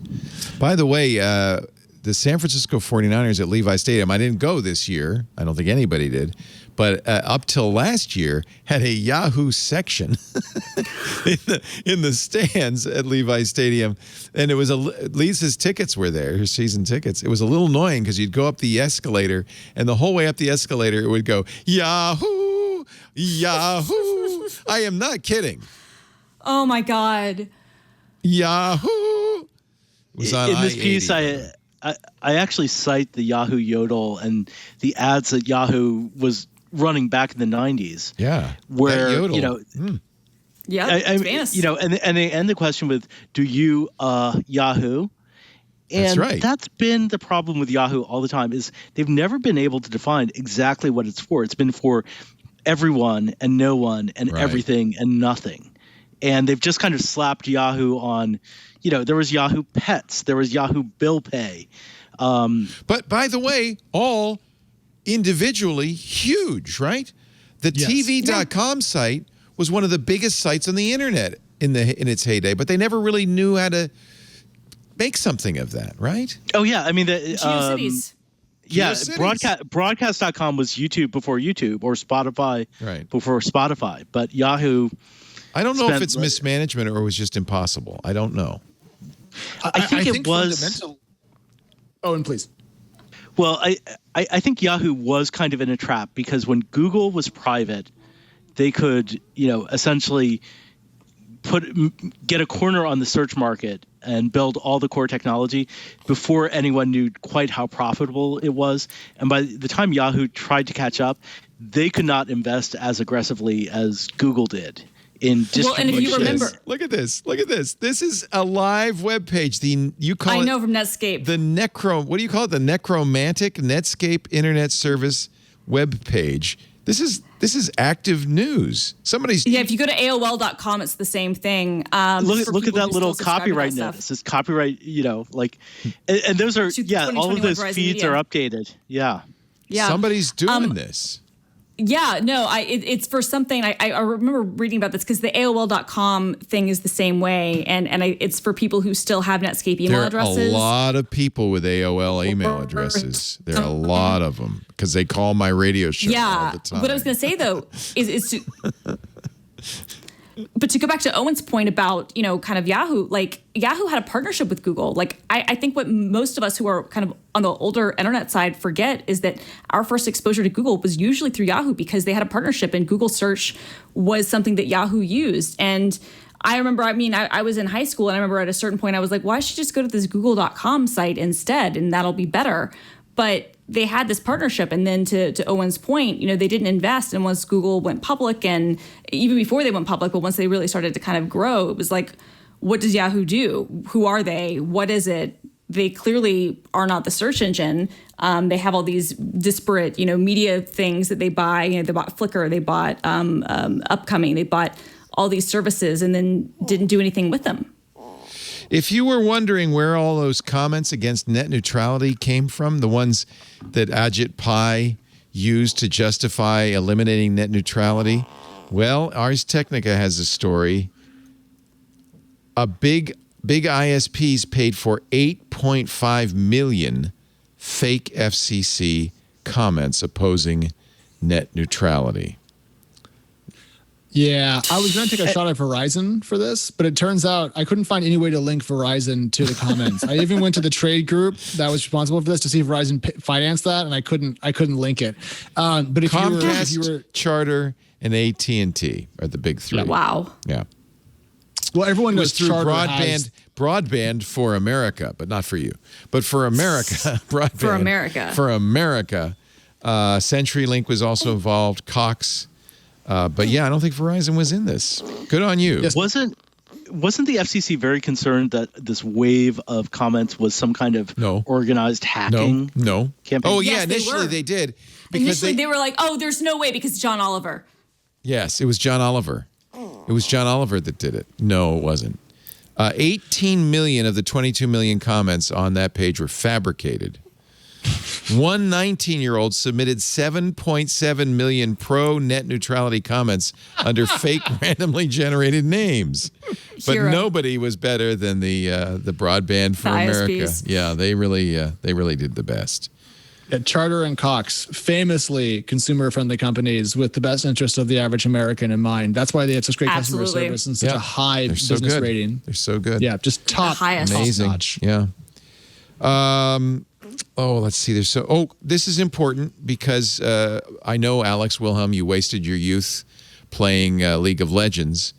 By the way, the San Francisco 49ers at Levi Stadium. I didn't go this year. I don't think anybody did. But up till last year, had a Yahoo section in the stands at Levi Stadium, and it was Lisa's tickets were there, her season tickets. It was a little annoying because you'd go up the escalator, and the whole way up the escalator, it would go Yahoo, Yahoo. I am not kidding. Oh my God. Yahoo. It was on in this piece, I actually cite the Yahoo Yodel and the ads that Yahoo was running back in the 90s. Yeah. Where, Yeah, it's famous. And they end the question with, do you Yahoo? And that's right. That's been the problem with Yahoo all the time is they've never been able to define exactly what it's for. It's been for everyone and no one and everything and nothing. And they've just kind of slapped Yahoo on, there was Yahoo Pets, there was Yahoo Bill Pay. But by the way, all individually huge, right? The TV.com site was one of the biggest sites on the internet in its heyday, but they never really knew how to make something of that, right? Oh yeah, I mean GeoCities. Yeah, broadcast.com was YouTube before YouTube or Spotify before Spotify, but Yahoo. I don't know if it's mismanagement or it was just impossible. I don't know. I think it was. Owen, please. Well, I think Yahoo was kind of in a trap because when Google was private, they could, essentially get a corner on the search market and build all the core technology before anyone knew quite how profitable it was. And by the time Yahoo tried to catch up, they could not invest as aggressively as Google did in distribution. Well, and if you remember, look at this. This is a live web page. From Netscape. What do you call it? The necromantic Netscape Internet Service web page. This is active news. If you go to AOL.com, it's the same thing. Look at that little copyright notice. It's copyright, and those are all of those feeds are updated. Yeah. Somebody's doing this. Yeah, no, it's for something. I remember reading about this because the AOL.com thing is the same way, and it's for people who still have Netscape email addresses. There are a lot of people with AOL email addresses. There are a lot of them because they call my radio show all the time. What I was going to say though is to. But to go back to Owen's point about, kind of Yahoo, like Yahoo had a partnership with Google. Like I think what most of us who are kind of on the older internet side forget is that our first exposure to Google was usually through Yahoo because they had a partnership and Google search was something that Yahoo used. And I remember, I was in high school and I remember at a certain point I was like, well, I should just go to this google.com site instead and that'll be better. But they had this partnership, and then to Owen's point, they didn't invest. And once Google went public, and even before they went public, but once they really started to kind of grow, it was like, what does Yahoo do? Who are they? What is it? They clearly are not the search engine. They have all these disparate, media things that they buy. They bought Flickr, they bought Upcoming, they bought all these services, and then didn't do anything with them. If you were wondering where all those comments against net neutrality came from, the ones that Ajit Pai used to justify eliminating net neutrality, well, Ars Technica has a story. A big ISPs paid for 8.5 million fake FCC comments opposing net neutrality. Yeah, I was going to take a shot at Verizon for this, but it turns out I couldn't find any way to link Verizon to the comments. I even went to the trade group that was responsible for this to see if Verizon financed that, and I couldn't link it. But if Comcast, you were Charter, and AT&T are the big three. Wow. Yeah. Well, everyone It was knows through Charter broadband for America, but not for you. But for America, broadband. For America. CenturyLink was also involved, Cox. But yeah, I don't think Verizon was in this. Good on you. Yes. Wasn't the FCC very concerned that this wave of comments was some kind of organized hacking campaign? Oh, yeah, Yes, initially they did. Initially, they were like, oh, there's no way because John Oliver. Yes, it was John Oliver. It was John Oliver that did it. No, it wasn't. 18 million of the 22 million comments on that page were fabricated. One 19-year-old submitted 7.7 million pro-net neutrality comments under fake randomly generated names. But nobody was better than the Broadband for America. ISPs. Yeah, they really did the best. Charter and Cox, famously consumer-friendly companies with the best interest of the average American in mind. That's why they have such great customer service and such a high business rating. They're so good. Yeah, just top, amazing. notch. Yeah. Let's see. This is important because I know, Alex Wilhelm, you wasted your youth playing League of Legends.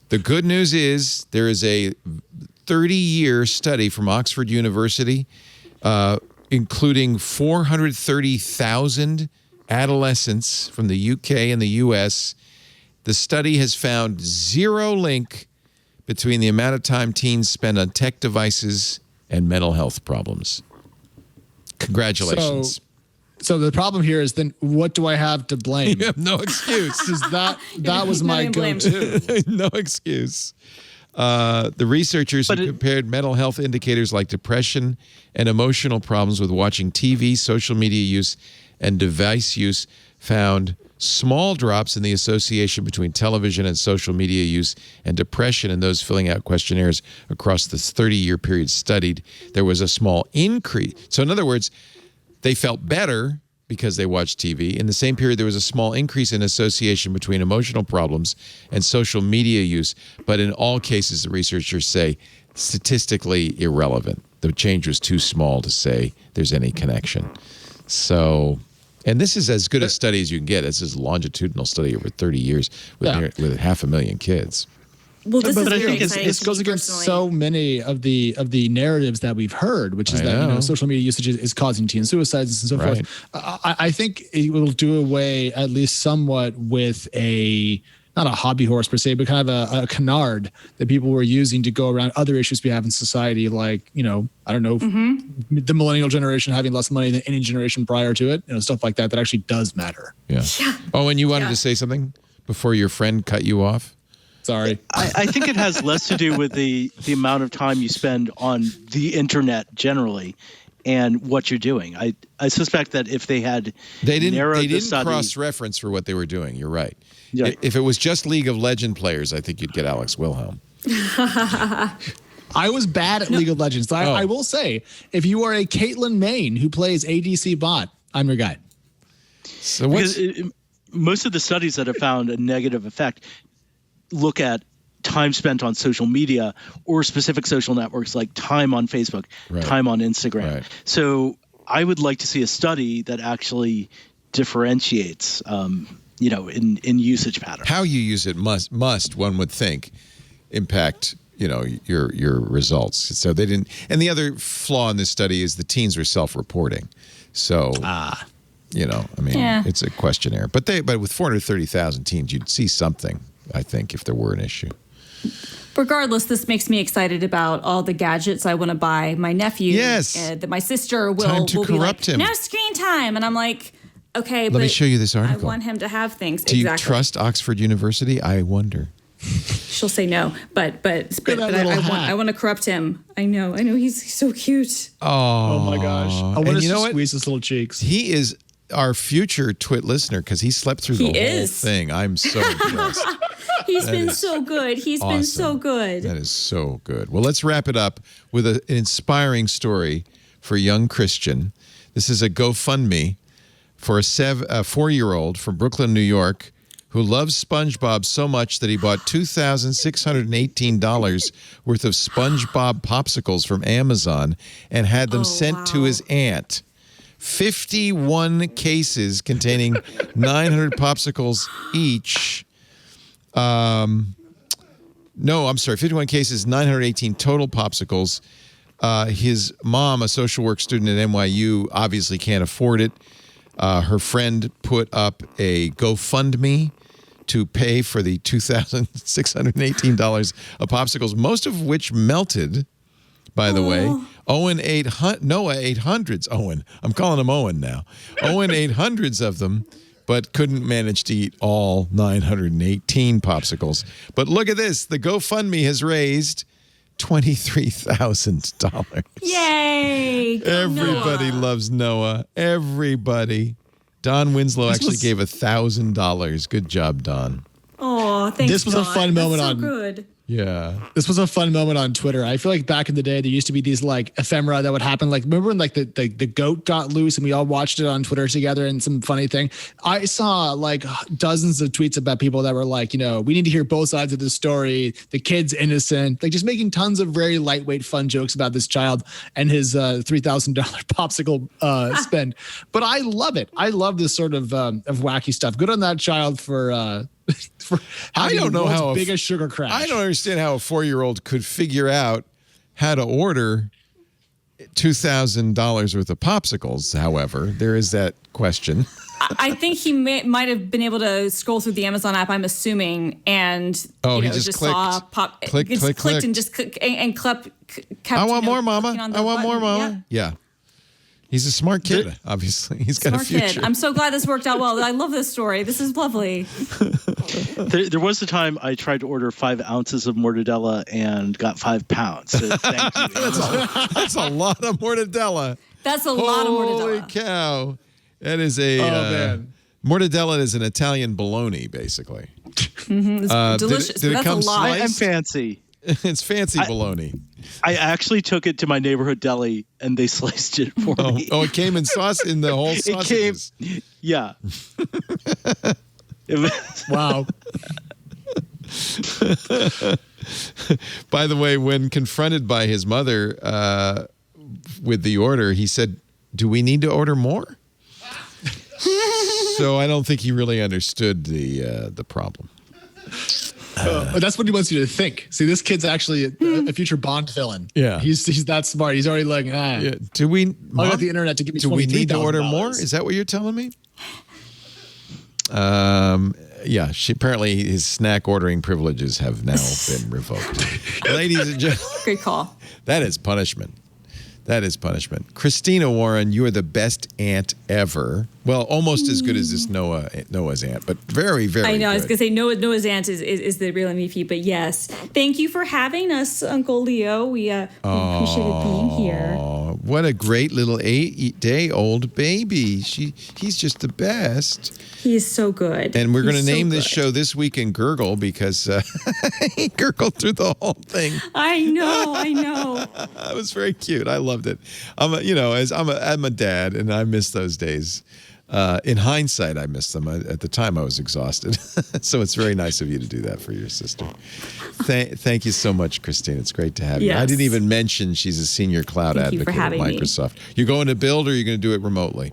The good news is there is a 30-year study from Oxford University, including 430,000 adolescents from the UK and the US. The study has found zero link between the amount of time teens spend on tech devices and mental health problems. Congratulations. So the problem here is then what do I have to blame? You have no excuse. that was my go-to. No excuse. The researchers who compared mental health indicators like depression and emotional problems with watching TV, social media use, and device use found small drops in the association between television and social media use and depression in those filling out questionnaires across this 30-year period studied. There was a small increase. So in other words, they felt better because they watched TV. In the same period, there was a small increase in association between emotional problems and social media use. But in all cases, the researchers say statistically irrelevant. The change was too small to say there's any connection. So... And this is as good a study as you can get. This is a longitudinal study over 30 years with 500,000 kids. Well, this but is I very think exciting. this goes against so many of the narratives that we've heard, which is that social media usage is causing teen suicides and so forth. I think it will do away at least somewhat with not a hobby horse per se, but kind of a canard that people were using to go around other issues we have in society, like, I don't know, the millennial generation having less money than any generation prior to it, stuff like that actually does matter. Yeah. Oh, and you wanted to say something before your friend cut you off? Sorry. I think it has less to do with the amount of time you spend on the internet generally and what you're doing. I suspect that if they had narrowed the study, cross-reference for what they were doing. You're right. Yeah. If it was just League of Legends players, I think you'd get Alex Wilhelm. I was bad at League of Legends. So I will say, if you are a Caitlin Main who plays ADC bot, I'm your guy. So most of the studies that have found a negative effect look at time spent on social media or specific social networks like time on Facebook, time on Instagram. Right. So I would like to see a study that actually differentiates in usage patterns. How you use it must one would think impact your results. So they didn't. And the other flaw in this study is the teens were self-reporting. So it's a questionnaire. But with 430,000 teens, you'd see something, I think, if there were an issue. Regardless, this makes me excited about all the gadgets I want to buy my nephew. Yes. That my sister will be like, him. No screen time. And I'm like, okay, Let me show you this article. I want him to have things. Do you trust Oxford University? I wonder. She'll say no, but I want to corrupt him. I know, he's so cute. Oh my gosh! I want to squeeze his little cheeks. He is our future Twit listener because he slept through the whole thing. I'm so impressed. He's been so good. He's been so good. That is so good. Well, let's wrap it up with an inspiring story for young Christian. This is a GoFundMe for a 4-year-old from Brooklyn, New York, who loves SpongeBob so much that he bought $2,618 worth of SpongeBob popsicles from Amazon and had them sent to his aunt. 51 cases containing 900 popsicles each. 51 cases, 918 total popsicles. His mom, a social work student at NYU, obviously can't afford it. Her friend put up a GoFundMe to pay for the $2,618 of popsicles, most of which melted, by the way. Noah ate hundreds. Owen. I'm calling him Owen now. Owen ate hundreds of them, but couldn't manage to eat all 918 popsicles. But look at this. The GoFundMe has raised $23,000. Yay! Everybody loves Noah. Everybody. Don Winslow actually gave $1,000. Good job, Don. Oh, thanks. This was a fun moment so on. Good. Yeah. This was a fun moment on Twitter. I feel like back in the day, there used to be these like ephemera that would happen. Like, remember when like the goat got loose and we all watched it on Twitter together and some funny thing? I saw like dozens of tweets about people that were like, we need to hear both sides of the story. The kid's innocent. Like just making tons of very lightweight fun jokes about this child and his $3,000 popsicle spend. But I love it. I love this sort of wacky stuff. Good on that child for I don't know how biggest sugar crash. I don't understand how a 4-year-old could figure out how to order $2,000 worth of popsicles. However, there is that question. I think he might have been able to scroll through the Amazon app, I'm assuming, and he just clicked. Saw clicked and just kept. I want more, Mama. I want more, Mama. Yeah. He's a smart kid, obviously. He's got a future. Kid. I'm so glad this worked out well. I love this story. This is lovely. There was a time I tried to order 5 ounces of mortadella and got 5 pounds. So thank you. That's a lot of mortadella. That's a lot of mortadella. Holy cow. That is man. Mortadella is an Italian bologna, basically. Mm-hmm. It's delicious. Did it come a lot. sliced? I'm fancy. It's fancy bologna. I actually took it to my neighborhood deli and they sliced it for me. Oh, it came in sauce in the whole sausages. It came, yeah. Wow. By the way, when confronted by his mother with the order, he said, "Do we need to order more?" So I don't think he really understood the problem. But that's what he wants you to think. See, this kid's actually a future Bond villain. Yeah, he's that smart. He's already like, Yeah. Do we? I got the internet to give me. Do we need to order more? Is that what you're telling me? Yeah. Apparently his snack ordering privileges have now been revoked. Ladies and gentlemen, great call. That is punishment. That is punishment. Christina Warren, you are the best aunt ever. Well, almost as good as this Noah's aunt, but very, very I know. Good. I was going to say Noah's aunt is the real MVP, but yes. Thank you for having us, Uncle Leo. We appreciated being here. What a great little 8-day-old baby. He's just the best. He is so good. And we're going to name this show This Week in Gurgle because he gurgled through the whole thing. I know. It was very cute. I loved it. I'm a dad, and I miss those days. In hindsight, I miss them. At the time, I was exhausted. So it's very nice of you to do that for your sister. Thank you so much, Christine. It's great to have you. I didn't even mention she's a senior cloud advocate at Microsoft. You're going to build, or you're going to do it remotely?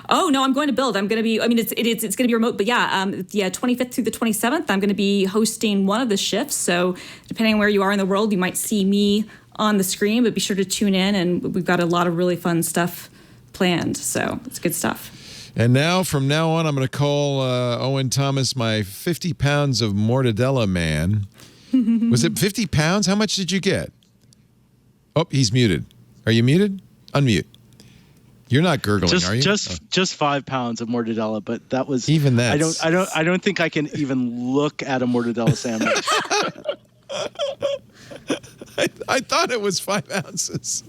Oh no, I'm going to build. I'm going to be. I mean, it's going to be remote, but yeah, 25th through the 27th, I'm going to be hosting one of the shifts. So depending on where you are in the world, you might see me on the screen, but be sure to tune in. And we've got a lot of really fun stuff planned. So it's good stuff. And now, from now on, I'm going to call Owen Thomas my 50 pounds of mortadella man. Was it 50 pounds? How much did you get? Oh, he's muted. Are you muted? Unmute. You're not gurgling, are you? Just 5 pounds of mortadella, but that was even that. I don't think I can even look at a mortadella sandwich. I thought it was 5 ounces.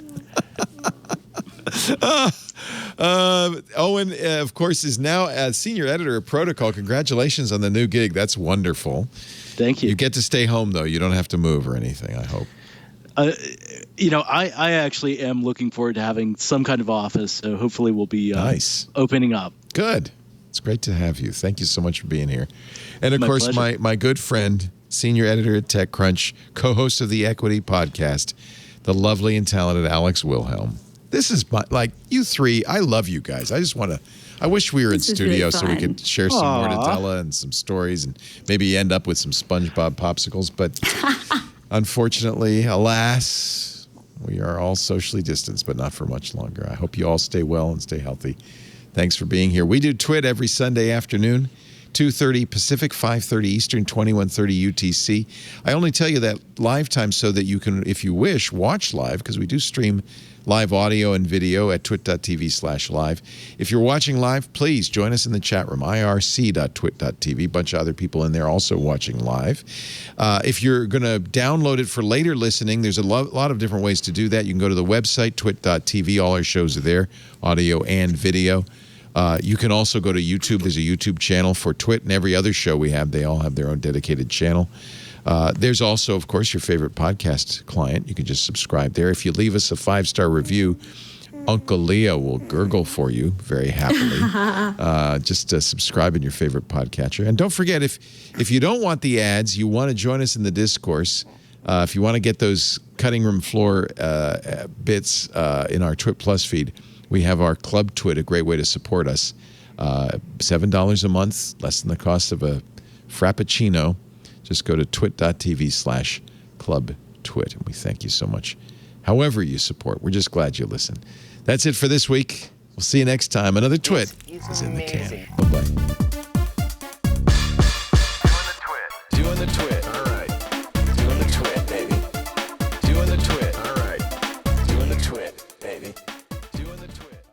Owen, of course, is now a senior editor of Protocol. Congratulations on the new gig. That's wonderful. Thank you. You get to stay home, though. You don't have to move or anything, I hope. I actually am looking forward to having some kind of office. So hopefully we'll be nice opening up. Good. It's great to have you. Thank you so much for being here. And, of course, pleasure. my good friend, senior editor at TechCrunch, co-host of the Equity Podcast, the lovely and talented Alex Wilhelm. This is you three. I love you guys. I wish we were in studio so we could share some mortadella and some stories and maybe end up with some SpongeBob popsicles. But unfortunately, alas, we are all socially distanced, but not for much longer. I hope you all stay well and stay healthy. Thanks for being here. We do Twit every Sunday afternoon, 2:30 Pacific, 5:30 Eastern, 21:30 UTC. I only tell you that live time so that you can, if you wish, watch live, because we do stream live audio and video at twit.tv/live. If you're watching live, please join us in the chat room, irc.twit.tv. A bunch of other people in there also watching live. If you're going to download it for later listening, there's a lot of different ways to do that. You can go to the website, twit.tv. All our shows are there, audio and video. You can also go to YouTube. There's a YouTube channel for Twit and every other show we have. They all have their own dedicated channel. There's also, of course, your favorite podcast client. You can just subscribe there. If you leave us a 5-star review, Uncle Leo will gurgle for you very happily. Just subscribe in your favorite podcatcher. And don't forget, if you don't want the ads, you want to join us in the discourse. If you want to get those cutting room floor bits in our Twit Plus feed, we have our Club Twit, a great way to support us. $7 a month, less than the cost of a Frappuccino. Just go to twit.tv/clubtwit, and we thank you so much. However you support, we're just glad you listen. That's it for this week. We'll see you next time. Another Twit is in the can. Bye-bye.